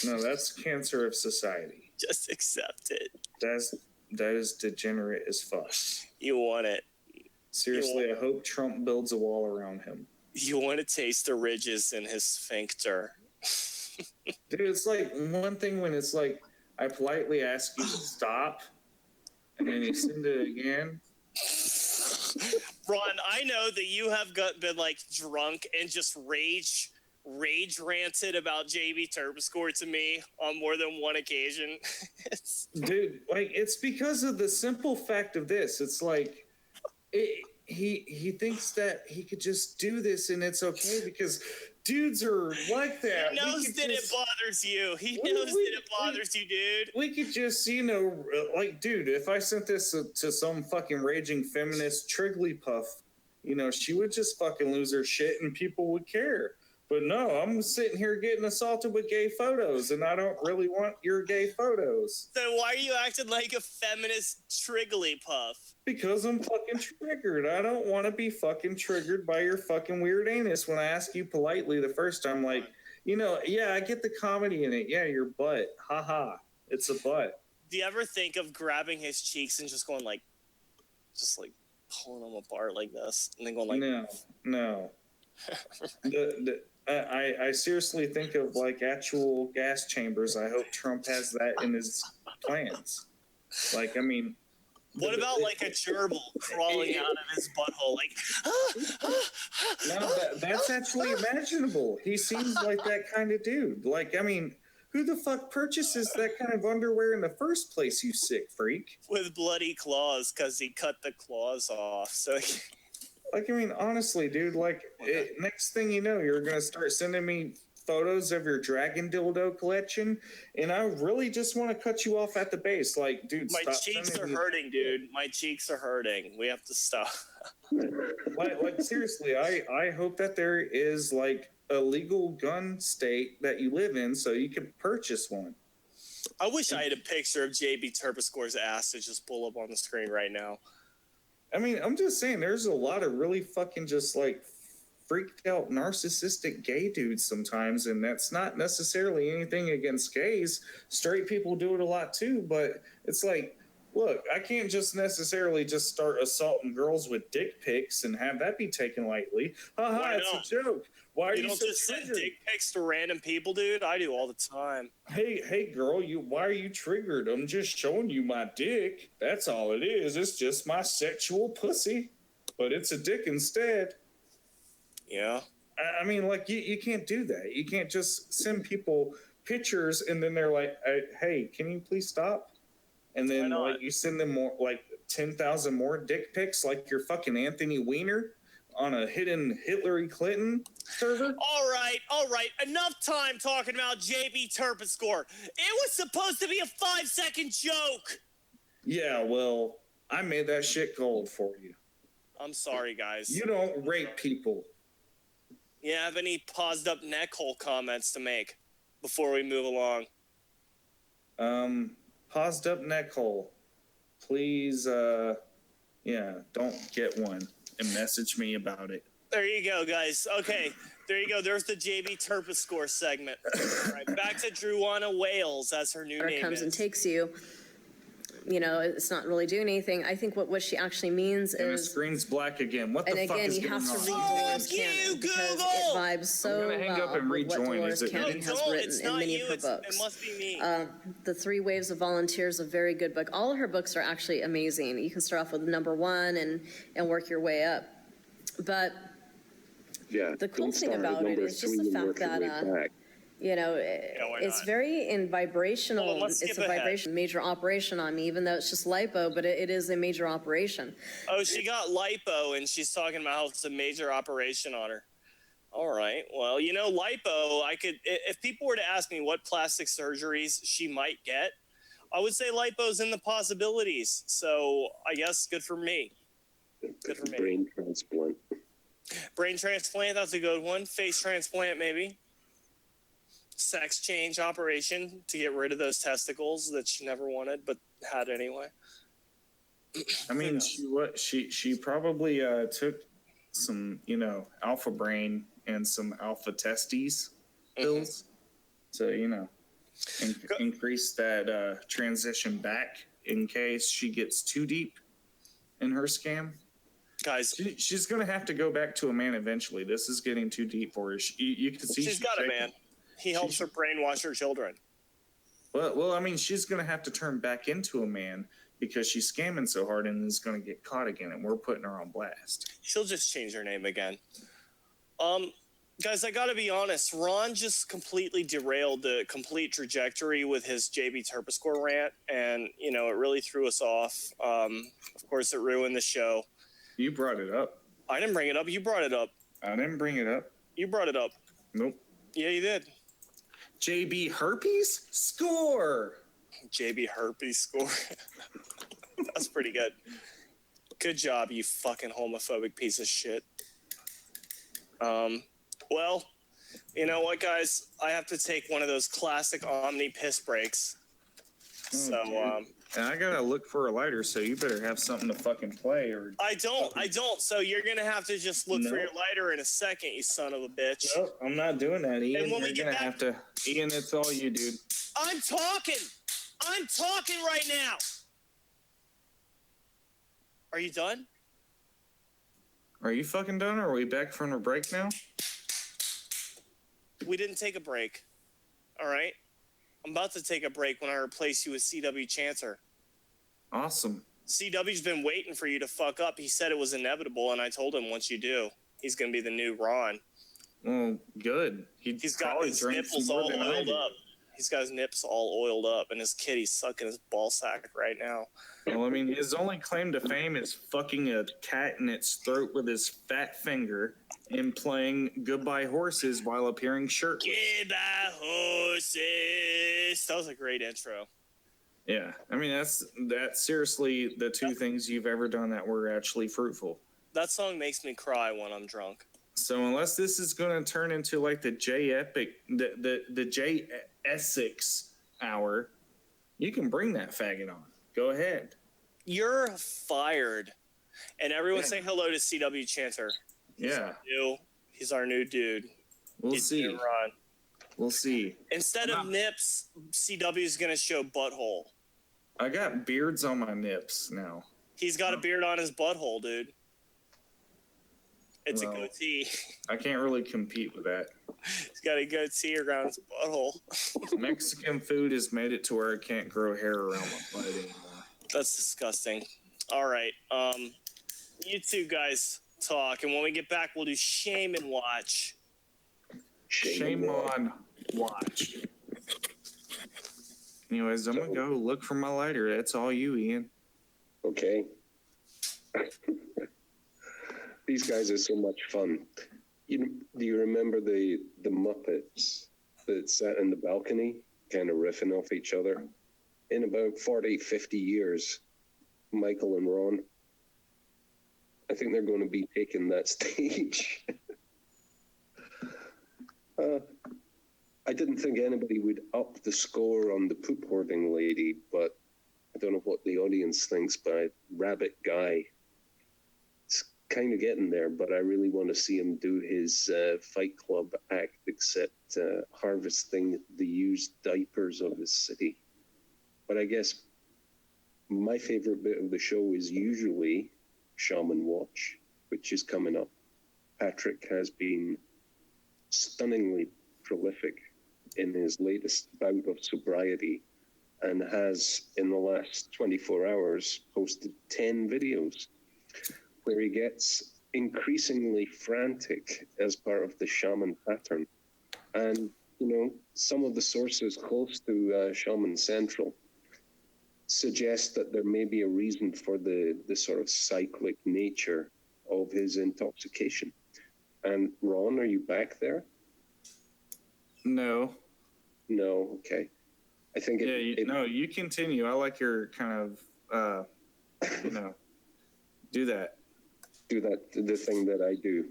Speaker 2: No, that's cancer of society.
Speaker 1: Just accept it.
Speaker 2: That is degenerate as fuck.
Speaker 1: You want it.
Speaker 2: Seriously, I hope Trump builds a wall around him.
Speaker 1: You want to taste the ridges in his sphincter.
Speaker 2: Dude, it's like one thing when it's like I politely ask you to stop, and then you send it again.
Speaker 1: Ron, I know that you have been like drunk and just rage ranted about JB Turboscore to me on more than one occasion.
Speaker 2: Dude, like it's because of the simple fact of this. It's like he thinks that he could just do this and it's okay because dudes are like that.
Speaker 1: He knows that it bothers you. He knows that it bothers you, dude.
Speaker 2: We could just, like, dude, if I sent this to some fucking raging feminist Trigglypuff, she would just fucking lose her shit and people would care. But no, I'm sitting here getting assaulted with gay photos, and I don't really want your gay photos.
Speaker 1: So why are you acting like a feminist Trigglypuff?
Speaker 2: Because I'm fucking triggered. I don't want to be fucking triggered by your fucking weird anus when I ask you politely the first time, like, yeah, I get the comedy in it. Yeah, your butt. Haha. It's a butt.
Speaker 1: Do you ever think of grabbing his cheeks and just going like pulling them apart like this? And then going like...
Speaker 2: No. I seriously think of like actual gas chambers. I hope Trump has that in his plans. Like, I mean,
Speaker 1: what about like a gerbil crawling out of his butthole? Like,
Speaker 2: no, that's actually imaginable. He seems like that kind of dude. Like, I mean, who the fuck purchases that kind of underwear in the first place, you sick freak?
Speaker 1: With bloody claws, because he cut the claws off. So.
Speaker 2: Like, I mean, honestly, dude, like, next thing you know, you're going to start sending me photos of your dragon dildo collection, and I really just want to cut you off at the base. Like, dude,
Speaker 1: my cheeks are hurting, dude. My cheeks are hurting. We have to stop.
Speaker 2: like, seriously, I hope that there is, like, a legal gun state that you live in so you can purchase one.
Speaker 1: I wish I had a picture of JB Turboscore's ass to just pull up on the screen right now.
Speaker 2: I mean, I'm just saying, there's a lot of really fucking just like freaked out narcissistic gay dudes sometimes, and that's not necessarily anything against gays. Straight people do it a lot too, but it's like, look, I can't just necessarily just start assaulting girls with dick pics and have that be taken lightly. Haha, it's a joke. Why are you so
Speaker 1: just
Speaker 2: triggered?
Speaker 1: send dick pics to random people, dude? I do all the time.
Speaker 2: Hey, girl, why are you triggered? I'm just showing you my dick. That's all it is. It's just my sexual pussy, but it's a dick instead.
Speaker 1: Yeah.
Speaker 2: I mean, like, you can't do that. You can't just send people pictures and then they're like, hey, can you please stop? And then like you send them more, like 10,000 more dick pics, like you're fucking Anthony Weiner on a hidden Hillary Clinton server.
Speaker 1: All right. Enough time talking about JB Turboscore. It was supposed to be a 5-second joke.
Speaker 2: Yeah, well, I made that shit gold for you.
Speaker 1: I'm sorry, guys.
Speaker 2: You don't rape people.
Speaker 1: You have any paused up neck hole comments to make before we move along?
Speaker 2: Paused up neck hole. Please, don't get one and message me about it.
Speaker 1: There you go, guys. Okay, there you go. There's the JB Turboscore segment. All right, back to Druanna Wails. That's her new name.
Speaker 11: Comes and takes you. It's not really doing anything. I think what she actually means
Speaker 2: and
Speaker 11: is...
Speaker 2: the screen's black again. What the fuck is going on?
Speaker 11: And again, you have to read Dolores Cannon because it vibes so
Speaker 2: I'm gonna hang up and
Speaker 11: with what
Speaker 2: rejoin.
Speaker 11: Dolores Cannon has written in many of her books.
Speaker 1: It must be me.
Speaker 11: The 3 Waves of Volunteers, a very good book. All of her books are actually amazing. You can start off with number 1 and work your way up. But the cool thing about it is just the fact that... it's very in vibrational. It's a vibration major operation on me, even though it's just lipo, but it is a major operation.
Speaker 1: Oh, she got lipo, and she's talking about how it's a major operation on her. All right. Well, lipo, if people were to ask me what plastic surgeries she might get, I would say lipo's in the possibilities. So I guess good for me. Good for me.
Speaker 3: Brain transplant.
Speaker 1: Brain transplant, that's a good one. Face transplant, maybe. Sex change operation to get rid of those testicles that she never wanted but had anyway.
Speaker 2: I mean, she probably took some alpha brain and some alpha testes pills to increase that transition back in case she gets too deep in her scam.
Speaker 1: Guys,
Speaker 2: she's gonna have to go back to a man eventually. This is getting too deep for her. You can see
Speaker 1: she's got a man. He helps her brainwash her children.
Speaker 2: Well, I mean, she's going to have to turn back into a man because she's scamming so hard and is going to get caught again, and we're putting her on blast.
Speaker 1: She'll just change her name again. Guys, I gotta be honest. Ron just completely derailed the complete trajectory with his JB Terpscore rant, and it really threw us off. Of course, it ruined the show.
Speaker 2: You brought it up.
Speaker 1: I didn't bring it up. You brought it up.
Speaker 2: I didn't bring it up.
Speaker 1: You brought it up.
Speaker 2: Nope.
Speaker 1: Yeah, you did.
Speaker 2: JB Herpes score.
Speaker 1: JB Herpes score. That's pretty good. Good job, you fucking homophobic piece of shit. Well, you know what, guys? I have to take one of those classic Omni piss breaks. So,
Speaker 2: and I gotta look for a lighter, so you better have something to fucking play. Or
Speaker 1: I don't. So you're gonna have to just look for your lighter in a second, you son of a bitch.
Speaker 2: No, I'm not doing that, Ian.
Speaker 1: And when we get back,
Speaker 2: Ian, it's all you, dude.
Speaker 1: I'm talking right now. Are you done?
Speaker 2: Are you fucking done, or are we back from a break now?
Speaker 1: We didn't take a break. All right? I'm about to take a break when I replace you with CW Chancer.
Speaker 2: Awesome.
Speaker 1: CW's been waiting for you to fuck up. He said it was inevitable, and I told him once you do, he's going to be the new Ron.
Speaker 2: Well, good.
Speaker 1: He's got his nipples all oiled up. He's got his nips all oiled up, and his kitty's sucking his ball sack right now.
Speaker 2: Well, I mean, his only claim to fame is fucking a cat in its throat with his fat finger and playing Goodbye Horses while appearing shirtless.
Speaker 1: Goodbye Horses. That was a great intro.
Speaker 2: Yeah, I mean, that's seriously the two things you've ever done that were actually fruitful.
Speaker 1: That song makes me cry when I'm drunk.
Speaker 2: So unless this is going to turn into like the the J Essex hour, you can bring that faggot on. Go ahead.
Speaker 1: You're fired. And everyone say hello to CW Chanter. He's our new dude.
Speaker 2: We'll see.
Speaker 1: Ron.
Speaker 2: We'll see.
Speaker 1: Instead of nips, CW is going to show butthole.
Speaker 2: I got beards on my nips now.
Speaker 1: He's got a beard on his butthole, dude. It's a goatee.
Speaker 2: I can't really compete with that.
Speaker 1: He's got a goatee around his butthole.
Speaker 2: Mexican food has made it to where I can't grow hair around my butt anymore.
Speaker 1: That's disgusting. All right. You two guys talk, and when we get back, we'll do Shaman Watch.
Speaker 2: Shaman Watch. Anyways, I'm going to go look for my lighter. That's all you, Ian.
Speaker 3: Okay. These guys are so much fun. Do you remember the Muppets that sat in the balcony, kind of riffing off each other? In about 40, 50 years, Michael and Ron, I think they're going to be taking that stage. I didn't think anybody would up the score on the poop hoarding lady, but I don't know what the audience thinks, but Rabbit Guy, it's kind of getting there, but I really want to see him do his Fight Club act, except harvesting the used diapers of his city. But I guess my favorite bit of the show is usually Shaman Watch, which is coming up. Patrick has been stunningly prolific in his latest bout of sobriety and has, in the last 24 hours, posted 10 videos where he gets increasingly frantic as part of the Shaman pattern. And, some of the sources close to Shaman Central suggest that there may be a reason for the sort of cyclic nature of his intoxication. And Ron, are you back there?
Speaker 2: No.
Speaker 3: No, okay. I think
Speaker 2: you continue. I like your kind of, do that.
Speaker 3: Do that, the thing that I do.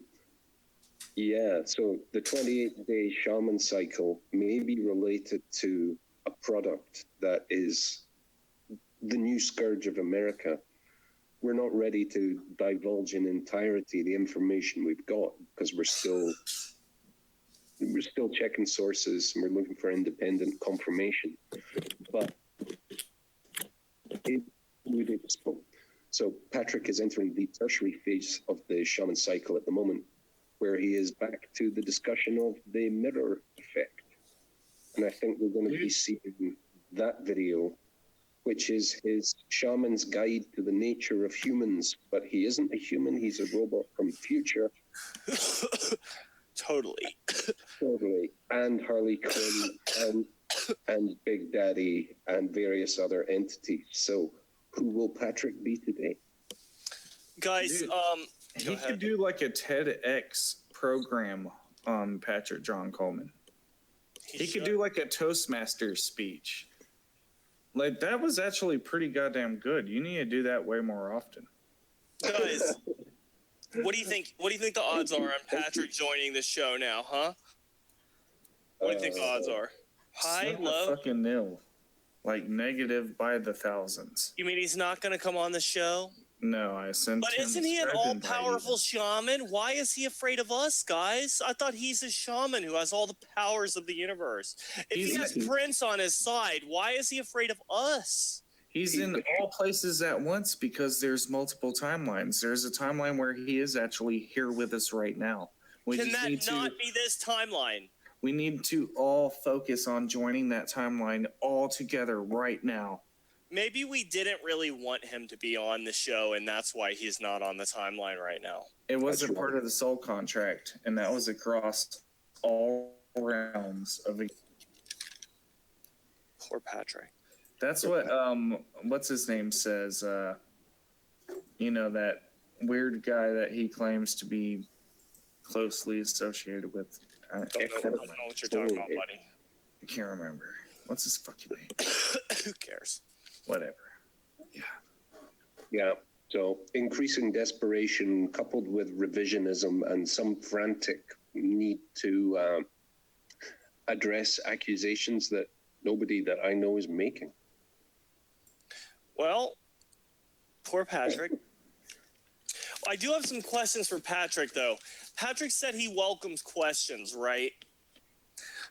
Speaker 3: Yeah, so the 28-day shaman cycle may be related to a product that is the new scourge of America. We're not ready to divulge in entirety the information we've got because we're still checking sources and we're looking for independent confirmation. But it would explode. So Patrick is entering the tertiary phase of the shaman cycle at the moment, where he is back to the discussion of the mirror effect. and I think we're going to be seeing that video, which is his shaman's guide to the nature of humans. But he isn't a human; he's a robot from future.
Speaker 1: Totally.
Speaker 3: Totally. And Harley Quinn and Big Daddy and various other entities. So who will Patrick be today?
Speaker 1: Guys,
Speaker 2: Dude,
Speaker 1: go
Speaker 2: he
Speaker 1: ahead.
Speaker 2: could do like a TEDx program on Patrick John Coleman. He could do like a Toastmasters speech. Like, that was actually pretty goddamn good. You need to do that way more often.
Speaker 1: Guys, what do you think? What do you think the odds are on Patrick joining the show now, huh? What do you think the odds are? High,
Speaker 2: Slim to
Speaker 1: low?
Speaker 2: fucking nil. Like negative by the thousands.
Speaker 1: You mean he's not going to come on the show?
Speaker 2: No, I sent
Speaker 1: But
Speaker 2: him
Speaker 1: isn't he an
Speaker 2: Stripe invite
Speaker 1: all-powerful shaman? Why is he afraid of us, guys? I thought he's a shaman who has all the powers of the universe. If he has Prince on his side, why is he afraid of us?
Speaker 2: He's in all places at once because there's multiple timelines. There's a timeline where he is actually here with us right now.
Speaker 1: Can that not be this timeline?
Speaker 2: We need to all focus on joining that timeline all together right now.
Speaker 1: Maybe we didn't really want him to be on the show, and that's why he's not on the timeline right now.
Speaker 2: It wasn't part of the soul contract, and that was across all realms of the.
Speaker 1: Poor Patrick.
Speaker 2: That's what what's his name says. You know, that weird guy that he claims to be closely associated with. I
Speaker 1: don't know what you're talking about, buddy.
Speaker 2: I can't remember. What's his fucking name?
Speaker 1: Who cares?
Speaker 2: Whatever.
Speaker 3: Yeah. So increasing desperation coupled with revisionism and some frantic need to address accusations that nobody that I know is making.
Speaker 1: Well, poor Patrick. I do have some questions for Patrick, though. Patrick said he welcomes questions, right?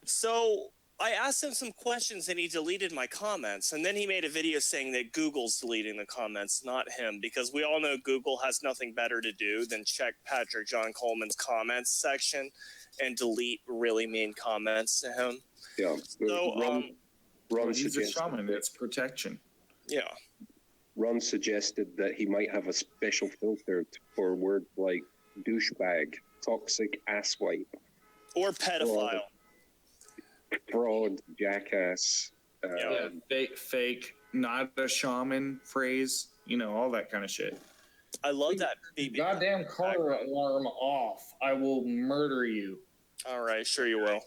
Speaker 1: So I asked him some questions and he deleted my comments. And then he made a video saying that Google's deleting the comments, not him, because we all know Google has nothing better to do than check Patrick John Coleman's comments section and delete really mean comments to him.
Speaker 3: Yeah.
Speaker 1: So,
Speaker 2: Ron he's a shaman. It's protection.
Speaker 1: Yeah.
Speaker 3: Ron suggested that he might have a special filter for words like douchebag, toxic asswipe,
Speaker 1: or pedophile,
Speaker 3: fraud, jackass.
Speaker 2: Fake, not a shaman phrase. You know, all that kind of shit.
Speaker 1: I love that.
Speaker 2: Goddamn car alarm off. I will murder you.
Speaker 1: All right, sure you will.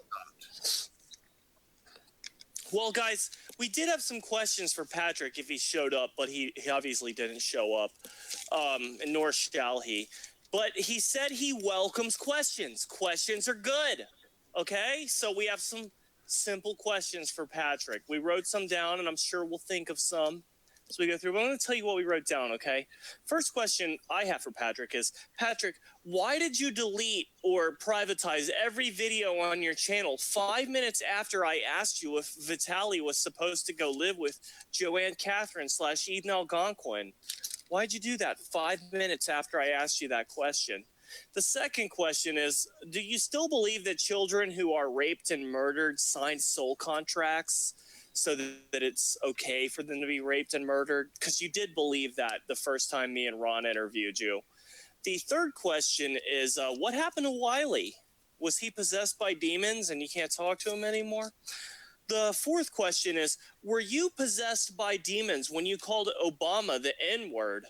Speaker 1: Well, guys, we did have some questions for Patrick if he showed up, but he obviously didn't show up, and nor shall he. But he said he welcomes questions. Questions are good, okay? So we have some simple questions for Patrick. We wrote some down, and I'm sure we'll think of some as we go through. But I'm going to tell you what we wrote down, okay? First question I have for Patrick is, Patrick, why did you delete or privatize every video on your channel 5 minutes after I asked you if Vitaly was supposed to go live with Joanne Catherine / Eden Algonquin? Why'd you do that 5 minutes after I asked you that question? The second question is, do you still believe that children who are raped and murdered sign soul contracts so that it's okay for them to be raped and murdered? Because you did believe that the first time me and Ron interviewed you. The third question is, what happened to Wiley? Was he possessed by demons and you can't talk to him anymore? The fourth question is, were you possessed by demons when you called Obama the N-word?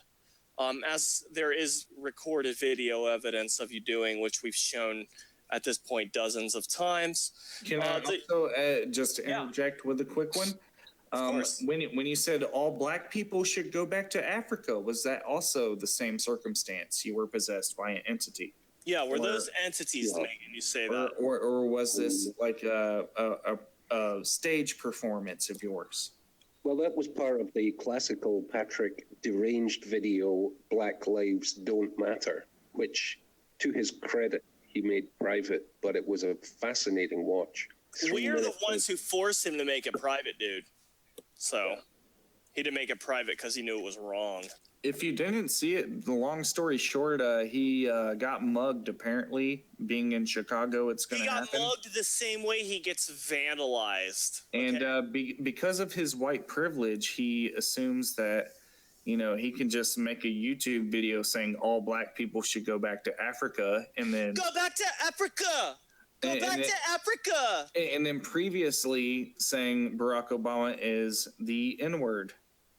Speaker 1: As there is recorded video evidence of you doing, which we've shown at this point dozens of times.
Speaker 2: Can I also just interject with a quick one? When you said all black people should go back to Africa, was that also the same circumstance? You were possessed by an entity?
Speaker 1: Yeah, were those entities making you say that?
Speaker 2: Or was this like a stage performance of yours?
Speaker 3: Well, that was part of the classical Patrick deranged video, Black Lives Don't Matter, which, to his credit, he made private, but it was a fascinating watch.
Speaker 1: We're the ones who forced him to make it private, dude. So he didn't make it private because he knew it was wrong.
Speaker 2: If you didn't see it, the long story short, he got mugged. Apparently, being in Chicago, it's going to happen.
Speaker 1: He got mugged the same way he gets vandalized.
Speaker 2: And because of his white privilege, he assumes that, you know, he can just make a YouTube video saying all black people should go back to Africa, and then
Speaker 1: go back to Africa. Go back to Africa.
Speaker 2: And then previously saying Barack Obama is the N-word.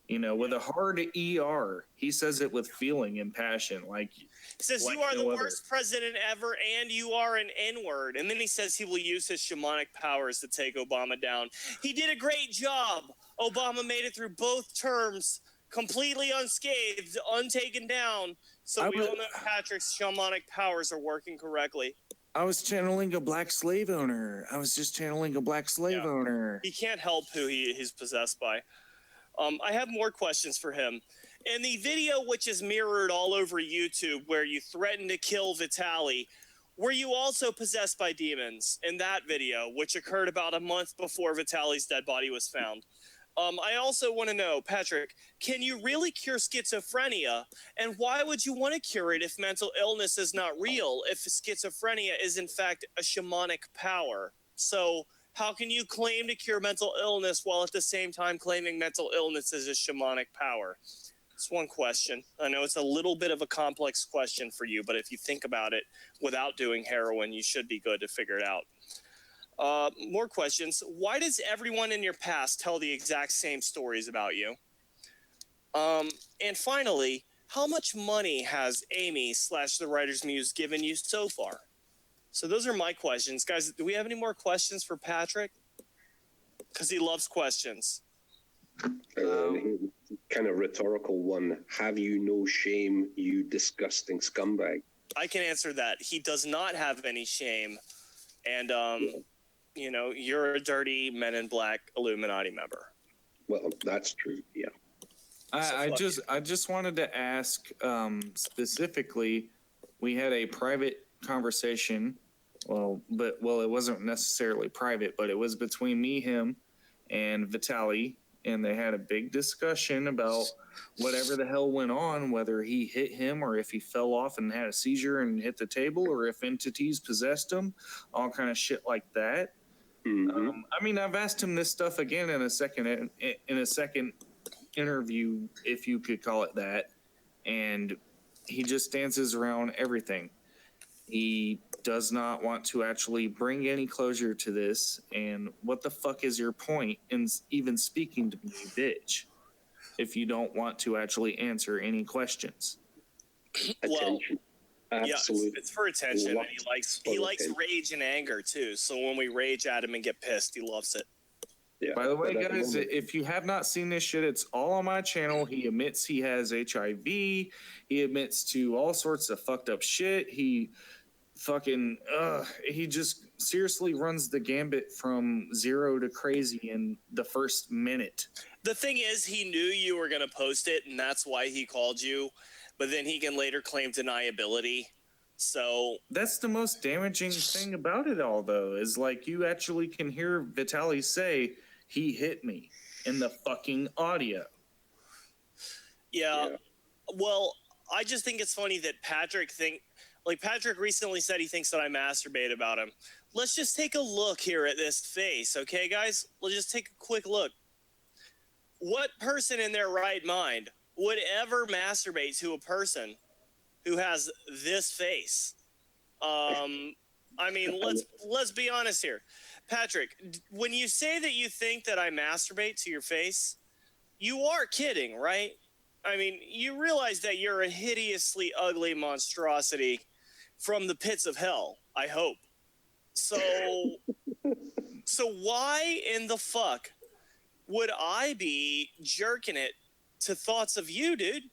Speaker 2: You know, with a hard ER, he says it with feeling and passion. Like,
Speaker 1: he says,
Speaker 2: like
Speaker 1: you are
Speaker 2: no
Speaker 1: the
Speaker 2: other.
Speaker 1: worst president ever, and you are an N-word. And then he says he will use his shamanic powers to take Obama down. He did a great job. Obama made it through both terms completely unscathed, untaken down. So we all know Patrick's shamanic powers are working correctly.
Speaker 2: I was channeling a black slave owner.
Speaker 1: He can't help who he's possessed by. I have more questions for him. In the video, which is mirrored all over YouTube, where you threaten to kill Vitaly, were you also possessed by demons in that video, which occurred about a month before Vitaly's dead body was found? I also want to know, Patrick, can you really cure schizophrenia? And why would you want to cure it if mental illness is not real, if schizophrenia is in fact a shamanic power? So how can you claim to cure mental illness while at the same time claiming mental illness is a shamanic power? It's one question. I know it's a little bit of a complex question for you, but if you think about it without doing heroin, you should be good to figure it out. More questions. Why does everyone in your past tell the exact same stories about you? And finally, how much money has Amy / the Writer's Muse given you so far? So those are my questions. Guys, do we have any more questions for Patrick? Because he loves questions.
Speaker 3: Kind of rhetorical one. Have you no shame, you disgusting scumbag?
Speaker 1: I can answer that. He does not have any shame. And, you know, you're a dirty Men in Black Illuminati member.
Speaker 3: Well, that's true, yeah.
Speaker 2: I just wanted to ask specifically, we had a private conversation. It wasn't necessarily private, but it was between me, him, and Vitaly, and they had a big discussion about whatever the hell went on, whether he hit him or if he fell off and had a seizure and hit the table, or if entities possessed him, all kind of shit like that.
Speaker 3: Mm-hmm.
Speaker 2: I mean, I've asked him this stuff again in a second interview, if you could call it that, and he just dances around everything. He does not want to actually bring any closure to this. And what the fuck is your point in even speaking to me, bitch, if you don't want to actually answer any questions?
Speaker 3: Attention. Absolutely.
Speaker 1: Yeah, it's for attention. And he likes rage and anger too. So when we rage at him and get pissed, he loves it.
Speaker 3: Yeah.
Speaker 2: By the way, guys, if you have not seen this shit, it's all on my channel. He admits he has HIV. He admits to all sorts of fucked up shit. He just seriously runs the gambit from zero to crazy in the first minute.
Speaker 1: The thing is, he knew you were going to post it, and that's why he called you. But then he can later claim deniability. So
Speaker 2: that's the most damaging thing about it all, though, is like you actually can hear Vitaly say, he hit me in the fucking audio.
Speaker 1: Yeah. Well, I just think it's funny that Patrick recently said he thinks that I masturbate about him. Let's just take a look here at this face, okay, guys? Let's just take a quick look. What person in their right mind would ever masturbate to a person who has this face? I mean, let's be honest here. Patrick, when you say that you think that I masturbate to your face, you are kidding, right? I mean, you realize that you're a hideously ugly monstrosity from the pits of hell, I hope. So why in the fuck would I be jerking it to thoughts of you, dude?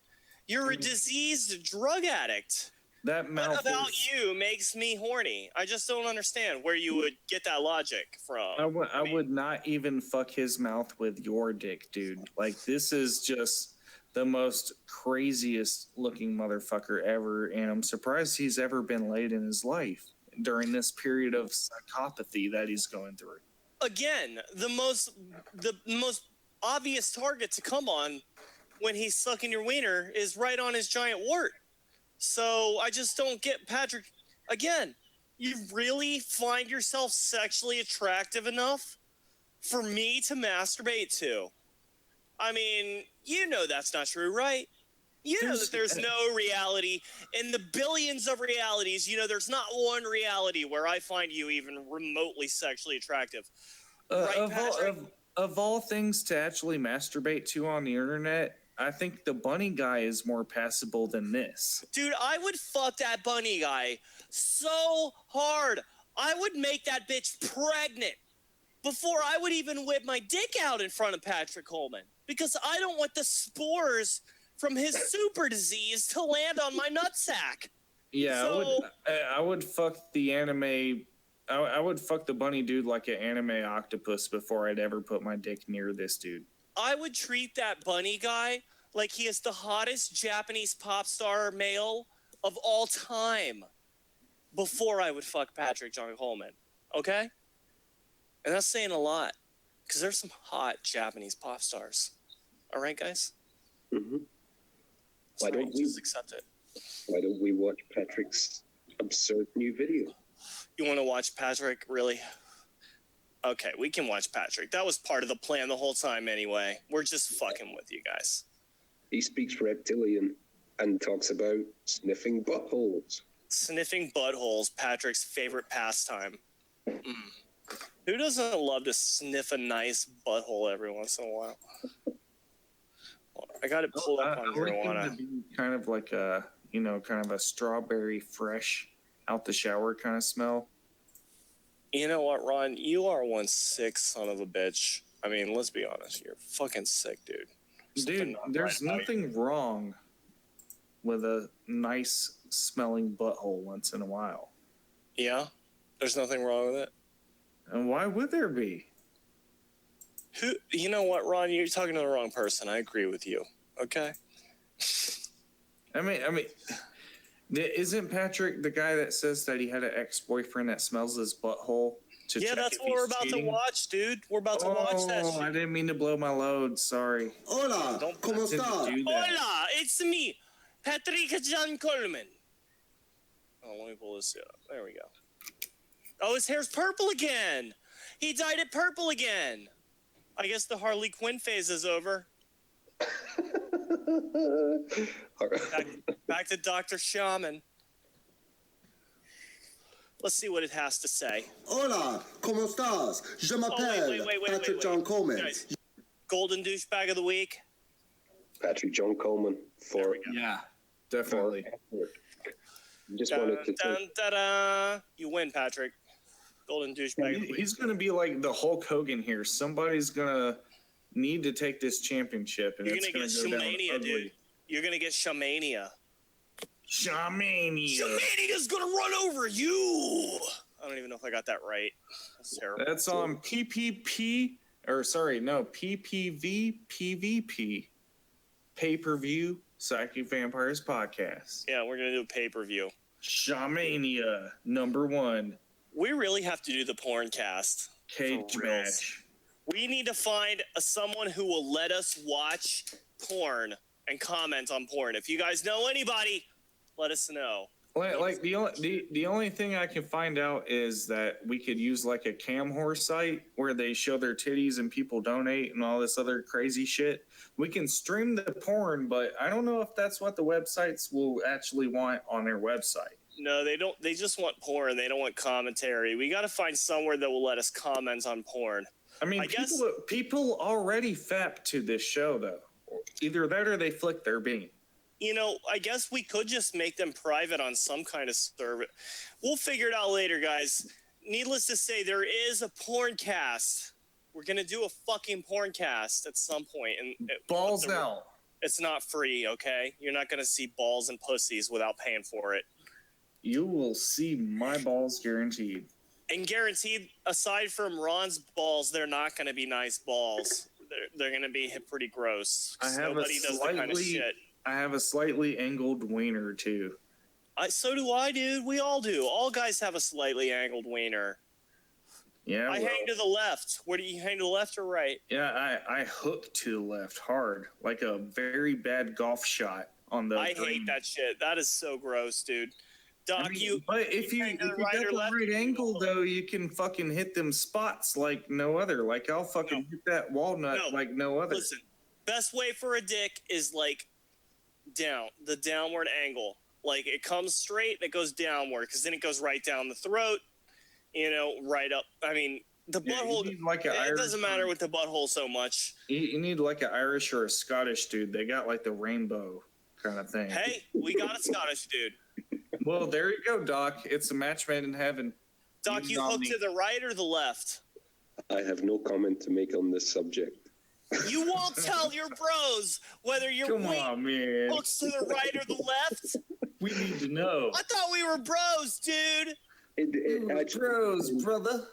Speaker 1: You're a diseased drug addict. What about you makes me horny? I just don't understand where you would get that logic from.
Speaker 2: I would not even fuck his mouth with your dick, dude. Like, this is just the most craziest looking motherfucker ever, and I'm surprised he's ever been laid in his life during this period of psychopathy that he's going through.
Speaker 1: Again, the most obvious target to come on when he's sucking your wiener is right on his giant wart. So I just don't get, Patrick, again, you really find yourself sexually attractive enough for me to masturbate to? I mean, you know that's not true, right? You know that there's no reality in the billions of realities. You know, there's not one reality where I find you even remotely sexually attractive. Right, Patrick?
Speaker 2: Of all things to actually masturbate to on the internet, I think the bunny guy is more passable than this.
Speaker 1: Dude, I would fuck that bunny guy so hard. I would make that bitch pregnant before I would even whip my dick out in front of Patrick Coleman, because I don't want the spores from his super disease to land on my nutsack.
Speaker 2: Yeah,
Speaker 1: So,
Speaker 2: I would fuck the anime. I would fuck the bunny dude like an anime octopus before I'd ever put my dick near this dude.
Speaker 1: I would treat that bunny guy like he is the hottest Japanese pop star male of all time before I would fuck Patrick John Coleman. Okay? And that's saying a lot, because there's some hot Japanese pop stars. All right, guys?
Speaker 3: Mm-hmm.
Speaker 1: Why don't we just accept it?
Speaker 3: Why don't we watch Patrick's absurd new video?
Speaker 1: You want to watch Patrick? Really? Okay, we can watch Patrick. That was part of the plan the whole time anyway. We're just fucking with you guys.
Speaker 3: He speaks reptilian and talks about sniffing buttholes.
Speaker 1: Sniffing buttholes, Patrick's favorite pastime. Who doesn't love to sniff a nice butthole every once in a while? I got it pulled up on Druanna.
Speaker 2: Kind of like a, kind of a strawberry fresh out the shower kind of smell.
Speaker 1: You know what, Ron? You are one sick son of a bitch. I mean, let's be honest. You're fucking sick, dude.
Speaker 2: Dude, there's nothing wrong with a nice smelling butthole once in a while.
Speaker 1: Yeah? There's nothing wrong with it?
Speaker 2: And why would there be?
Speaker 1: You know what, Ron? You're talking to the wrong person. I agree with you. Okay?
Speaker 2: I mean, isn't Patrick the guy that says that he had an ex-boyfriend that smells his butthole?
Speaker 1: Yeah, that's what we're about to watch, dude. We're about to watch that shit.
Speaker 2: I didn't mean to blow my load. Sorry.
Speaker 13: Hola, ¿cómo está?
Speaker 1: Hola, it's me, Patrick John Coleman. Oh, let me pull this up. There we go. Oh, his hair's purple again. He dyed it purple again. I guess the Harley Quinn phase is over. Back to Dr. Shaman. Let's see what it has to say.
Speaker 13: Hola, ¿cómo estás? Je m'appelle Patrick John Coleman.
Speaker 1: Guys, golden douchebag of the week.
Speaker 3: Patrick John Coleman for
Speaker 2: yeah, definitely.
Speaker 3: Just wanted to
Speaker 1: You win, Patrick. Golden douchebag of the week.
Speaker 2: He's gonna be like the Hulk Hogan here. Somebody's gonna need to take this championship, and
Speaker 1: you're gonna get Shamania, dude. You're gonna get Shamania. Shamania's gonna run over you. I don't even know if I got that right. That's terrible.
Speaker 2: That's on PPV PVP pay-per-view Psychic Vampires podcast.
Speaker 1: Yeah, we're gonna do a pay-per-view.
Speaker 2: Shamania #1.
Speaker 1: We really have to do the porn cast.
Speaker 2: Cage match.
Speaker 1: We need to find someone who will let us watch porn and comment on porn. If you guys know anybody, let us know.
Speaker 2: Like the only thing I can find out is that we could use like a cam horse site where they show their titties and people donate and all this other crazy shit. We can stream the porn, but I don't know if that's what the websites will actually want on their website.
Speaker 1: No, they don't. They just want porn. They don't want commentary. We got to find somewhere that will let us comment on porn.
Speaker 2: I mean, people already fap to this show, though. Either that or they flick their bean.
Speaker 1: You know, I guess we could just make them private on some kind of service. We'll figure it out later, guys. Needless to say, there is a porn cast. We're going to do a fucking porn cast at some point. And
Speaker 2: balls out.
Speaker 1: It's not free, okay? You're not going to see balls and pussies without paying for it.
Speaker 2: You will see my balls guaranteed.
Speaker 1: And guaranteed, aside from Ron's balls, they're not going to be nice balls. They're going to be pretty gross. Nobody does that kind of shit.
Speaker 2: I have a slightly angled wiener, too.
Speaker 1: So do I, dude. We all do. All guys have a slightly angled wiener.
Speaker 2: Yeah,
Speaker 1: I hang to the left. Where do you hang to the left or right?
Speaker 2: Yeah, I hook to the left hard, like a very bad golf shot on the.
Speaker 1: I hate that shit. That is so gross, dude. Doc,
Speaker 2: But if you
Speaker 1: hang to the
Speaker 2: got
Speaker 1: right or
Speaker 2: the
Speaker 1: left,
Speaker 2: right
Speaker 1: you
Speaker 2: angle
Speaker 1: go
Speaker 2: though, you can fucking hit them spots like no other. Like I'll fucking hit that walnut like no other.
Speaker 1: Listen, best way for a dick is like down, the downward angle. Like it comes straight, it goes downward, because then it goes right down the throat. You know, right up. I mean, the butthole. It doesn't matter with the butthole so much.
Speaker 2: You need like an Irish or a Scottish dude. They got like the rainbow kind of thing.
Speaker 1: Hey, we got a Scottish dude.
Speaker 2: Well, there you go, Doc. It's a match made in heaven.
Speaker 1: Doc, you hook to the right or the left?
Speaker 3: I have no comment to make on this subject.
Speaker 1: You won't tell your bros whether your
Speaker 2: man.
Speaker 1: hooks to the right or the left?
Speaker 2: We need to know.
Speaker 1: I thought we were bros, dude.
Speaker 3: It actually,
Speaker 2: bros, brother.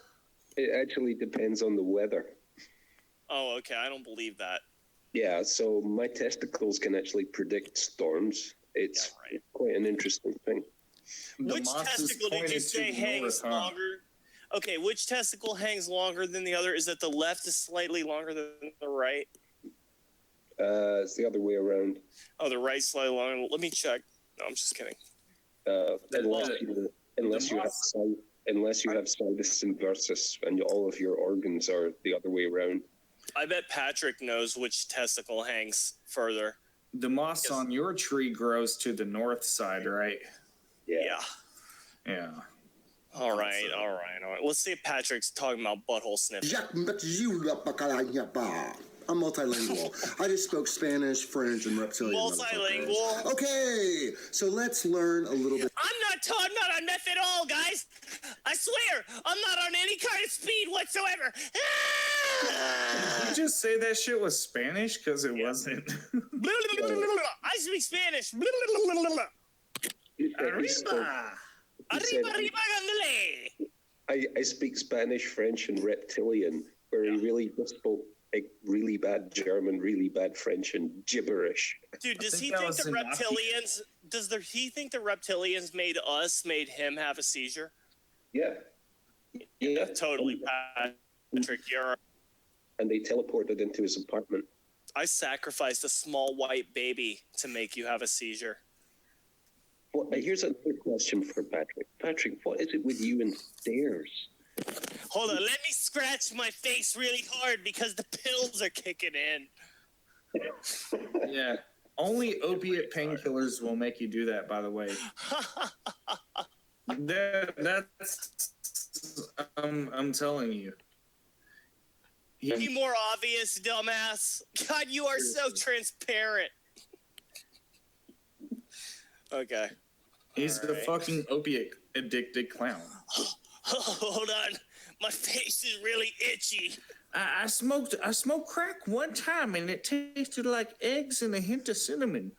Speaker 3: It actually depends on the weather.
Speaker 1: Oh, okay. I don't believe that.
Speaker 3: Yeah, so my testicles can actually predict storms. It's quite an interesting thing.
Speaker 1: Which testicle did you say hangs longer? Okay, which testicle hangs longer than the other? Is that the left is slightly longer than the right?
Speaker 3: It's the other way around.
Speaker 1: Oh, the right slightly longer. Let me check. No, I'm just kidding.
Speaker 3: Unless you have sinus inversus and all of your organs are the other way around.
Speaker 1: I bet Patrick knows which testicle hangs further.
Speaker 2: The moss on your tree grows to the north side, right?
Speaker 1: Yeah.
Speaker 2: Yeah.
Speaker 1: All right. Let's see if Patrick's talking about butthole sniffing.
Speaker 13: I'm multilingual. I just spoke Spanish, French, and reptilian.
Speaker 1: Multilingual?
Speaker 13: Okay, so let's learn a little bit.
Speaker 1: I'm not on meth at all, guys. I swear, I'm not on any kind of speed whatsoever.
Speaker 2: Did you just say that shit was Spanish? Because it wasn't.
Speaker 1: I speak Spanish.
Speaker 3: I speak Spanish, French, and reptilian, where he really just spoke like really bad German, really bad French, and gibberish.
Speaker 1: Dude, does he think the reptilians? He think the reptilians made him have a seizure?
Speaker 3: Yeah.
Speaker 1: Yeah, totally, Patrick.
Speaker 3: And they teleported into his apartment.
Speaker 1: I sacrificed a small white baby to make you have a seizure.
Speaker 3: Well, here's another question for Patrick. Patrick, what is it with you and stairs?
Speaker 1: Hold on, let me scratch my face really hard because the pills are kicking in.
Speaker 2: Yeah. Only opiate painkillers will make you do that, by the way. I'm telling you.
Speaker 1: Be more obvious, dumbass. God, you are so transparent. Okay.
Speaker 2: He's the fucking opiate addicted clown.
Speaker 1: Hold on. My face is really itchy.
Speaker 10: I smoked crack one time and it tasted like eggs and a hint of cinnamon.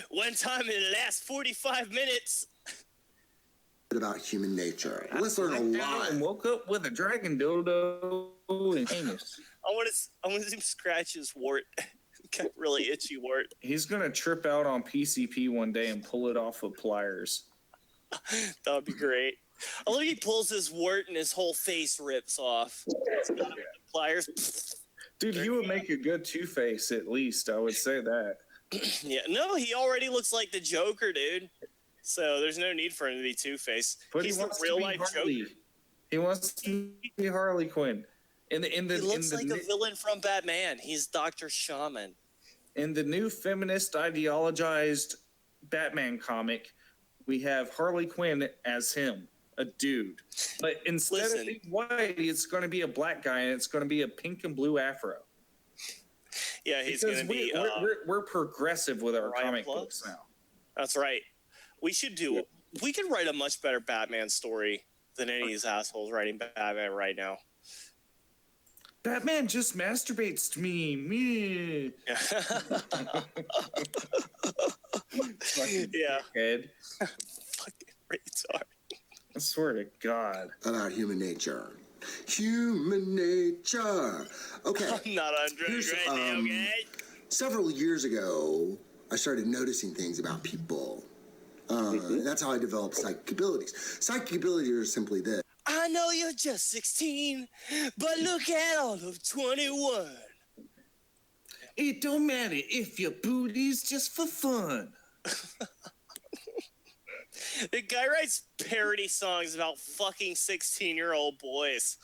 Speaker 1: One time in the last 45 minutes.
Speaker 13: About human nature. Let's learn a lot.
Speaker 10: And woke up with a dragon dildo and anus.
Speaker 1: I want to scratch his wart. Got really itchy wart.
Speaker 2: He's gonna trip out on PCP one day and pull it off with pliers.
Speaker 1: That would be great. I love he pulls his wart and his whole face rips off. Pliers.
Speaker 2: Dude, he would make a good Two-Face at least. I would say that.
Speaker 1: Yeah, no, he already looks like the Joker, dude. So there's no need for him to be Two-Face.
Speaker 2: But
Speaker 1: he's
Speaker 2: he wants
Speaker 1: the real
Speaker 2: to be
Speaker 1: life
Speaker 2: Harley.
Speaker 1: Joker.
Speaker 2: He wants to be Harley Quinn. He
Speaker 1: looks like a villain from Batman. He's Dr. Shaman.
Speaker 2: In the new feminist ideologized Batman comic, we have Harley Quinn as him, a dude. But instead of being white, it's going to be a black guy, and it's going to be a pink and blue afro.
Speaker 1: Yeah, he's going to be...
Speaker 2: We're progressive with our comic books now.
Speaker 1: That's right. We could write a much better Batman story than any of these assholes writing Batman right now.
Speaker 2: Batman just masturbates to me.
Speaker 1: Yeah.
Speaker 2: Kid.
Speaker 1: Fucking retard.
Speaker 2: I swear to God.
Speaker 13: About human nature. Human nature. Okay.
Speaker 1: I'm not on drugs right now, okay?
Speaker 13: Several years ago, I started noticing things about people. That's how I developed psychic abilities. Psychic abilities are simply this.
Speaker 1: I I know you're just 16, but look at all of 21.
Speaker 10: It don't matter if your booty's just for fun.
Speaker 1: The guy writes parody songs about fucking 16-year-old boys.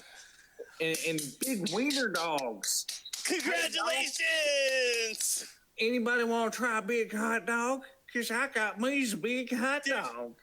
Speaker 10: And big wiener dogs.
Speaker 1: Congratulations!
Speaker 10: Anybody want to try a big hot dog? Because I got me a big hot dog.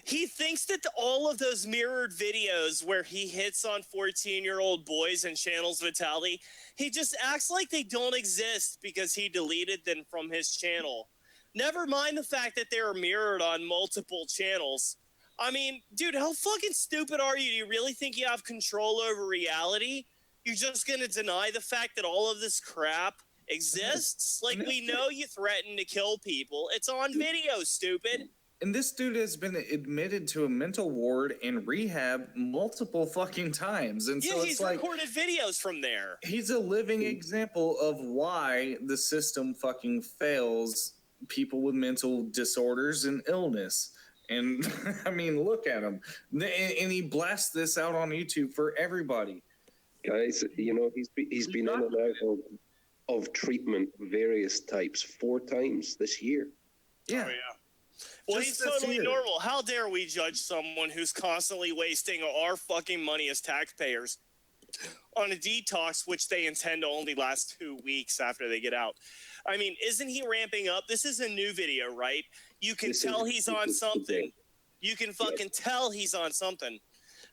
Speaker 1: He thinks that all of those mirrored videos where he hits on 14-year-old boys and channels vitality, he just acts like they don't exist because he deleted them from his channel. Never mind the fact that they were mirrored on multiple channels. I mean, dude, how fucking stupid are you? Do you really think you have control over reality? You're just going to deny the fact that all of this crap exists? Like, we know you threaten to kill people. It's on video, stupid.
Speaker 2: And this dude has been admitted to a mental ward and rehab multiple fucking times. And so
Speaker 1: he's
Speaker 2: it's like,
Speaker 1: recorded videos from there.
Speaker 2: he's a living example of why the system fucking fails people with mental disorders and illness. And I mean, look at him. And he blasts this out on YouTube for everybody.
Speaker 3: Guys, you know, he's been in and out of treatment, various types, 4 times this year.
Speaker 2: Yeah.
Speaker 1: Oh, yeah. Well, he's totally normal. How dare we judge someone who's constantly wasting our fucking money as taxpayers on a detox, which they intend to only last 2 weeks after they get out? I mean, isn't he ramping up? This is a new video, right? You can tell he's on something. You can fucking tell he's on something.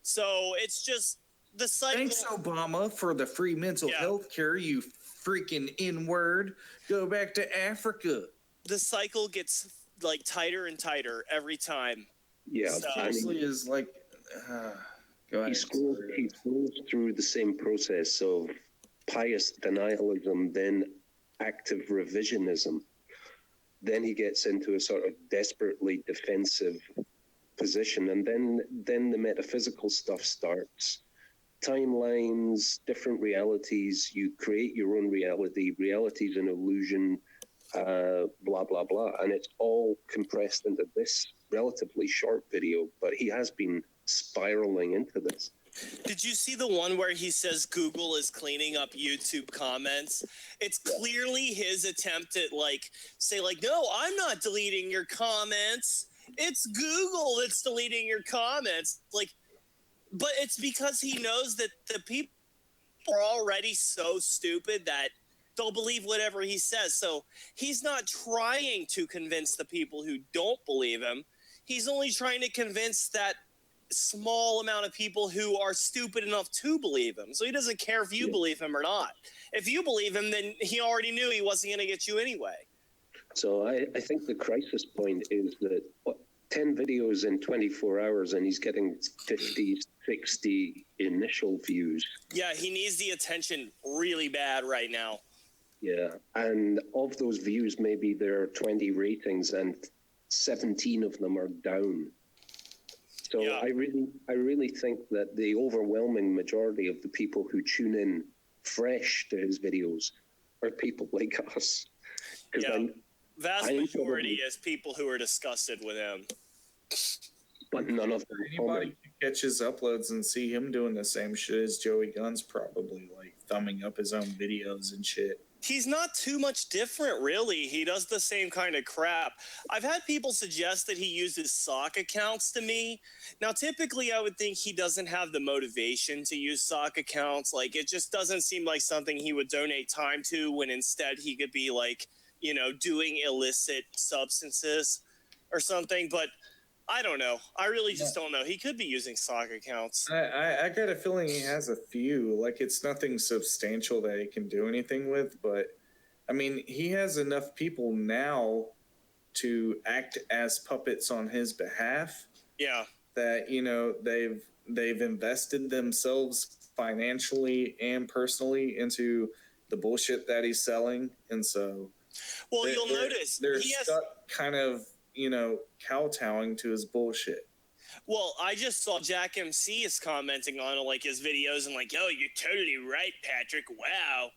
Speaker 1: So it's just the cycle.
Speaker 2: Thanks, Obama, for the free mental health care, you freaking N-word. Go back to Africa.
Speaker 1: The cycle gets like tighter and tighter every time.
Speaker 3: Yeah,
Speaker 1: so,
Speaker 2: honestly, is like. Go ahead.
Speaker 3: He scrolls through the same process of pious denialism, then active revisionism. Then he gets into a sort of desperately defensive position, and then the metaphysical stuff starts. Timelines, different realities. You create your own reality. Reality's an illusion. Blah blah blah, and it's all compressed into this relatively short video. But he has been spiraling into this.
Speaker 1: Did you see the one where he says Google is cleaning up YouTube comments? It's clearly his attempt to say no, I'm not deleting your comments. It's Google that's deleting your comments. But it's because he knows that the people are already so stupid that they'll believe whatever he says. So he's not trying to convince the people who don't believe him. He's only trying to convince that small amount of people who are stupid enough to believe him. So he doesn't care if you believe him or not. If you believe him, then he already knew he wasn't going to get you anyway.
Speaker 3: So I think the crisis point is that 10 videos in 24 hours and he's getting 50, 60 initial views.
Speaker 1: Yeah, he needs the attention really bad right now.
Speaker 3: Yeah, and of those views, maybe there are 20 ratings and 17 of them are down. So yeah. I really think that the overwhelming majority of the people who tune in fresh to his videos are people like us.
Speaker 1: Yeah, vast majority is people who are disgusted with him.
Speaker 3: But none of them.
Speaker 2: Anybody can catch his uploads and see him doing the same shit as Joey Gunn's probably, like thumbing up his own videos and shit.
Speaker 1: He's not too much different, really. He does the same kind of crap. I've had people suggest that he uses sock accounts to me. Now, typically, I would think he doesn't have the motivation to use sock accounts. Like, it just doesn't seem like something he would donate time to when instead he could be, like, you know, doing illicit substances or something. But I don't know. I really just don't know. He could be using sock accounts.
Speaker 2: I got a feeling he has a few. Like, it's nothing substantial that he can do anything with. But, I mean, he has enough people now to act as puppets on his behalf.
Speaker 1: Yeah.
Speaker 2: That, you know, they've invested themselves financially and personally into the bullshit that he's selling. And so...
Speaker 1: Well, you'll notice...
Speaker 2: They're stuck kind of... you know, kowtowing to his bullshit.
Speaker 1: Well, I just saw Jack MC is commenting on like his videos and like, oh, you're totally right, Patrick. Wow.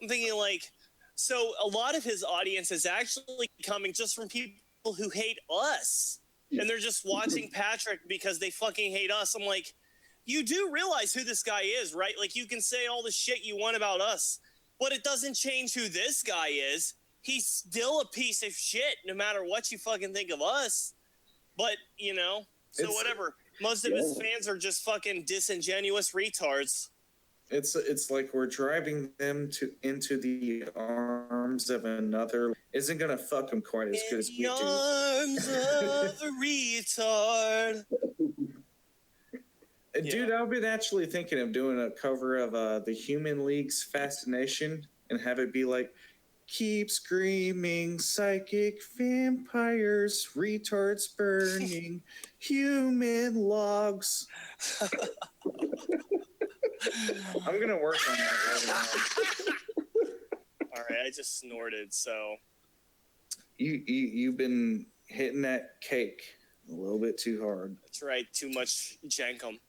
Speaker 1: I'm thinking like, so a lot of his audience is actually coming just from people who hate us. And they're just watching Patrick because they fucking hate us. I'm like, you do realize who this guy is, right? Like, you can say all the shit you want about us, but it doesn't change who this guy is. He's still a piece of shit, no matter what you fucking think of us. But, you know, so whatever. Most of his fans are just fucking disingenuous retards.
Speaker 2: It's like we're driving them into the arms of another. Isn't gonna fuck them quite as good as we do.
Speaker 1: Arms of a retard.
Speaker 2: Dude, I've been actually thinking of doing a cover of the Human League's Fascination and have it be like, keep screaming, psychic vampires, retards burning, human logs. I'm gonna work on that right now.
Speaker 1: All right, I just snorted, so.
Speaker 2: You've been hitting that cake a little bit too hard.
Speaker 1: That's right, too much jankum.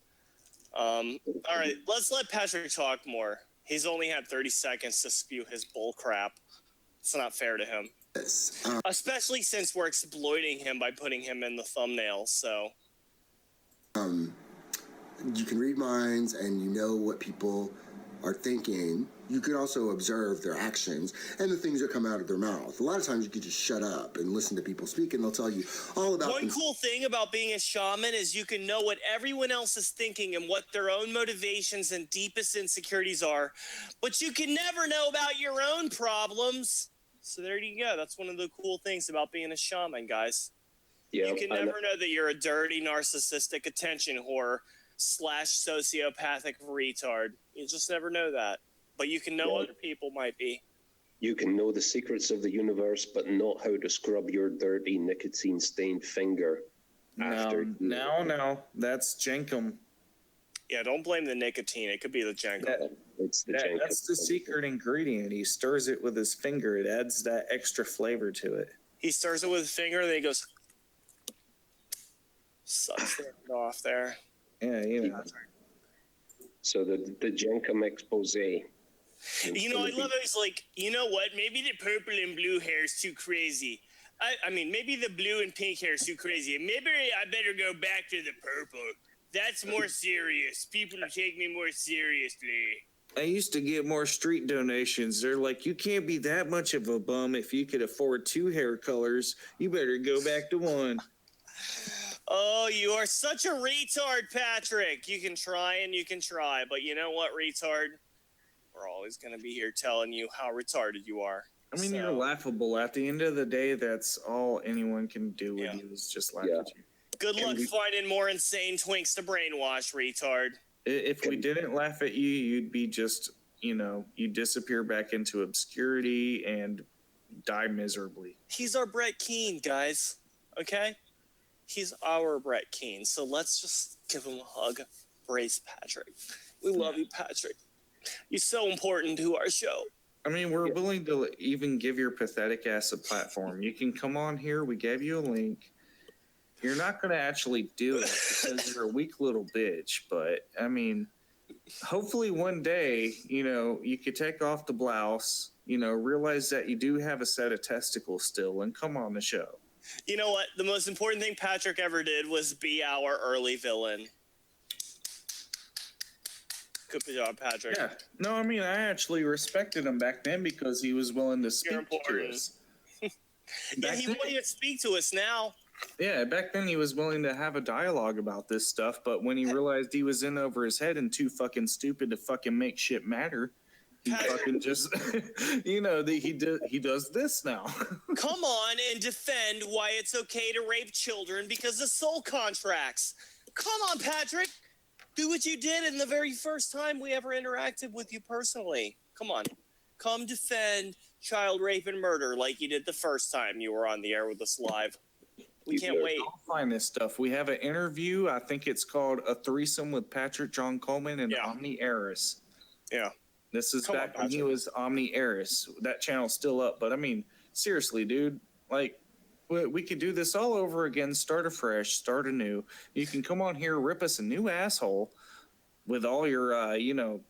Speaker 1: All right, let's let Patrick talk more. He's only had 30 seconds to spew his bull crap. It's not fair to him. Especially since we're exploiting him by putting him in the thumbnail, so.
Speaker 13: You can read minds and you know what people are thinking. You can also observe their actions and the things that come out of their mouth. A lot of times you can just shut up and listen to people speak and they'll tell you all about
Speaker 1: One cool thing about being a shaman is you can know what everyone else is thinking and what their own motivations and deepest insecurities are, but you can never know about your own problems. So there you go. That's one of the cool things about being a shaman, guys.
Speaker 3: Yeah,
Speaker 1: you can never know that you're a dirty, narcissistic attention whore / sociopathic retard. You just never know that. But you can know other people might be.
Speaker 3: You can know the secrets of the universe, but not how to scrub your dirty, nicotine-stained finger.
Speaker 2: No, that's jankum.
Speaker 1: Yeah, don't blame the nicotine. It could be the jankum.
Speaker 2: That's the secret ingredient. He stirs it with his finger. It adds that extra flavor to it.
Speaker 1: He stirs it with his finger, and then he goes, sucks it off there.
Speaker 2: Yeah, you know.
Speaker 3: So the jankum expose.
Speaker 1: You know, I love it. It's like, you know what? Maybe the purple and blue hair is too crazy. I mean, maybe the blue and pink hair is too crazy. Maybe I better go back to the purple. That's more serious. People take me more seriously.
Speaker 2: I used to get more street donations. They're like, you can't be that much of a bum if you could afford 2 hair colors. You better go back to 1.
Speaker 1: Oh, you are such a retard, Patrick. You can try and you can try, but you know what, retard? We're always going to be here telling you how retarded you are.
Speaker 2: I mean, you're laughable. At the end of the day, that's all anyone can do with you is just laugh at you.
Speaker 1: Good luck finding more insane twinks to brainwash, retard.
Speaker 2: If we didn't laugh at you, you'd be just, you'd disappear back into obscurity and die miserably.
Speaker 1: He's our Brett Keane, guys. Okay? He's our Brett Keane. So let's just give him a hug. Brace Patrick. We love you, Patrick. You're so important to our show.
Speaker 2: I mean, we're willing to even give your pathetic ass a platform. You can come on here. We gave you a link. You're not going to actually do it because you're a weak little bitch. But, I mean, hopefully one day, you could take off the blouse, realize that you do have a set of testicles still and come on the show.
Speaker 1: You know what? The most important thing Patrick ever did was be our early villain. Good job, Patrick.
Speaker 2: Yeah. No, I mean, I actually respected him back then because he was willing to speak to us.
Speaker 1: Yeah, he won't even speak to us now.
Speaker 2: Yeah, back then he was willing to have a dialogue about this stuff, but when he realized he was in over his head and too fucking stupid to fucking make shit matter, he fucking just, he does this now.
Speaker 1: Come on and defend why it's okay to rape children because of soul contracts. Come on, Patrick. Do what you did in the very first time we ever interacted with you personally. Come on. Come defend child rape and murder like you did the first time you were on the air with us live. We can't wait.
Speaker 2: I'll find this stuff. We have an interview. I think it's called A Threesome with Patrick John Coleman and Omni Eris.
Speaker 1: Yeah.
Speaker 2: This is back when he was Omni Eris. That channel's still up. But, I mean, seriously, dude. Like, we could do this all over again, start afresh, start anew. You can come on here, rip us a new asshole with all your,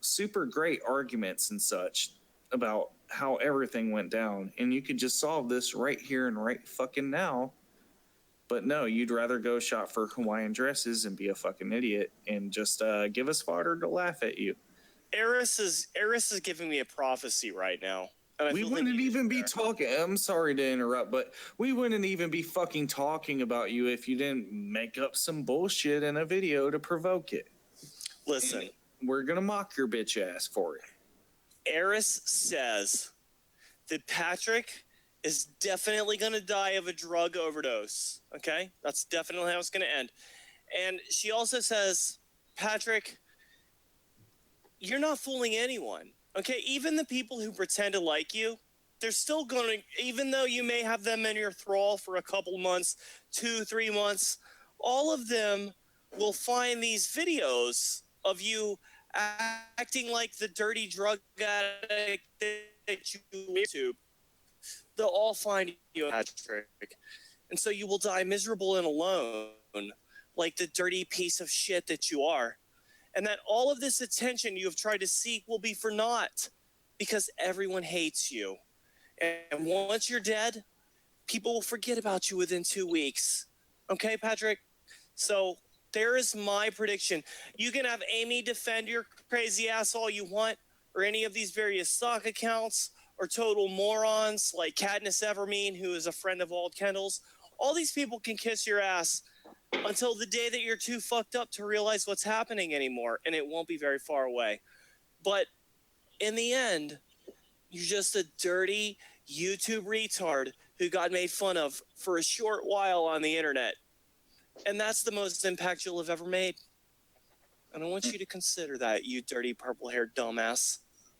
Speaker 2: super great arguments and such about how everything went down. And you could just solve this right here and right fucking now. But no, you'd rather go shop for Hawaiian dresses and be a fucking idiot and just give us fodder to laugh at you.
Speaker 1: Eris is giving me a prophecy right now. And I
Speaker 2: We
Speaker 1: feel like
Speaker 2: wouldn't
Speaker 1: you
Speaker 2: even be
Speaker 1: there.
Speaker 2: talking. I'm sorry to interrupt, but we wouldn't even be fucking talking about you if you didn't make up some bullshit in a video to provoke it.
Speaker 1: Listen,
Speaker 2: And we're gonna mock your bitch ass for it.
Speaker 1: Eris says that Patrick is definitely going to die of a drug overdose. Okay? That's definitely how it's going to end. And she also says, Patrick, you're not fooling anyone. Okay? Even the people who pretend to like you, they're still going to, even though you may have them in your thrall for a couple months, 2-3 months, all of them will find these videos of you acting like the dirty drug addict that you YouTube. They'll all find you, Patrick. And so you will die miserable and alone, like the dirty piece of shit that you are. And that all of this attention you have tried to seek will be for naught, because everyone hates you. And once you're dead, people will forget about you within 2 weeks. Okay, Patrick? So there is my prediction. You can have Amy defend your crazy ass all you want, or any of these various stock accounts, or total morons like Katniss Evermean, who is a friend of Walt Kendall's. All these people can kiss your ass until the day that you're too fucked up to realize what's happening anymore, and it won't be very far away. But in the end, you're just a dirty YouTube retard who got made fun of for a short while on the internet. And that's the most impact you'll have ever made. And I want you to consider that, you dirty purple-haired dumbass.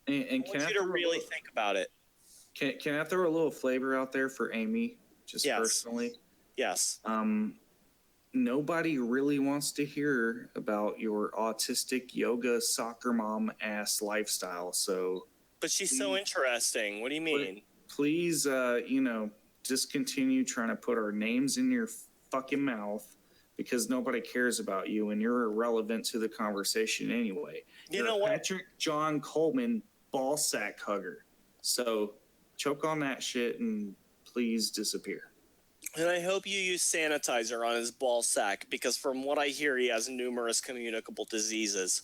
Speaker 2: And
Speaker 1: I want you to really think about it.
Speaker 2: Can I throw a little flavor out there for Amy, just personally?
Speaker 1: Yes.
Speaker 2: Nobody really wants to hear about your autistic yoga soccer mom ass lifestyle. So,
Speaker 1: but she's so interesting. What do you mean?
Speaker 2: Please, just continue trying to put our names in your fucking mouth, because nobody cares about you and you're irrelevant to the conversation anyway.
Speaker 1: You know what?
Speaker 2: Patrick John Coleman ball sack hugger. So choke on that shit and please disappear.
Speaker 1: And I hope you use sanitizer on his ball sack, because from what I hear, he has numerous communicable diseases.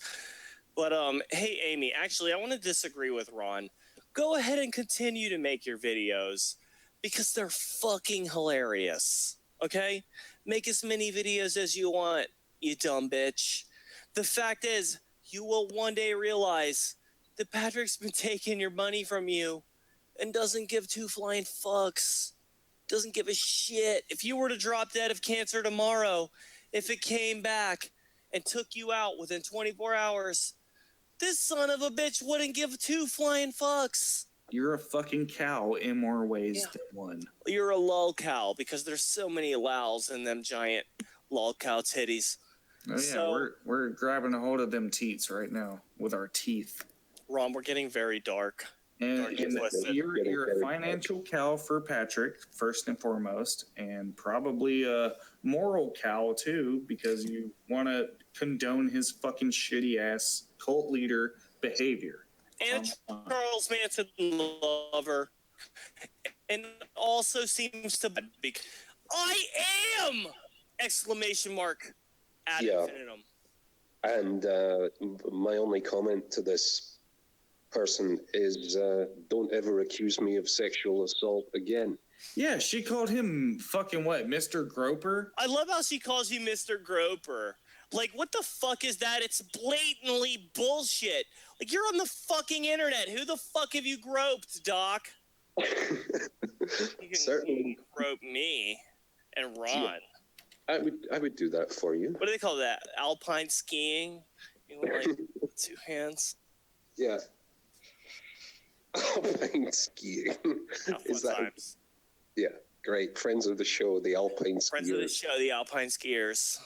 Speaker 1: But hey, Amy, actually, I want to disagree with Ron. Go ahead and continue to make your videos, because they're fucking hilarious. Okay? Make as many videos as you want, you dumb bitch. The fact is, you will one day realize that Patrick's been taking your money from you and doesn't give two flying fucks. Doesn't give a shit. If you were to drop dead of cancer tomorrow, if it came back and took you out within 24 hours, this son of a bitch wouldn't give two flying fucks.
Speaker 2: You're a fucking cow in more ways than one.
Speaker 1: You're a lol cow, because there's so many lols in them giant lol cow titties.
Speaker 2: Oh yeah, so, we're grabbing a hold of them teats right now with our teeth.
Speaker 1: Ron, we're getting very dark.
Speaker 2: And you're a financial cow for Patrick, first and foremost, and probably a moral cow too, because you want to condone his fucking shitty ass cult leader behavior.
Speaker 1: And Charles Manson lover, and also seems to be. I am! Exclamation mark ad infinitum.
Speaker 3: And my only comment to this person is don't ever accuse me of sexual assault again.
Speaker 2: Yeah, she called him fucking what, Mr. Groper?
Speaker 1: I love how she calls you Mr. Groper. Like, what the fuck is that? It's blatantly bullshit. Like, you're on the fucking internet. Who the fuck have you groped, Doc? You can
Speaker 3: Certainly
Speaker 1: grope me and Ron.
Speaker 3: I would do that for you.
Speaker 1: What do they call that? Alpine skiing? You know, like with two hands?
Speaker 3: Yeah. Alpine skiing. Is that?
Speaker 1: Times.
Speaker 3: Yeah, great. Friends of the show, the Alpine skiers.
Speaker 1: Friends of the show, the Alpine skiers.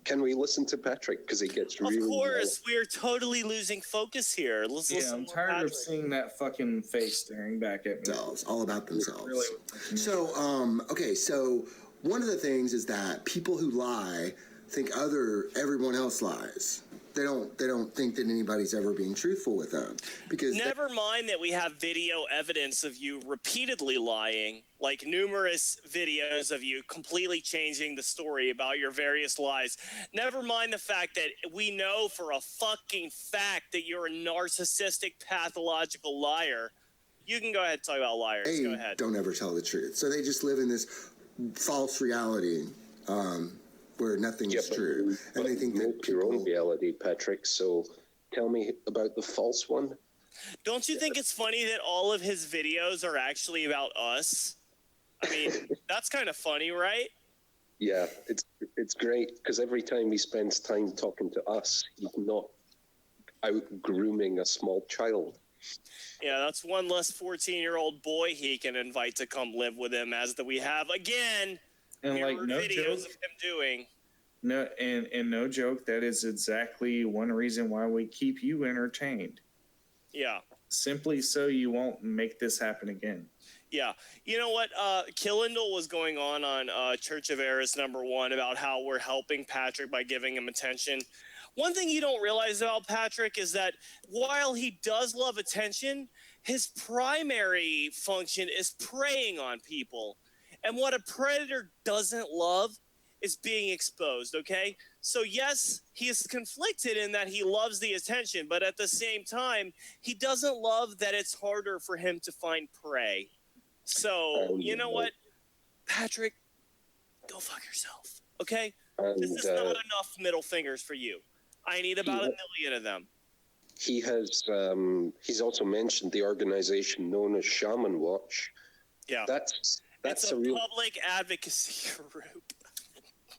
Speaker 3: Can we listen to Patrick? Because he gets really...
Speaker 1: Of course, we're totally losing focus here. Let's listen.
Speaker 2: I'm tired of seeing that fucking face staring back at me.
Speaker 13: Themselves, all about themselves.
Speaker 2: Really,
Speaker 13: so, okay, so one of the things is that people who lie think everyone else lies. they don't think that anybody's ever being truthful with them, because
Speaker 1: never mind that we have video evidence of you repeatedly lying, like numerous videos of you completely changing the story about your various lies. Never mind the fact that we know for a fucking fact that you're a narcissistic, pathological liar. You can go ahead and talk about liars.
Speaker 13: they
Speaker 1: Go ahead.
Speaker 13: don't ever tell the truth. So they just live in this false reality where nothing is true, and they think that
Speaker 3: make your own reality, Patrick. So tell me about the false one.
Speaker 1: Don't you think it's funny that all of his videos are actually about us? I mean, that's kind of funny, right?
Speaker 3: Yeah, it's great because every time he spends time talking to us, he's not out grooming a small child.
Speaker 1: Yeah, that's one less 14-year-old boy he can invite to come live with him, as that we have again.
Speaker 2: And like no
Speaker 1: videos
Speaker 2: joke,
Speaker 1: of him doing.
Speaker 2: no, and no joke, that is exactly one reason why we keep you entertained.
Speaker 1: Yeah.
Speaker 2: Simply so you won't make this happen again.
Speaker 1: Yeah. You know what? Killindle was going on Church of Eris #1 about how we're helping Patrick by giving him attention. One thing you don't realize about Patrick is that while he does love attention, his primary function is preying on people. And what a predator doesn't love is being exposed, okay? So yes, he is conflicted in that he loves the attention, but at the same time, he doesn't love that it's harder for him to find prey. So, you know what? Patrick, go fuck yourself, okay? This is not enough middle fingers for you. I need about 1 million of them.
Speaker 3: He has. He's also mentioned the organization known as Shaman Watch.
Speaker 1: Yeah.
Speaker 3: That's
Speaker 1: a
Speaker 3: real
Speaker 1: public advocacy group.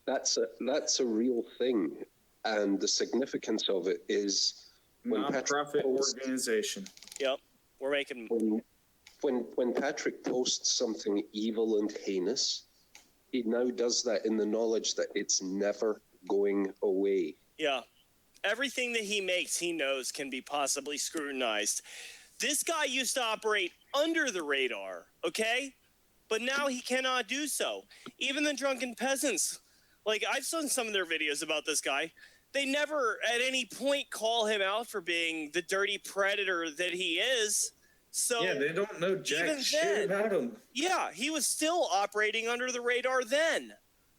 Speaker 3: That's a real thing, and the significance of it is
Speaker 2: Non-profit organization.
Speaker 1: Yep, we're making.
Speaker 3: When Patrick posts something evil and heinous, he now does that in the knowledge that it's never going away.
Speaker 1: Yeah, everything that he makes, he knows can be possibly scrutinized. This guy used to operate under the radar, okay? But now he cannot do so. Even the drunken peasants, like I've seen some of their videos about this guy. They never at any point call him out for being the dirty predator that he is. So
Speaker 2: yeah, they don't know jack shit about him.
Speaker 1: Yeah, he was still operating under the radar then.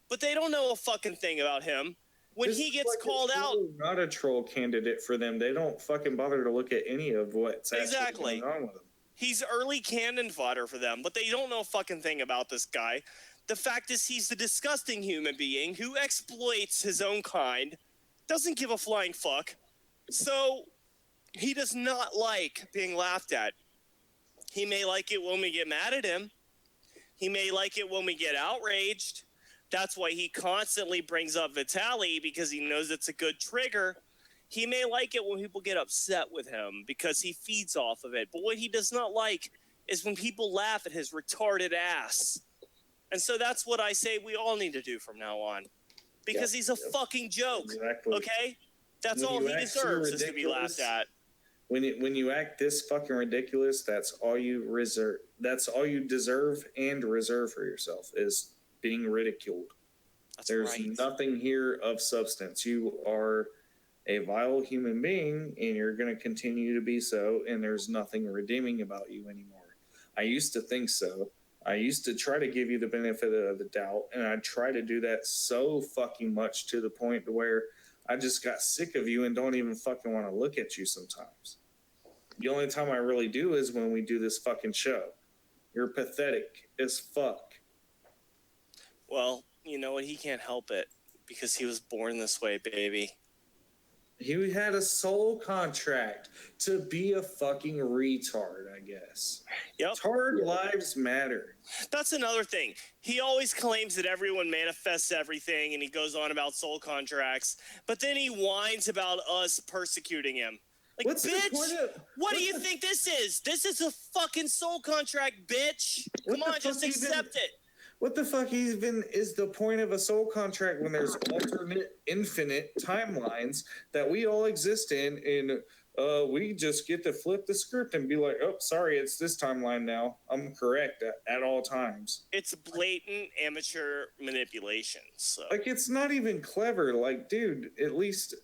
Speaker 1: But they don't know a fucking thing about him. When he gets called out,
Speaker 2: not a troll candidate for them. They don't fucking bother to look at any of what's
Speaker 1: exactly
Speaker 2: actually going on with him.
Speaker 1: He's early cannon fodder for them, but they don't know a fucking thing about this guy. The fact is he's the disgusting human being who exploits his own kind, doesn't give a flying fuck. So he does not like being laughed at. He may like it when we get mad at him. He may like it when we get outraged. That's why he constantly brings up Vitaly, because he knows it's a good trigger. He may like it when people get upset with him because he feeds off of it. But what he does not like is when people laugh at his retarded ass. And so that's what I say we all need to do from now on. Because he's a fucking joke, okay? That's all he deserves, is to be laughed at.
Speaker 2: When you act this fucking ridiculous, that's all you reserve. That's all you deserve and reserve for yourself, is being ridiculed. There's nothing here of substance. You are a vile human being, and you're going to continue to be so, and there's nothing redeeming about you anymore. I used to think so. I used to try to give you the benefit of the doubt, and I try to do that so fucking much to the point to where I just got sick of you and don't even fucking want to look at you sometimes. The only time I really do is when we do this fucking show. You're pathetic as fuck.
Speaker 1: Well, you know what? He can't help it because he was born this way, baby.
Speaker 2: He had a soul contract to be a fucking retard, I guess.
Speaker 1: Yep.
Speaker 2: Retard lives matter.
Speaker 1: That's another thing. He always claims that everyone manifests everything, and he goes on about soul contracts, but then he whines about us persecuting him. Like,
Speaker 2: what's
Speaker 1: bitch, what do you think this is? This is a fucking soul contract, bitch. Come on, just accept it.
Speaker 2: What the fuck even is the point of a soul contract when there's alternate, infinite timelines that we all exist in we just get to flip the script and be like, oh, sorry, it's this timeline now. I'm correct at all times.
Speaker 1: It's blatant amateur manipulation. So.
Speaker 2: Like, it's not even clever. Like, dude, at least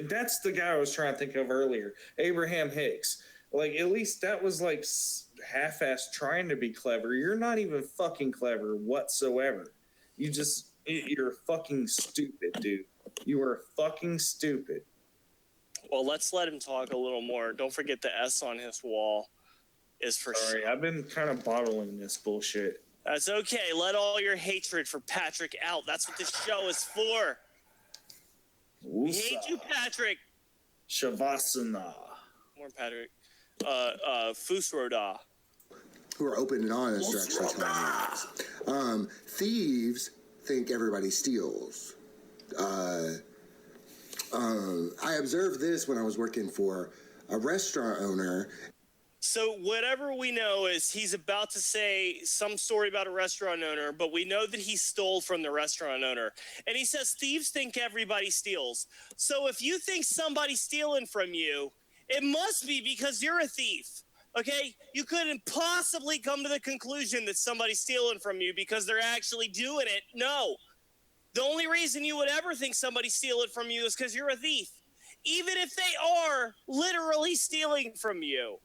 Speaker 2: that's the guy I was trying to think of earlier. Abraham Hicks. Like, at least that was like half-assed trying to be clever. You're not even fucking clever whatsoever. You're fucking stupid, dude. You are fucking stupid.
Speaker 1: Well, let's let him talk a little more. Don't forget the S on his wall is for sure.
Speaker 2: Sorry, I've been kind of bottling this bullshit.
Speaker 1: That's okay. Let all your hatred for Patrick out. That's what this show is for. We hate you, Patrick.
Speaker 2: Shavasana.
Speaker 1: More Patrick. Fusroda.
Speaker 13: Who are open and honest are actually telling lies. Thieves think everybody steals. I observed this when I was working for a restaurant owner.
Speaker 1: So whatever we know is he's about to say some story about a restaurant owner, but we know that he stole from the restaurant owner. And he says thieves think everybody steals. So if you think somebody's stealing from you, it must be because you're a thief. Okay? You couldn't possibly come to the conclusion that somebody's stealing from you because they're actually doing it. No. The only reason you would ever think somebody's stealing from you is because you're a thief. Even if they are literally stealing from you.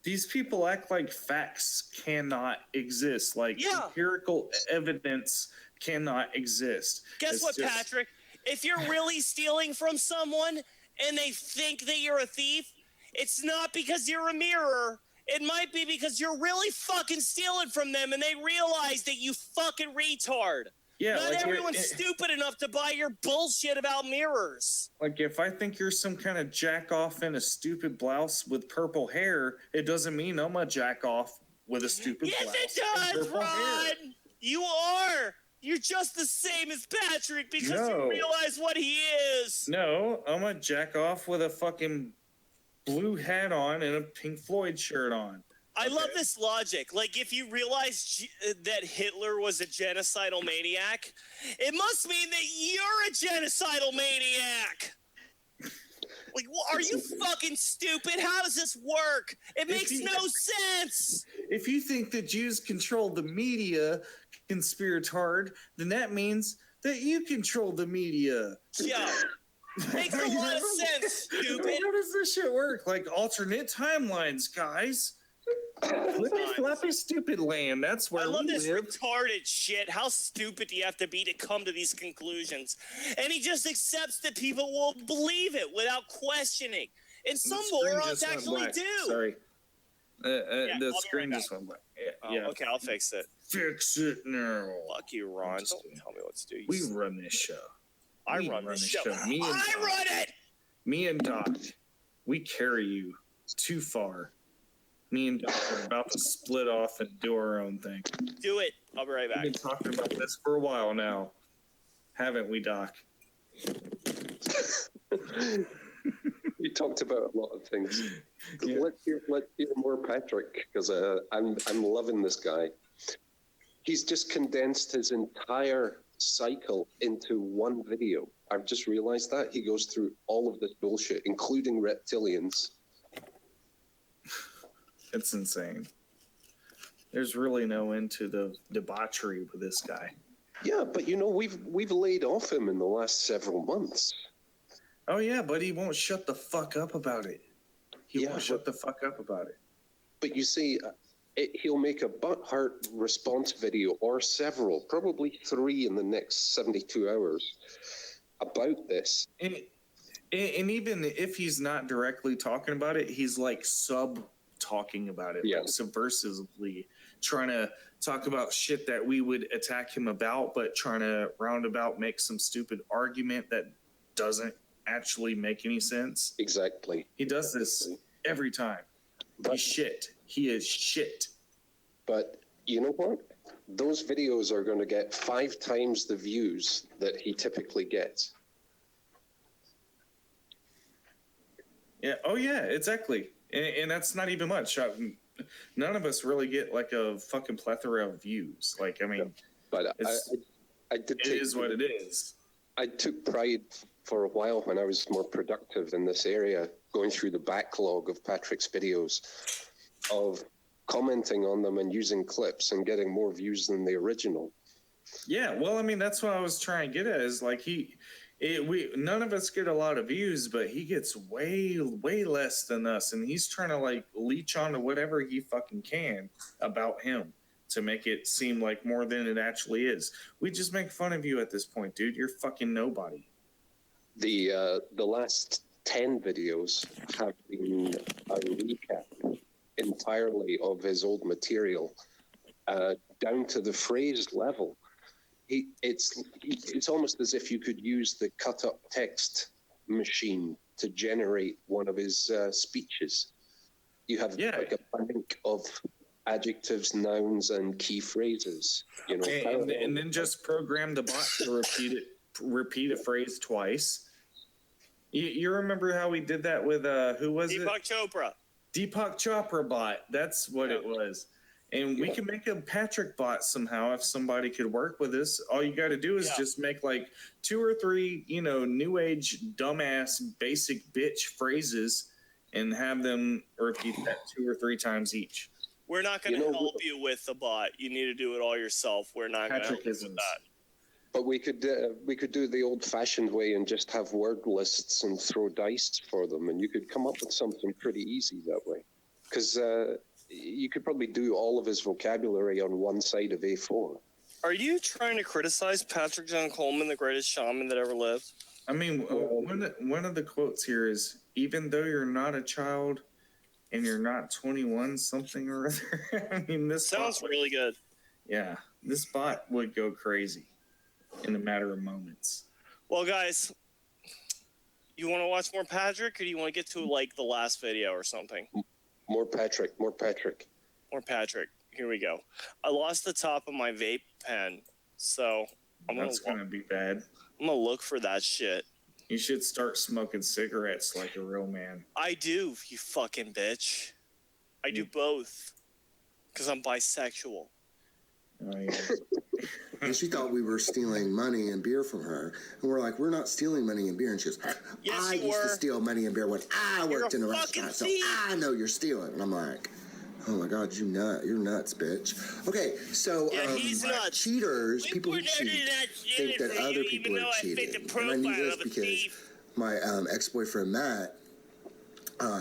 Speaker 2: These people act like facts cannot exist. Like empirical evidence cannot exist.
Speaker 1: Guess what, Patrick? If you're really stealing from someone and they think that you're a thief, it's not because you're a mirror. It might be because you're really fucking stealing from them and they realize that you fucking retard.
Speaker 2: Yeah,
Speaker 1: not
Speaker 2: like
Speaker 1: everyone's stupid enough to buy your bullshit about mirrors.
Speaker 2: Like, if I think you're some kind of jack off in a stupid blouse with purple hair, it doesn't mean I'm a jack off with a stupid blouse.
Speaker 1: Yes, it does, Ron. You are. You're just the same as Patrick because you realize what he is.
Speaker 2: No, I'm a jack off with a fucking blue hat on and a Pink Floyd shirt on.
Speaker 1: I love this logic. Like, if you realize that Hitler was a genocidal maniac, it must mean that you're a genocidal maniac. Like, are you fucking stupid? How does this work? It makes no sense.
Speaker 2: If you think that Jews control the media, conspiratard, then that means that you control the media.
Speaker 1: Yeah. Makes a lot of sense, stupid.
Speaker 2: How does this shit work? Like, alternate timelines, guys. Flippy floppy stupid land. That's where
Speaker 1: I love this
Speaker 2: live.
Speaker 1: retarded shit. How stupid do you have to be to come to these conclusions? And he just accepts that people will believe it without questioning. And some morons actually do.
Speaker 2: Sorry. The screen just went black. Yeah.
Speaker 1: Okay, I'll fix it.
Speaker 2: Fix it now.
Speaker 1: Fuck you, Ron. Don't tell me what to do.
Speaker 2: We run this show.
Speaker 1: I run this show.
Speaker 2: Me and
Speaker 1: I run it!
Speaker 2: Me and Doc, we carry you too far. Me and Doc are about to split off and do our own thing.
Speaker 1: Do it. I'll be right back.
Speaker 2: We've been talking about this for a while now, haven't we, Doc?
Speaker 3: We talked about a lot of things. Yeah. Let's hear more Patrick, because I'm loving this guy. He's just condensed his entire cycle into one video. I've just realized that. He goes through all of this bullshit, including reptilians.
Speaker 2: It's insane. There's really no end to the debauchery with this guy.
Speaker 3: Yeah, but we've laid off him in the last several months.
Speaker 2: Oh yeah, but he won't shut the fuck up about it. He won't shut the fuck up about it.
Speaker 3: But you see, he'll make a butthurt response video or several, probably 3 in the next 72 hours about this.
Speaker 2: And even if he's not directly talking about it, he's like talking about it, like subversively, trying to talk about shit that we would attack him about, but trying to roundabout make some stupid argument that doesn't actually make any sense.
Speaker 3: Exactly.
Speaker 2: He does this every time. He's shit. He is shit.
Speaker 3: But you know what? Those videos are going to get 5 times the views that he typically gets.
Speaker 2: Yeah. Oh yeah, exactly. And that's not even much. None of us really get like a fucking plethora of views. Like, I mean,
Speaker 3: but I did.
Speaker 2: It is what it is.
Speaker 3: I took pride for a while when I was more productive in this area going through the backlog of Patrick's videos, of commenting on them and using clips and getting more views than the original.
Speaker 2: Yeah, well, I mean, that's what I was trying to get at. Is like none of us get a lot of views, but he gets way less than us, and he's trying to like leech onto whatever he fucking can about him to make it seem like more than it actually is. We just make fun of you at this point, dude. You're fucking nobody.
Speaker 3: The last 10 videos have been a recap entirely of his old material, down to the phrase level. It's almost as if you could use the cut up text machine to generate one of his speeches. You have like a bank of adjectives, nouns, and key phrases. You know,
Speaker 2: and then just program the bot to repeat a phrase twice. You remember how we did that with who was it?
Speaker 1: Deepak Chopra.
Speaker 2: Deepak Chopra bot. That's what it was. And we can make a Patrick bot somehow if somebody could work with us. All you got to do is just make like 2 or 3, new age, dumbass, basic bitch phrases and have them repeat that 2 or 3 times each.
Speaker 1: We're not going to help you with the bot. You need to do it all yourself. We're not going to help you with that.
Speaker 3: But we could do the old-fashioned way and just have word lists and throw dice for them, and you could come up with something pretty easy that way. Because you could probably do all of his vocabulary on one side of A4.
Speaker 1: Are you trying to criticize Patrick John Coleman, the greatest shaman that ever lived?
Speaker 2: I mean, one of the quotes here is, even though you're not a child and you're not 21 something or other. I mean, this
Speaker 1: sounds really good.
Speaker 2: Yeah, this bot would go crazy in a matter of moments.
Speaker 1: Well, guys, you want to watch more Patrick, or do you want to get to like the last video or something?
Speaker 3: More Patrick.
Speaker 1: More Patrick. Here we go. I lost the top of my vape pen, so
Speaker 2: That's gonna be bad.
Speaker 1: I'm gonna look for that shit.
Speaker 2: You should start smoking cigarettes like a real man.
Speaker 1: I do, you fucking bitch. I do both, because I'm bisexual.
Speaker 2: Oh, yeah.
Speaker 13: And she thought we were stealing money and beer from her. And we're like, we're not stealing money and beer. And she goes, I used to steal money and beer when I worked in a restaurant. So I know you're stealing. And I'm like, oh my God, you're nuts, bitch. Okay, so
Speaker 1: he's nuts.
Speaker 13: Cheaters, people who cheat, think that other people are cheating. And I knew this because my ex-boyfriend, Matt,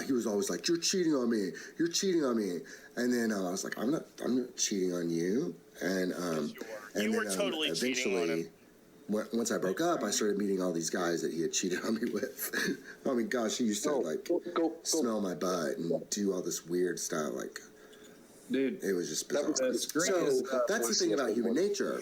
Speaker 13: he was always like, you're cheating on me. You're cheating on me. And then I was like, I'm not cheating on you. And
Speaker 1: you were totally cheating on him.
Speaker 13: Once I broke up, I started meeting all these guys that he had cheated on me with. I mean, gosh, he used to smell my butt and do all this weird stuff. Like,
Speaker 2: dude,
Speaker 13: it was just bizarre. So that's the thing about human nature,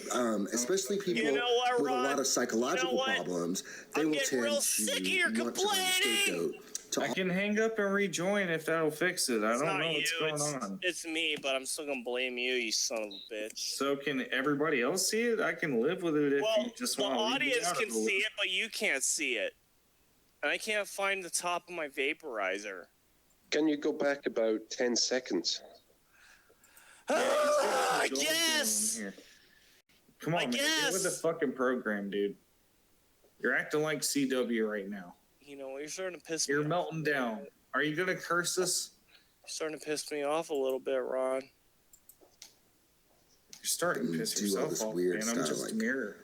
Speaker 13: especially people with a lot of psychological problems. They will tend to want to find a scapegoat.
Speaker 2: I can hang up and rejoin if that'll fix it. I don't know what's going on.
Speaker 1: It's me, but I'm still gonna blame you, you son of a bitch.
Speaker 2: So can everybody else see it? I can live with it if you just want to leave me
Speaker 1: audience
Speaker 2: out
Speaker 1: can
Speaker 2: of the loop.
Speaker 1: see it, but you can't see it. And I can't find the top of my vaporizer.
Speaker 3: Can you go back about 10 seconds?
Speaker 1: I guess.
Speaker 2: Come on, man. Get with the fucking program, dude. You're acting like CW right now.
Speaker 1: You know, you're starting to piss me off.
Speaker 2: You're melting down. Are you going to curse us?
Speaker 1: You're starting to piss me off a little bit, Ron.
Speaker 2: You're starting to piss yourself off, man. I'm just a mirror.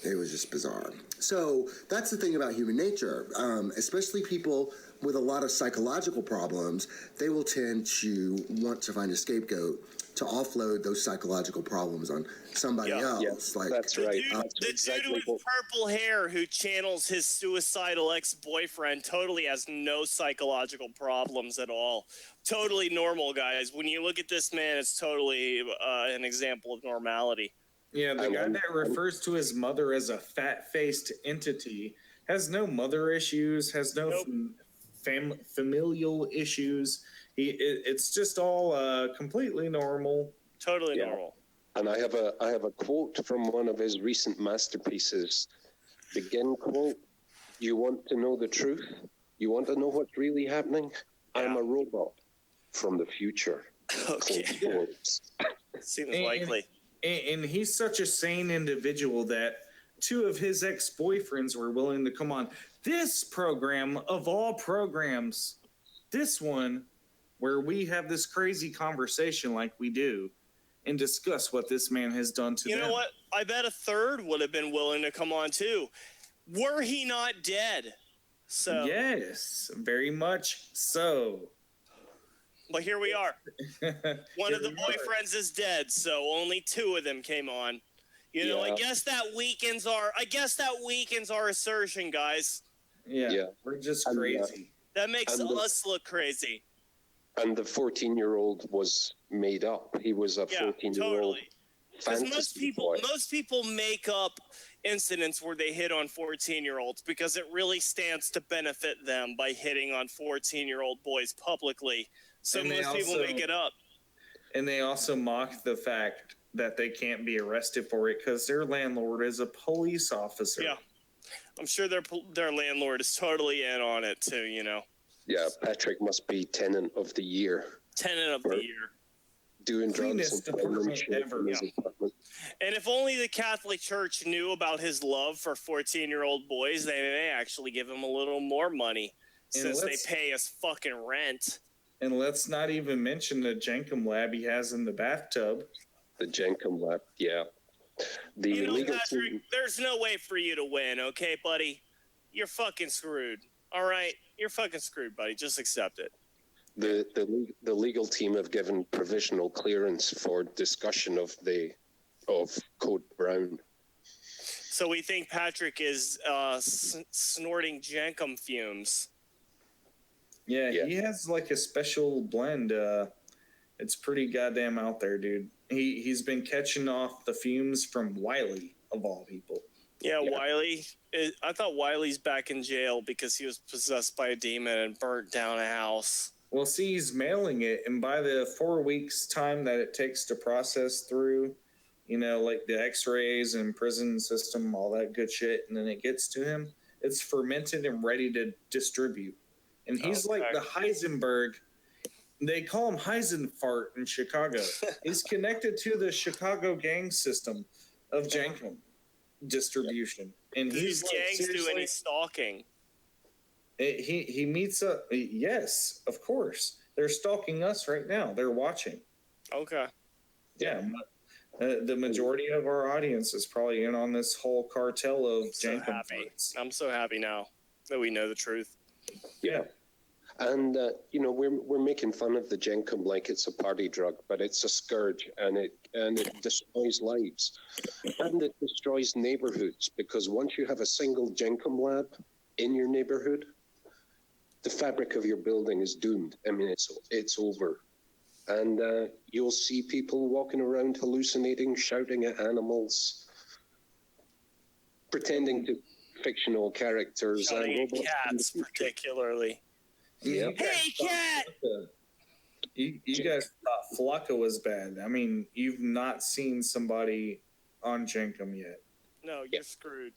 Speaker 13: It was just bizarre. So that's the thing about human nature, especially people with a lot of psychological problems. They will tend to want to find a scapegoat to offload those psychological problems on somebody else. Like
Speaker 3: that's right.
Speaker 1: The dude with purple hair who channels his suicidal ex-boyfriend totally has no psychological problems at all. Totally normal, guys. When you look at this man, it's totally an example of normality.
Speaker 2: Yeah, the guy that refers to his mother as a fat-faced entity has no mother issues, has no familial issues. It's just all completely normal.
Speaker 1: Totally normal.
Speaker 3: And I have a quote from one of his recent masterpieces. Begin quote, "You want to know the truth? You want to know what's really happening? I'm a robot from the future."
Speaker 1: Okay. Seems likely.
Speaker 2: And he's such a sane individual that 2 of his ex-boyfriends were willing to come on this program of all programs, this one where we have this crazy conversation like we do and discuss what this man has done to them.
Speaker 1: You know what? I bet a third would have been willing to come on too. Were he not dead? So
Speaker 2: yes, very much so.
Speaker 1: But here we are. One of the boyfriends is dead, so only 2 of them came on. You know, I guess that weakens our assertion, guys.
Speaker 2: Yeah. We're just crazy.
Speaker 1: That makes us look crazy.
Speaker 3: And the 14-year-old was made up. He was a 14-year-old.
Speaker 1: Totally. Because
Speaker 3: Fantasy
Speaker 1: most people make up incidents where they hit on 14-year-olds because it really stands to benefit them by hitting on 14-year-old boys publicly. So most people make it up.
Speaker 2: And they also mock the fact that they can't be arrested for it because their landlord is a police officer.
Speaker 1: Yeah. I'm sure their landlord is totally in on it too, you know.
Speaker 3: Yeah, Patrick must be tenant of the year.
Speaker 1: Tenant of the year.
Speaker 3: Doing drugs
Speaker 2: department ever.
Speaker 1: Yeah. And if only the Catholic Church knew about his love for 14-year-old boys, they may actually give him a little more money since they pay us fucking rent.
Speaker 2: And let's not even mention the Jenum lab he has in the bathtub.
Speaker 3: The Jenum lab, yeah. The legal
Speaker 1: Patrick,
Speaker 3: team,
Speaker 1: there's no way for you to win, okay, buddy? You're fucking screwed. All right? You're fucking screwed, buddy. Just accept it.
Speaker 3: the legal team have given provisional clearance for discussion of Code Brown.
Speaker 1: So we think Patrick is snorting Jenum fumes.
Speaker 2: Yeah, he has like a special blend. It's pretty goddamn out there, dude. He's been catching off the fumes from Wiley, of all people.
Speaker 1: Yeah, Wiley. I thought Wiley's back in jail because he was possessed by a demon and burnt down a house.
Speaker 2: Well, see, he's mailing it, and by the 4 weeks time that it takes to process through, you know, like the x-rays and prison system, all that good shit, and then it gets to him, it's fermented and ready to distribute. And he's like the Heisenberg. They call him Heisenfart in Chicago. He's connected to the Chicago gang system of Jenum distribution. And
Speaker 1: Do these gangs do any stalking?
Speaker 2: He meets up. Yes, of course. They're stalking us right now. They're watching.
Speaker 1: Okay.
Speaker 2: Yeah. The majority of our audience is probably in on this whole cartel of Jenum.
Speaker 1: I'm so happy now that we know the truth.
Speaker 3: Yeah. And, you know, we're making fun of the Jenum like it's a party drug, but it's a scourge, and it destroys lives. And it destroys neighborhoods, because once you have a single Jenum lab in your neighborhood, the fabric of your building is doomed. I mean, it's over. And you'll see people walking around hallucinating, shouting at animals, pretending to fictional characters.
Speaker 1: Shouting at cats, particularly.
Speaker 3: Yeah.
Speaker 1: Hey, cat!
Speaker 2: You guys thought Flocka was bad. I mean, you've not seen somebody on Jenum yet.
Speaker 1: No, you're screwed.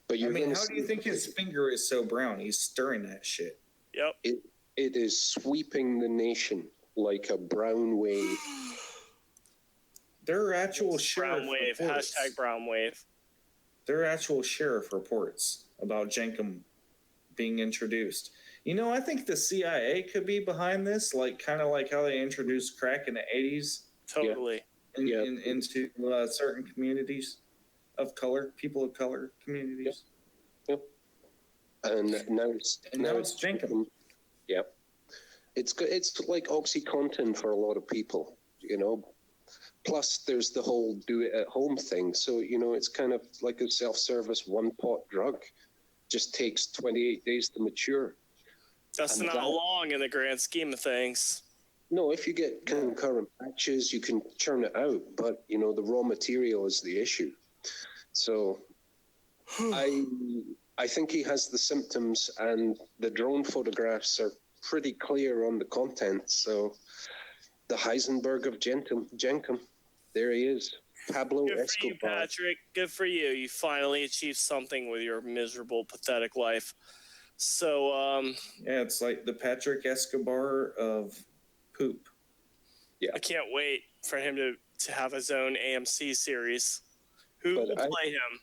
Speaker 3: But
Speaker 2: I mean, how do you think his finger is so brown? He's stirring that shit.
Speaker 1: Yep.
Speaker 3: It is sweeping the nation like a brown wave.
Speaker 2: There are actual sheriff
Speaker 1: Brown wave.
Speaker 2: reports.
Speaker 1: Hashtag brown wave.
Speaker 2: There are actual sheriff reports about Jenum being introduced. You know, I think the CIA could be behind this, like kind of like how they introduced crack in the 80s.
Speaker 1: Totally.
Speaker 2: Into certain communities of color, people of color communities.
Speaker 3: Yep. And now it's
Speaker 2: Jenum.
Speaker 3: Yep. It's like OxyContin for a lot of people, you know. Plus, there's the whole do-it-at-home thing. So, you know, it's kind of like a self-service one-pot drug. Just takes 28 days to mature.
Speaker 1: That's not long in the grand scheme of things.
Speaker 3: No, if you get concurrent batches, you can churn it out. But, you know, the raw material is the issue. So I think he has the symptoms, and the drone photographs are pretty clear on the content. So the Heisenberg of Jenum, there he is. Pablo
Speaker 1: Good for
Speaker 3: Escobar.
Speaker 1: you, Patrick. Good for you. You finally achieved something with your miserable, pathetic life. So,
Speaker 2: yeah, it's like the Patrick Escobar of poop.
Speaker 3: Yeah.
Speaker 1: I can't wait for him to have his own AMC series. Who will play him?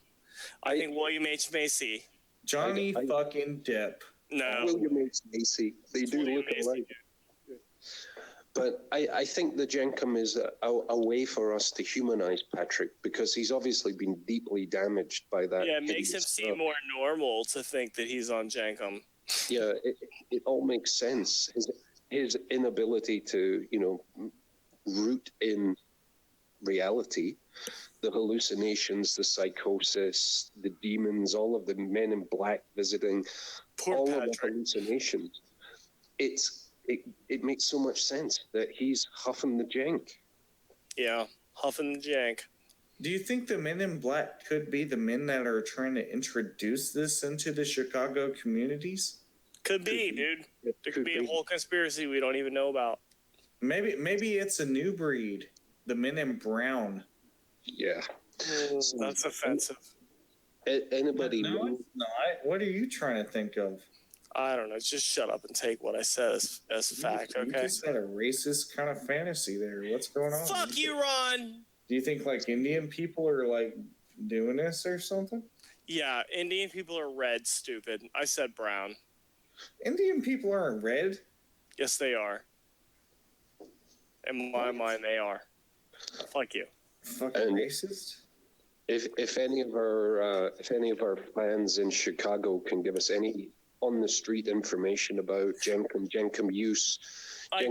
Speaker 1: I think William H. Macy.
Speaker 2: Johnny fucking Depp.
Speaker 1: No.
Speaker 3: William H. Macy. They do look alike. But I think the Jenum is a way for us to humanize Patrick, because he's obviously been deeply damaged by that.
Speaker 1: Yeah, it makes him seem more normal to think that he's on Jenum.
Speaker 3: Yeah, it all makes sense. His inability to, root in reality, the hallucinations, the psychosis, the demons, all of the men in black visiting, all of the hallucinations. It makes so much sense that he's huffing the jank.
Speaker 1: Yeah, huffing the jank.
Speaker 2: Do you think the men in black could be the men that are trying to introduce this into the Chicago communities?
Speaker 1: Could be, dude. There could be a whole conspiracy we don't even know about.
Speaker 2: Maybe it's a new breed, the men in brown.
Speaker 3: Yeah.
Speaker 1: That's offensive.
Speaker 3: Anybody?
Speaker 2: No, it's not. What are you trying to think of?
Speaker 1: I don't know. Just shut up and take what I said as fact, okay?
Speaker 2: You just had a racist kind of fantasy there. What's going on?
Speaker 1: Fuck you, Ron!
Speaker 2: Do you think, like, Indian people are, like, doing this or something?
Speaker 1: Yeah, Indian people are red, stupid. I said brown.
Speaker 2: Indian people aren't red.
Speaker 1: Yes, they are. In my mind, they are. Fuck you.
Speaker 2: Fucking racist.
Speaker 3: If any of our fans in Chicago can give us any on the street information about Jenum use.
Speaker 1: I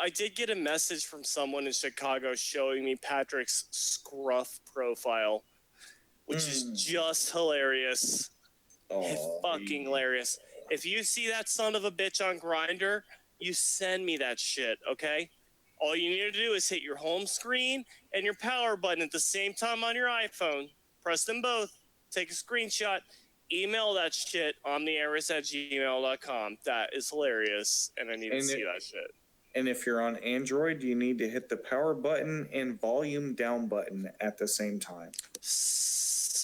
Speaker 1: did get a message from someone in Chicago showing me Patrick's scruff profile, which is just hilarious. Fucking hilarious. If you see that son of a bitch on Grindr, you send me that shit, okay? All you need to do is hit your home screen and your power button at the same time on your iPhone. Press them both. Take a screenshot. Email that shit omniairis@gmail.com. That is hilarious, and I need to see that shit.
Speaker 2: And if you're on Android, you need to hit the power button and volume down button at the same time.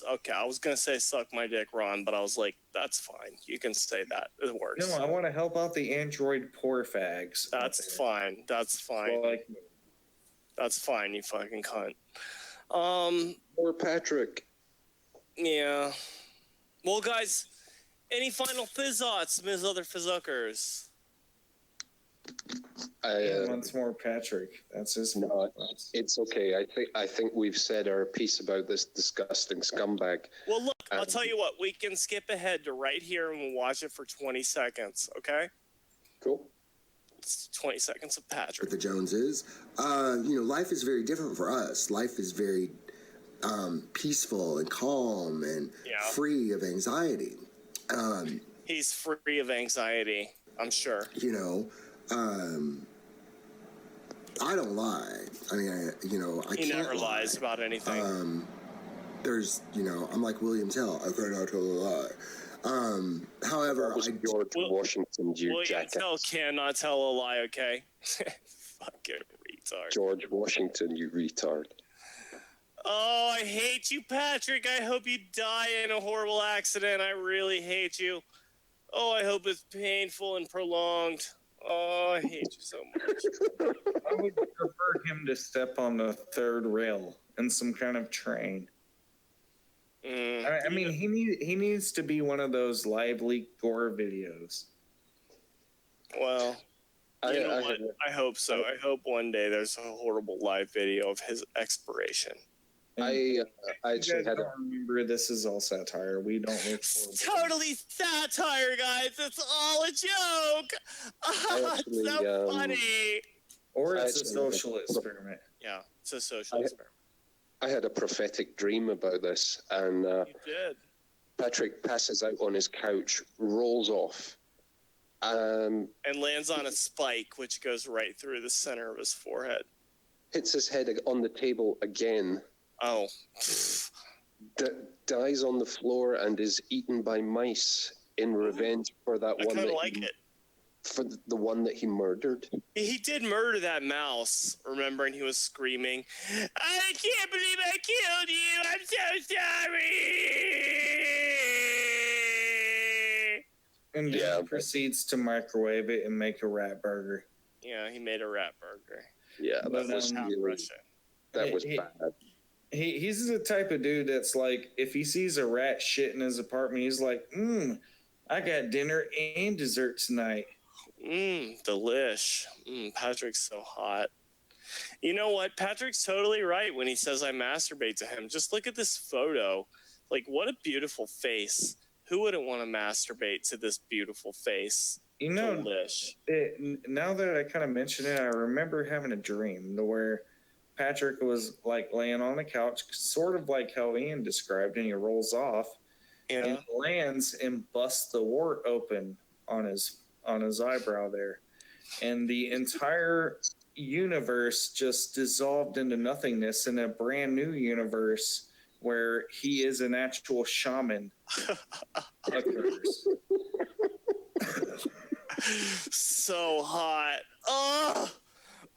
Speaker 1: Okay, I was going to say suck my dick, Ron, but I was like, that's fine. You can say that. It works.
Speaker 2: No, I want to help out the Android poor fags.
Speaker 1: That's fine. That's fine.
Speaker 2: Like,
Speaker 1: that's fine, you fucking cunt.
Speaker 3: Poor Patrick.
Speaker 1: Yeah. Well, guys, any final fizzots, Ms. Other Fizzuckers?
Speaker 2: Once more, Patrick. That's his.
Speaker 3: No, it's okay. I think we've said our piece about this disgusting scumbag.
Speaker 1: Well, look, I'll tell you what. We can skip ahead to right here and we'll watch it for 20 seconds, okay?
Speaker 3: Cool.
Speaker 1: It's 20 seconds of Patrick.
Speaker 13: The Joneses. Life is very different for us. Life is very peaceful and calm and free of anxiety.
Speaker 1: He's free of anxiety, I'm sure.
Speaker 13: I don't lie. I mean, I
Speaker 1: he
Speaker 13: can't
Speaker 1: never lies about anything.
Speaker 13: I'm like William Tell. I cannot tell a lie. However,
Speaker 3: George Washington, you
Speaker 1: William
Speaker 3: jackass.
Speaker 1: Tell cannot tell a lie, okay? Fucking retard.
Speaker 3: George Washington, you retard.
Speaker 1: Oh, I hate you, Patrick. I hope you die in a horrible accident. I really hate you. Oh, I hope it's painful and prolonged. Oh, I hate you so much.
Speaker 2: I would prefer him to step on the third rail in some kind of train. I mean, he needs to be one of those live leak gore videos.
Speaker 1: Well, you know what? I hope so. I hope one day there's a horrible live video of his expiration.
Speaker 3: I
Speaker 2: actually had to remember this is all satire. We don't look forward to
Speaker 1: totally satire, guys. It's all a joke. It's so funny.
Speaker 2: Or it's a social experiment.
Speaker 1: Yeah, it's a social experiment.
Speaker 3: I had a prophetic dream about this, and
Speaker 1: you did.
Speaker 3: Patrick passes out on his couch, rolls off,
Speaker 1: and lands on a spike, which goes right through the center of his forehead.
Speaker 3: Hits his head on the table again.
Speaker 1: Oh.
Speaker 3: Dies on the floor and is eaten by mice in revenge for that one. I kind of like it. For the one that he murdered.
Speaker 1: He did murder that mouse, remember? And he was screaming, I can't believe I killed you! I'm so sorry!
Speaker 2: And he proceeds to microwave it and make a rat burger.
Speaker 1: Yeah, he made a rat burger.
Speaker 3: Yeah, that was bad.
Speaker 2: He's the type of dude that's like, if he sees a rat shit in his apartment, he's like, I got dinner and dessert tonight.
Speaker 1: Delish. Patrick's so hot. You know what? Patrick's totally right when he says I masturbate to him. Just look at this photo. Like, what a beautiful face. Who wouldn't want to masturbate to this beautiful face?
Speaker 2: You know,
Speaker 1: Delish.
Speaker 2: Now that I kind of mention it, I remember having a dream where Patrick was like laying on the couch, sort of like how Ian described, and he rolls off and lands and busts the wart open on his eyebrow there, and the entire universe just dissolved into nothingness in a brand new universe where he is an actual shaman.
Speaker 1: So hot.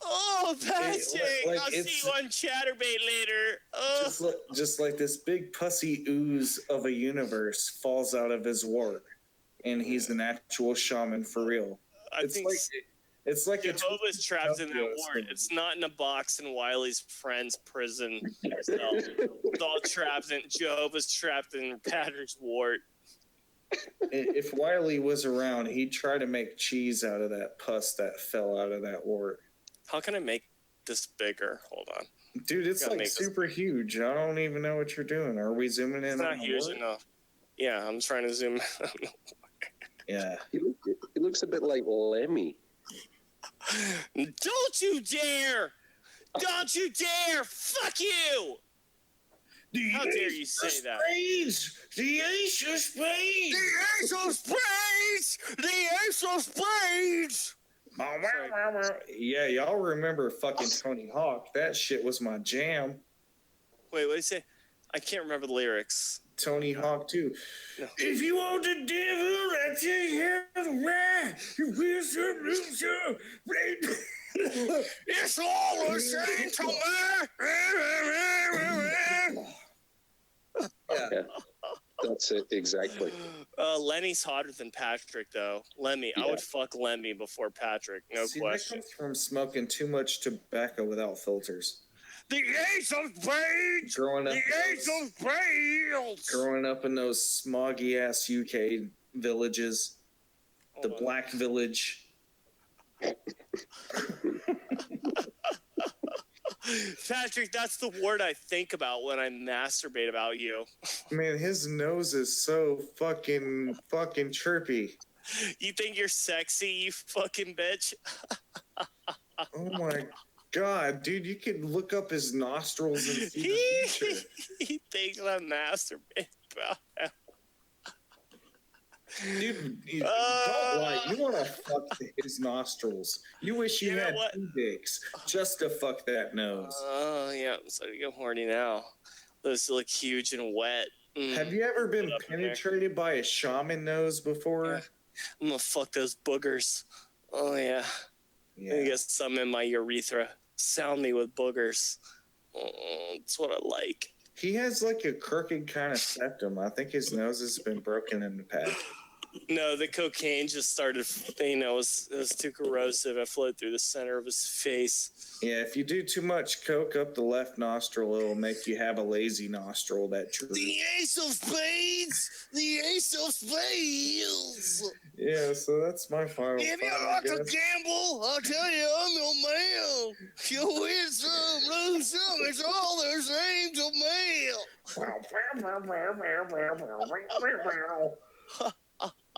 Speaker 1: Oh, Patrick! I'll see you on Chatterbait later.
Speaker 2: Just like this big pussy ooze of a universe falls out of his wart, and he's an actual shaman for real. It's like
Speaker 1: Jehovah's trapped in that wart. It's not in a box in Wiley's friend's prison. It's all trapped in Jehovah's trapped in Patrick's wart.
Speaker 2: If Wiley was around, he'd try to make cheese out of that pus that fell out of that wart.
Speaker 1: How can I make this bigger? Hold on.
Speaker 2: Dude, it's like super huge. I don't even know what you're doing. Are we zooming in?
Speaker 1: It's not huge enough. Yeah, I'm trying to zoom in.
Speaker 2: Yeah.
Speaker 3: He looks a bit like Lemmy.
Speaker 1: Don't you dare! Don't you dare! Fuck you! How dare you say that?
Speaker 10: The Ace of Spades!
Speaker 1: The Ace of Spades! The Ace of Spades!
Speaker 2: Yeah, y'all remember fucking Tony Hawk. That shit was my jam.
Speaker 1: Wait, what did you say? I can't remember the lyrics.
Speaker 2: Tony Hawk 2.
Speaker 1: No.
Speaker 10: If you want the devil, I take care of the right. You will some
Speaker 1: It's all the same to me.
Speaker 3: Yeah, that's it, exactly.
Speaker 1: Lenny's hotter than Patrick, though. Lemmy, I would fuck Lemmy before Patrick, no question.
Speaker 2: That comes from smoking too much tobacco without filters.
Speaker 1: The Ace of Spades!
Speaker 2: Growing up,
Speaker 1: the Ace of Spades!
Speaker 2: Growing up in those smoggy ass UK villages, the Black Village.
Speaker 1: Patrick, that's the word I think about when I masturbate about you.
Speaker 2: Man, his nose is so fucking chirpy.
Speaker 1: You think you're sexy, you fucking bitch?
Speaker 2: Oh my God, dude, you can look up his nostrils and see the future.
Speaker 1: He thinks I masturbate about him.
Speaker 2: Dude, don't lie. You want to fuck his nostrils. You wish you had two dicks just to fuck that nose.
Speaker 1: Oh, yeah. I'm starting to get horny now. Those look huge and wet.
Speaker 2: Have you ever been penetrated by a shaman nose before?
Speaker 1: Yeah. I'm going to fuck those boogers. Oh, yeah. I get some in my urethra. Sound me with boogers. That's what I like.
Speaker 2: He has like a crooked kind of septum. I think his nose has been broken in the past.
Speaker 1: No, the cocaine just started, it was too corrosive. It flowed through the center of his face.
Speaker 2: Yeah, if you do too much coke up the left nostril, it'll make you have a lazy nostril. The
Speaker 1: Ace of Spades! The Ace of Spades!
Speaker 2: Yeah, so that's my final
Speaker 1: If you like to gamble, I'll tell you I'm your man. You win some, lose some, it's all the same to me.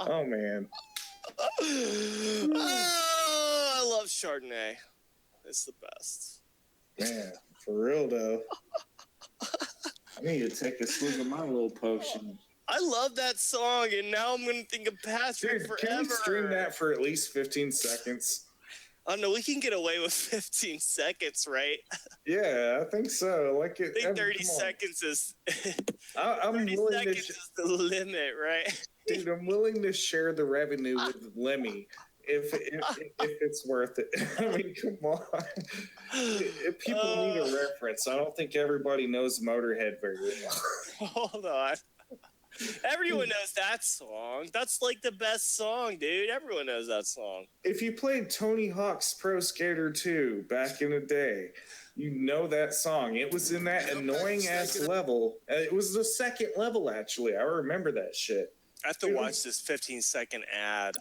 Speaker 2: Oh, man.
Speaker 1: Oh, I love Chardonnay. It's the best.
Speaker 2: Man, for real, though. I need to take a swig of my little potion.
Speaker 1: I love that song, and now I'm going to think of Patrick forever.
Speaker 2: Can we stream that for at least 15 seconds?
Speaker 1: Oh, no, we can get away with 15 seconds, right?
Speaker 2: Yeah, I think so.
Speaker 1: I think 30 seconds is...
Speaker 2: I'm
Speaker 1: 30
Speaker 2: willing
Speaker 1: seconds is the limit, right?
Speaker 2: Dude, I'm willing to share the revenue with Lemmy if it's worth it. I mean, come on. If people need a reference, I don't think everybody knows Motorhead very well.
Speaker 1: Hold on. Everyone knows that song. That's like the best song, dude. Everyone knows that song.
Speaker 2: If you played Tony Hawk's Pro Skater 2 back in the day, you know that song. It was in that annoying ass level. It was the second level, actually. I remember that shit.
Speaker 1: I have to watch this 15-second ad.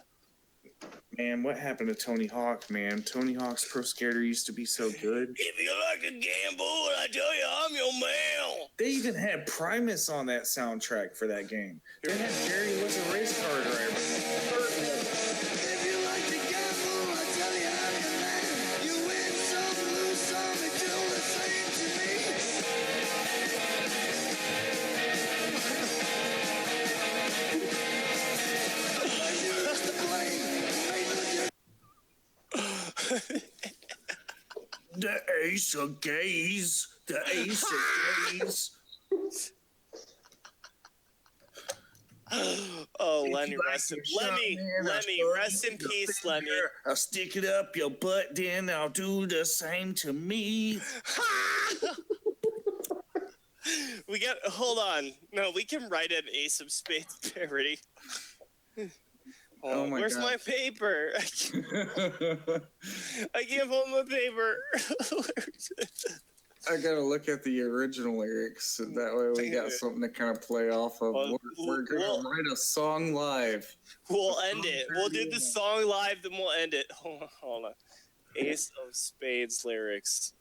Speaker 2: Man, what happened to Tony Hawk, man? Tony Hawk's Pro Skater used to be so good.
Speaker 1: If you like to gamble, I tell you, I'm your man.
Speaker 2: They even had Primus on that soundtrack for that game. They had Jerry was a race car driver.
Speaker 9: If you like to gamble, I tell you I'm your man. You win some, lose some, and do the same to me.
Speaker 10: The ace of gays. The ace of gays.
Speaker 1: Oh, Lemmy, rest in peace, Lemmy.
Speaker 10: I'll stick it up your butt, then I'll do the same to me.
Speaker 1: Hold on. No, we can write an Ace of Spades parody.
Speaker 2: Oh my
Speaker 1: Where's
Speaker 2: God.
Speaker 1: my paper? I can't hold my paper.
Speaker 2: I gotta look at the original lyrics, so that way we got something to kind of play off of. We're gonna write a song live.
Speaker 1: We'll end it. We'll do the song live, then we'll end it. Hold on. Ace of Spades lyrics.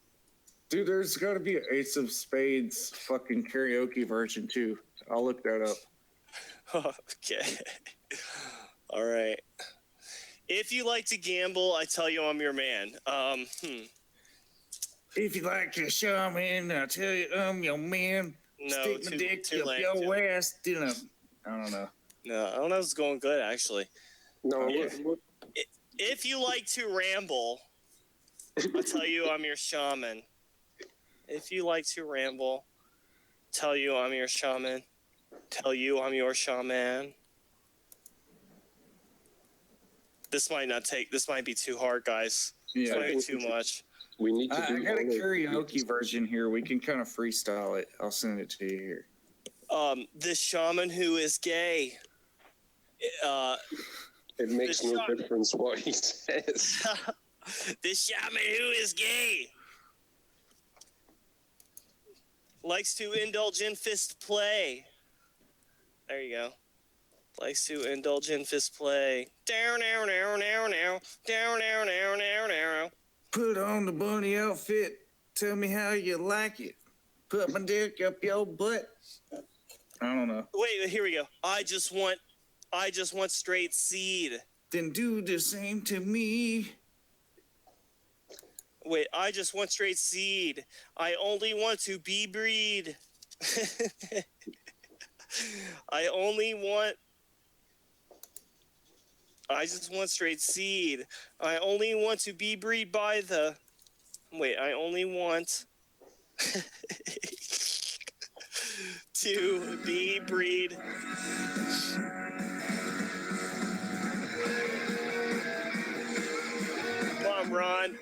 Speaker 2: Dude, there's gotta be an Ace of Spades fucking karaoke version too. I'll look that up.
Speaker 1: Okay. All right. If you like to gamble, I tell you I'm your man.
Speaker 10: If you like a shaman, I tell you I'm your man.
Speaker 1: No,
Speaker 10: Stick my dick
Speaker 1: too
Speaker 10: up
Speaker 1: late,
Speaker 10: your
Speaker 1: too late.
Speaker 10: ass. I don't know.
Speaker 1: No, I don't know if it's going good, actually.
Speaker 3: No,
Speaker 1: If you like to ramble, I tell you I'm your shaman. If you like to ramble, tell you I'm your shaman. Tell you I'm your shaman. This might be too hard, guys. This might be too much.
Speaker 3: we need to
Speaker 2: I
Speaker 3: do
Speaker 2: got a
Speaker 3: one of-
Speaker 2: karaoke version here. We can kind of freestyle it. I'll send it to you here.
Speaker 1: The shaman who is gay.
Speaker 3: It makes
Speaker 1: the
Speaker 3: no
Speaker 1: shaman-
Speaker 3: difference what he says.
Speaker 1: The shaman who is gay likes to indulge in fist play. There you go. Likes to indulge in fist play. Down, down, down, down, down, down, down, down, down, down.
Speaker 10: Put on the bunny outfit. Tell me how you like it. Put my dick up your butt.
Speaker 2: I don't know.
Speaker 1: Wait, here we go. I just want straight seed.
Speaker 10: Then do the same to me.
Speaker 1: Wait, I just want straight seed. I only want to be breed. I just want straight seed. I only want to be breed by the. Wait, I only want to be breed. Come on, Ron.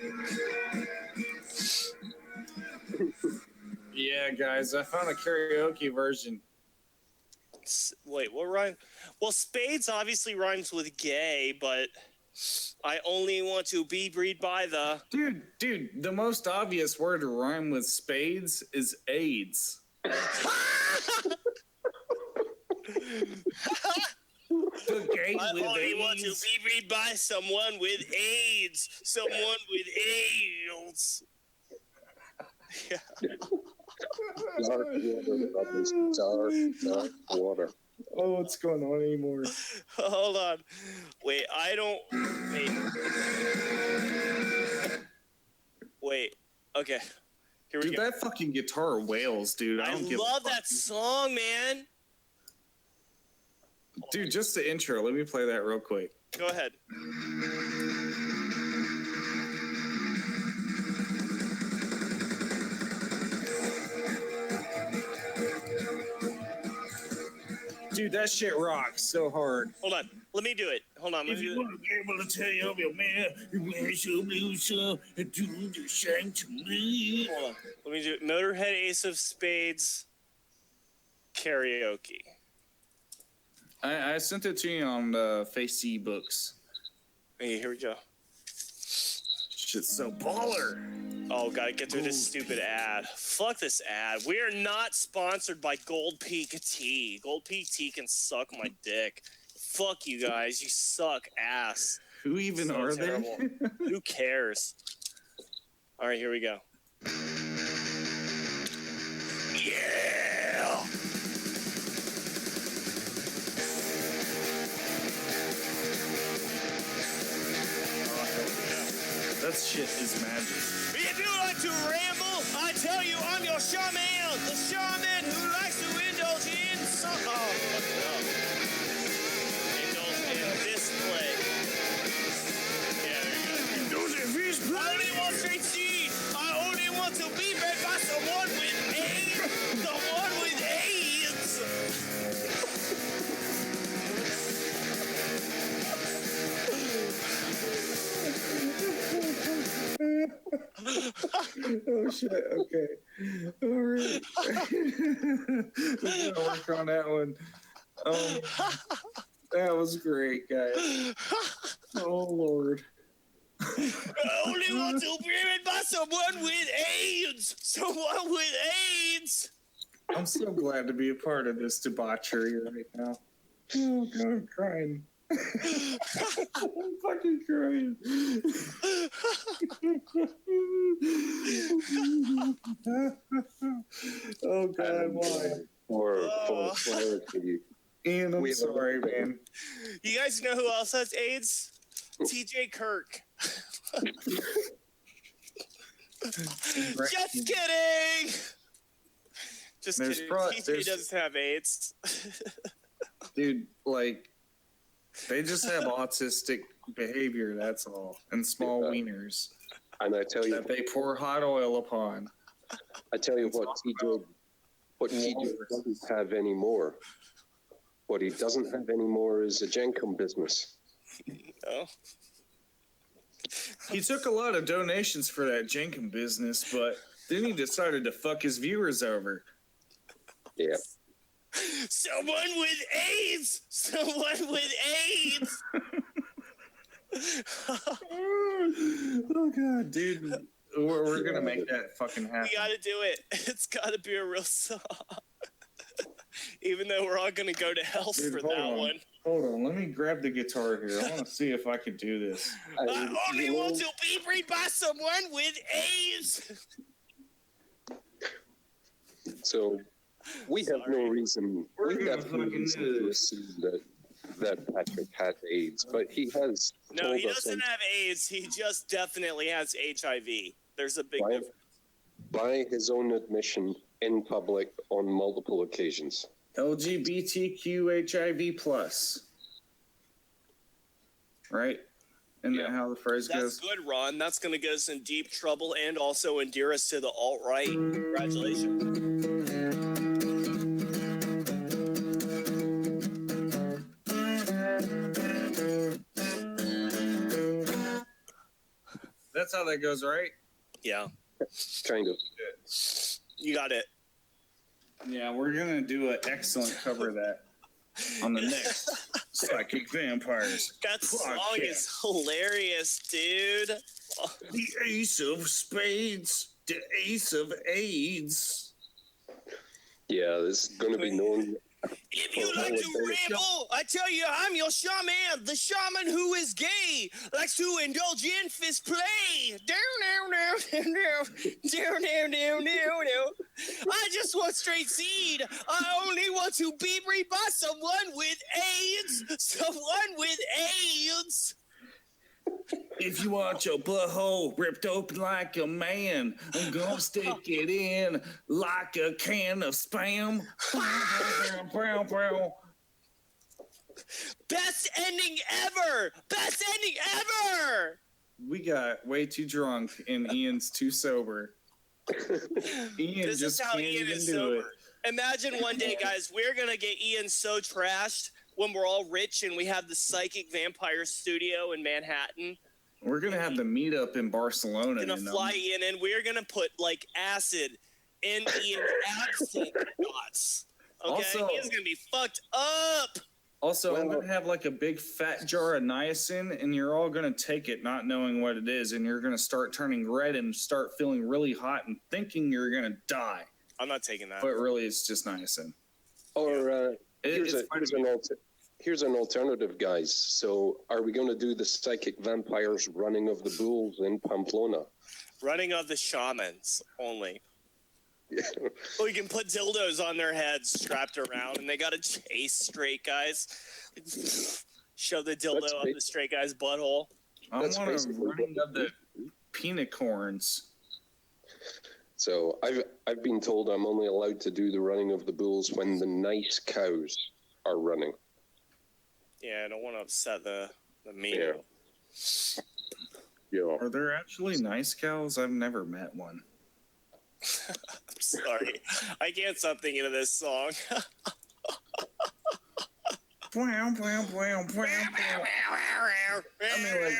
Speaker 2: Yeah, guys, I found a karaoke version.
Speaker 1: Wait, what rhyme? Well, spades obviously rhymes with gay, but I only want to be breed by the.
Speaker 2: Dude, the most obvious word to rhyme with spades is AIDS.
Speaker 1: I only want to be breed by someone with AIDS. Someone with AIDS. Yeah.
Speaker 3: Dark water, brothers. Dark water.
Speaker 2: Oh, what's going on anymore?
Speaker 1: Hold on. Wait, Wait. Okay. Here we
Speaker 2: Dude,
Speaker 1: go.
Speaker 2: that fucking guitar wails, dude. I don't give
Speaker 1: love
Speaker 2: a fuck.
Speaker 1: that song, man.
Speaker 2: Dude, just the intro. Let me play that real quick.
Speaker 1: Go ahead.
Speaker 2: Dude, that shit rocks so hard.
Speaker 1: Hold on. Let me do it. Hold on. Let
Speaker 10: If
Speaker 1: me
Speaker 10: you
Speaker 1: do it.
Speaker 10: want to be able to tell you I'm your man, you wear some, lose some, and do the same to me.
Speaker 1: Hold on. Let me do it. Motorhead Ace of Spades karaoke.
Speaker 2: I sent it to you on the Facey books.
Speaker 1: Hey, here we go.
Speaker 2: Shit's so baller.
Speaker 1: Oh, gotta get through this stupid ad. Fuck this ad. We are not sponsored by Gold Peak Tea. Gold Peak Tea can suck my dick. Fuck you guys. You suck ass.
Speaker 2: Who even
Speaker 1: So
Speaker 2: are
Speaker 1: terrible.
Speaker 2: they?
Speaker 1: Who cares? All right, here we go. Yeah.
Speaker 2: That shit is magic.
Speaker 1: If you like to ramble, I tell you I'm your shaman, the shaman who likes to indulge in some. Oh, fuck it up. Indulge in this play. Yeah, there you go.
Speaker 2: Indulge in this play.
Speaker 1: I only want straight seed. I only want to be read by someone with AIDS. Someone with AIDS.
Speaker 2: Oh shit, okay. Alright. We're gonna work on that one. That was great, guys. Oh Lord.
Speaker 1: I only want to be read by someone with AIDS. Someone with AIDS.
Speaker 2: I'm so glad to be a part of this debauchery right now. Oh God, I'm crying. I'm fucking crying. Oh God, why?
Speaker 3: For clarity,
Speaker 2: Ian, I'm sorry, man.
Speaker 1: You guys know who else has AIDS? TJ Kirk. Just kidding. Just
Speaker 2: There's
Speaker 1: kidding.
Speaker 2: pro-
Speaker 1: TJ
Speaker 2: there's-
Speaker 1: doesn't have AIDS.
Speaker 2: Dude, like, they just have autistic behavior, that's all. And small wieners
Speaker 3: and I tell you,
Speaker 2: that they pour hot oil upon.
Speaker 3: what TJ doesn't have anymore. What he doesn't have anymore is a Jenum business.
Speaker 1: Oh.
Speaker 2: He took a lot of donations for that Jenum business, but then he decided to fuck his viewers over.
Speaker 3: Yeah.
Speaker 1: Someone with AIDS. Someone with AIDS.
Speaker 2: Oh God, dude. We're gonna make that fucking happen.
Speaker 1: We gotta do it. It's gotta be a real song. Even though we're all gonna go to hell
Speaker 2: Dude,
Speaker 1: for
Speaker 2: hold
Speaker 1: that
Speaker 2: on.
Speaker 1: one.
Speaker 2: Hold on, let me grab the guitar here. I want to see if I can do this.
Speaker 1: I only want to be read by someone with AIDS.
Speaker 3: So we have no reason. We have no reason to assume that Patrick had AIDS, but he has.
Speaker 1: No,
Speaker 3: told
Speaker 1: he
Speaker 3: us
Speaker 1: doesn't have AIDS. He just definitely has HIV. There's a big difference.
Speaker 3: by his own admission in public on multiple occasions.
Speaker 2: LGBTQ HIV plus. Right? Isn't that how the phrase
Speaker 1: That's
Speaker 2: goes?
Speaker 1: good, Ron. That's going to get us in deep trouble and also endear us to the alt-right. Congratulations.
Speaker 2: That's how that goes, right?
Speaker 1: Yeah.
Speaker 3: Kind of.
Speaker 1: You got it.
Speaker 2: Yeah, we're gonna do an excellent cover of that on the next Psychic Vampires.
Speaker 1: That song
Speaker 2: podcast.
Speaker 1: is hilarious, dude.
Speaker 2: The Ace of Spades, the Ace of AIDS.
Speaker 3: Yeah, this is going to be known.
Speaker 1: If you like to ramble, I tell you, I'm your shaman, the shaman who is gay, likes to indulge in fist play. I just want straight seed. I only want to be breed by someone with AIDS. Someone with AIDS.
Speaker 2: If you want your butthole ripped open like a man, I'm gonna stick it in like a can of Spam.
Speaker 1: Best ending ever. Best ending ever.
Speaker 2: We got way too drunk and Ian's too sober. Ian
Speaker 1: This
Speaker 2: just
Speaker 1: is how
Speaker 2: can't
Speaker 1: Ian
Speaker 2: even
Speaker 1: is
Speaker 2: do
Speaker 1: sober.
Speaker 2: it.
Speaker 1: Imagine one day, guys, we're going to get Ian so trashed when we're all rich and we have the Psychic Vampire studio in Manhattan.
Speaker 2: We're gonna have the meetup in Barcelona.
Speaker 1: We're going to fly Ian in. We're going to put, like, acid in Ian's absent shots. Okay?
Speaker 2: Also-
Speaker 1: He's going to be fucked up.
Speaker 2: Also, I'm gonna have like a big fat jar of niacin, and you're all gonna take it, not knowing what it is, and you're gonna start turning red and start feeling really hot and thinking you're gonna die.
Speaker 1: I'm not taking that.
Speaker 2: But really, it's just niacin.
Speaker 3: Or here's an alternative, guys. So, are we going to do the psychic vampires running of the bulls in Pamplona?
Speaker 1: Running of the shamans only. We can put dildos on their heads strapped around, and they gotta chase straight guys. Shove the dildo up the straight guy's butthole.
Speaker 2: I want a running of the penicorns.
Speaker 3: So I've been told I'm only allowed to do the running of the bulls when the nice cows are running.
Speaker 1: Yeah, I don't want to upset the mean.
Speaker 3: Yeah.
Speaker 2: Are there actually nice cows? I've never met one.
Speaker 1: I'm sorry. I can't stop thinking of this song.
Speaker 2: I mean, like,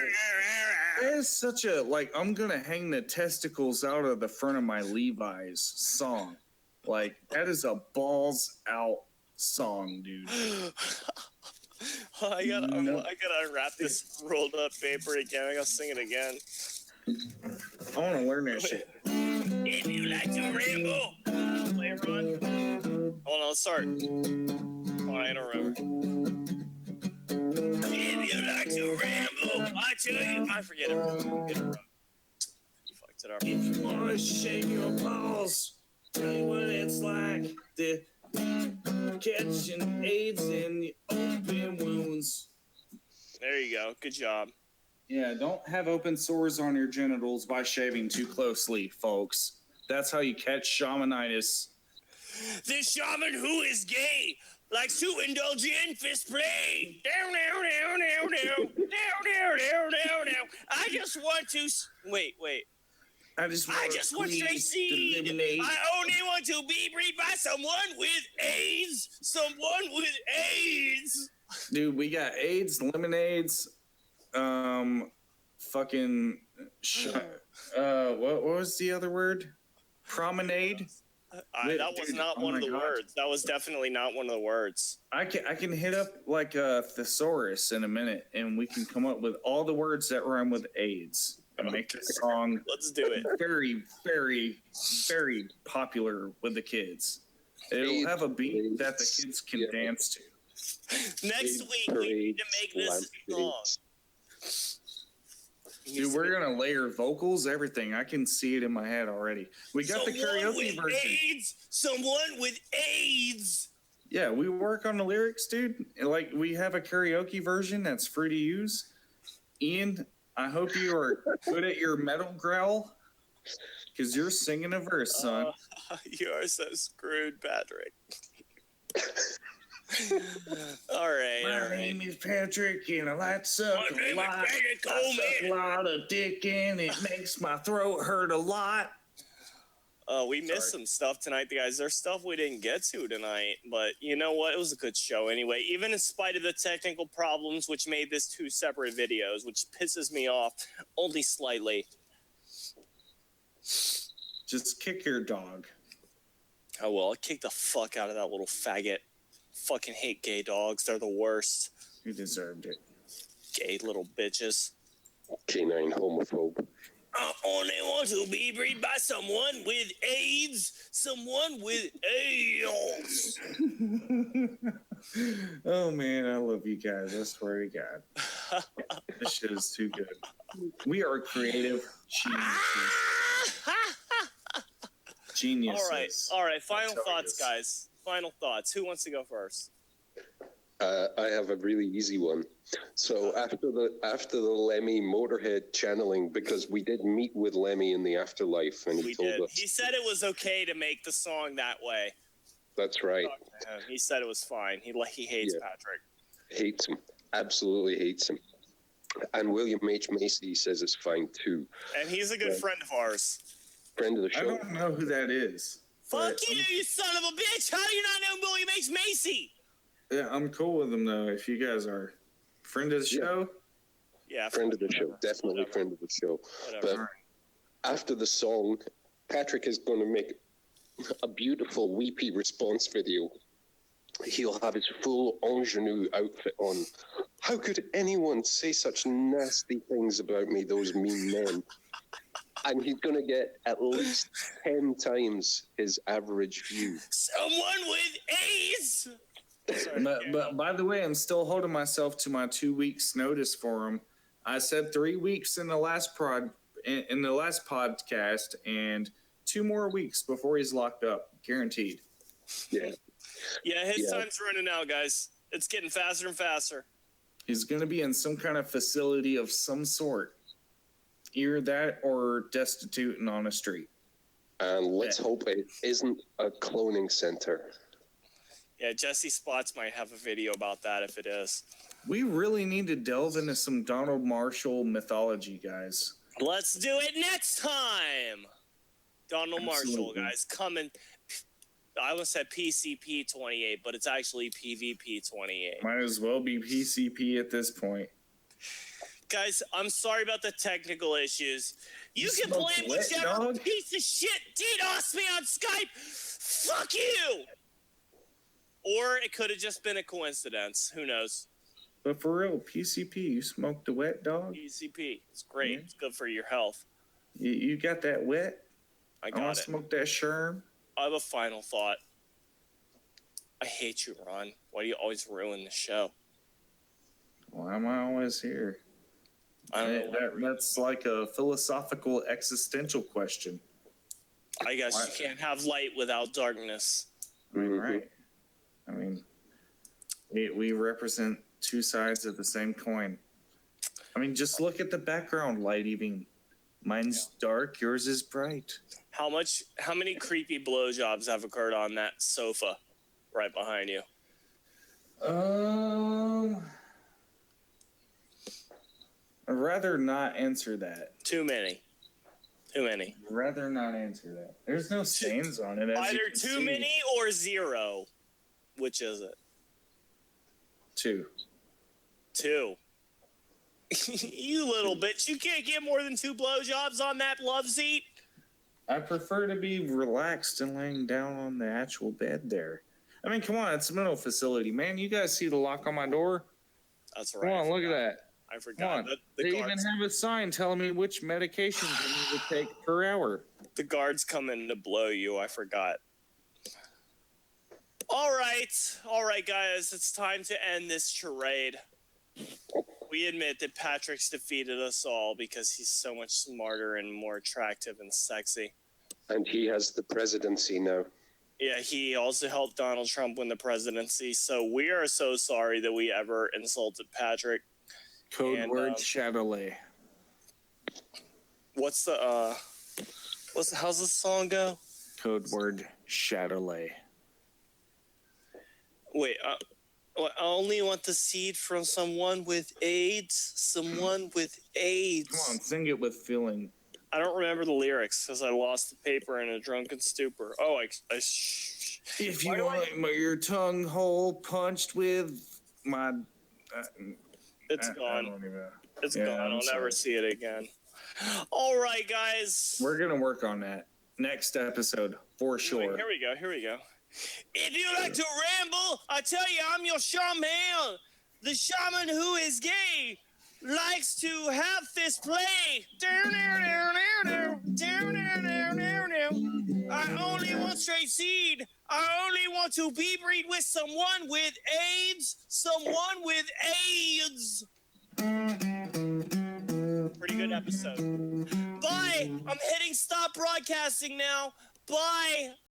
Speaker 2: it's such a, like, I'm gonna hang the testicles out of the front of my Levi's song. Like, that is a balls out song, dude.
Speaker 1: I gotta unwrap this rolled up paper again. I gotta sing it again.
Speaker 2: I want to learn that shit.
Speaker 1: If you like to ramble, play it, Ron. Hold on, let's start. Oh, I don't remember. If you like to ramble, I tell you, I forget it. Fucked it up.
Speaker 2: If you want to shake your balls, tell you what it's like. The catching AIDS in the open wounds.
Speaker 1: There you go. Good job.
Speaker 2: Yeah, don't have open sores on your genitals by shaving too closely, folks. That's how you catch shamanitis.
Speaker 1: The shaman who is gay likes to indulge in fist play. Down, down, down, down, down, down, down, down, down. I just want to. Wait.
Speaker 2: I just want to
Speaker 1: succeed. I only want to be breathed by someone with AIDS. Someone with AIDS.
Speaker 2: Dude, we got AIDS, lemonades, fucking, what was the other word? Promenade?
Speaker 1: That was not one of the words. That was definitely not one of the words.
Speaker 2: I can hit up like a thesaurus in a minute, and we can come up with all the words that rhyme with AIDS and make this song.
Speaker 1: Let's do it.
Speaker 2: Very, very, very popular with the kids. It'll have a beat that the kids can dance to.
Speaker 1: Next week, we need to make this song.
Speaker 2: Dude, we're gonna layer vocals, everything. I can see it in my head already. We got the karaoke version.
Speaker 1: AIDS, someone with AIDS.
Speaker 2: Yeah, we work on the lyrics, dude. Like, we have a karaoke version that's free to use. Ian, I hope you are good at your metal growl, because you're singing a verse, son.
Speaker 1: You are so screwed, Patrick. All right.
Speaker 2: My name is Patrick, and I like to suck a lot. I suck a lot of dick, and it makes my throat hurt a lot.
Speaker 1: We missed some stuff tonight, guys. There's stuff we didn't get to tonight, but you know what? It was a good show anyway, even in spite of the technical problems, which made this 2 separate videos, which pisses me off only slightly.
Speaker 2: Just kick your dog.
Speaker 1: Oh, well, I'll kick the fuck out of that little faggot. Fucking hate gay dogs. They're the worst.
Speaker 2: You deserved it.
Speaker 1: Gay little bitches.
Speaker 3: Canine homophobe.
Speaker 1: I only want to be breathed by someone with AIDS. Someone with AIDS.
Speaker 2: Oh, man, I love you guys. I swear to God. This shit is too good. We are creative geniuses. Geniuses.
Speaker 1: All right. Final thoughts, guys. Final thoughts. Who wants to go first?
Speaker 3: I have a really easy one. So after the Lemmy Motorhead channeling, because we did meet with Lemmy in the afterlife, and he told us
Speaker 1: He said it was okay to make the song that way.
Speaker 3: That's right.
Speaker 1: He said it was fine. He hates Patrick.
Speaker 3: Hates him. Absolutely hates him. And William H. Macy says it's fine too.
Speaker 1: And he's a good friend of ours.
Speaker 3: Friend of the show.
Speaker 2: I don't know who that is.
Speaker 1: Fuck you son of a bitch! How do you not know William H. Macy?
Speaker 2: Yeah, I'm cool with him though. If you guys are friend of the show,
Speaker 1: yeah,
Speaker 3: friend of the show, definitely friend of the show.
Speaker 1: Whatever.
Speaker 3: But after the song, Patrick is going to make a beautiful weepy response video He'll have his full ingenue outfit on. How could anyone say such nasty things about me, those mean men? And he's going to get at least 10 times his average view.
Speaker 1: Someone with AIDS!
Speaker 2: But by the way, I'm still holding myself to my 2 weeks notice for him. I said 3 weeks in the last podcast, and 2 more weeks before he's locked up, guaranteed.
Speaker 3: Yeah.
Speaker 1: Yeah, his time's running out, guys. It's getting faster and faster.
Speaker 2: He's going to be in some kind of facility of some sort. Either that or destitute and on a street.
Speaker 3: And let's hope it isn't a cloning center.
Speaker 1: Yeah, Jesse Spots might have a video about that if it is.
Speaker 2: We really need to delve into some Donald Marshall mythology, guys.
Speaker 1: Let's do it next time. Donald Marshall, guys, coming. I almost said PCP 28, but it's actually PVP 28.
Speaker 2: Might as well be PCP at this point.
Speaker 1: Guys, I'm sorry about the technical issues. You can blame whichever piece of shit DDoS me on Skype. Fuck you! Or it could have just been a coincidence. Who knows?
Speaker 2: But for real, PCP, you smoked the wet, dog?
Speaker 1: PCP. It's great. Yeah. It's good for your health.
Speaker 2: You got that wet?
Speaker 1: I got it.
Speaker 2: Smoke that sherm?
Speaker 1: I have a final thought. I hate you, Ron. Why do you always ruin the show?
Speaker 2: Why am I always here?
Speaker 1: I don't know.
Speaker 2: That's like a philosophical, existential question.
Speaker 1: I guess you can't have light without darkness.
Speaker 2: I mean, right. I mean, we represent two sides of the same coin. I mean, just look at the background lighting. Mine's dark, yours is bright.
Speaker 1: How many creepy blowjobs have occurred on that sofa right behind you?
Speaker 2: I'd rather not answer that.
Speaker 1: Too many.
Speaker 2: Rather not answer that. There's no stains on it.
Speaker 1: Either too many or 0. Which is it?
Speaker 2: 2.
Speaker 1: You little bitch. You can't get more than 2 blowjobs on that love seat?
Speaker 2: I prefer to be relaxed and laying down on the actual bed there. I mean, come on. It's a mental facility. Man, you guys see the lock on my door?
Speaker 1: That's right.
Speaker 2: Come on, look at that.
Speaker 1: I forgot.
Speaker 2: They even have a sign telling me which medications I need to take per hour.
Speaker 1: The guards come in to blow you. I forgot. All right, guys. It's time to end this charade. We admit that Patrick's defeated us all because he's so much smarter and more attractive and sexy.
Speaker 3: And he has the presidency now.
Speaker 1: Yeah, he also helped Donald Trump win the presidency. So we are so sorry that we ever insulted Patrick.
Speaker 2: Code word Shadowlay.
Speaker 1: How's this song go?
Speaker 2: Code word Shadowlay.
Speaker 1: Wait, I only want the seed from someone with AIDS. Someone with AIDS.
Speaker 2: Come on, sing it with feeling.
Speaker 1: I don't remember the lyrics because I lost the paper in a drunken stupor. Oh,
Speaker 2: if you want your tongue hole punched with my...
Speaker 1: It's gone. It's gone. I'll never see it again. All right, guys.
Speaker 2: We're going to work on that next episode for sure.
Speaker 1: Here we go. If you like to ramble, I tell you, I'm your shaman. The shaman who is gay likes to have fist play. I only want straight seed. I only want to be breed with someone with AIDS. Someone with AIDS. Pretty good episode. Bye. I'm hitting stop broadcasting now. Bye.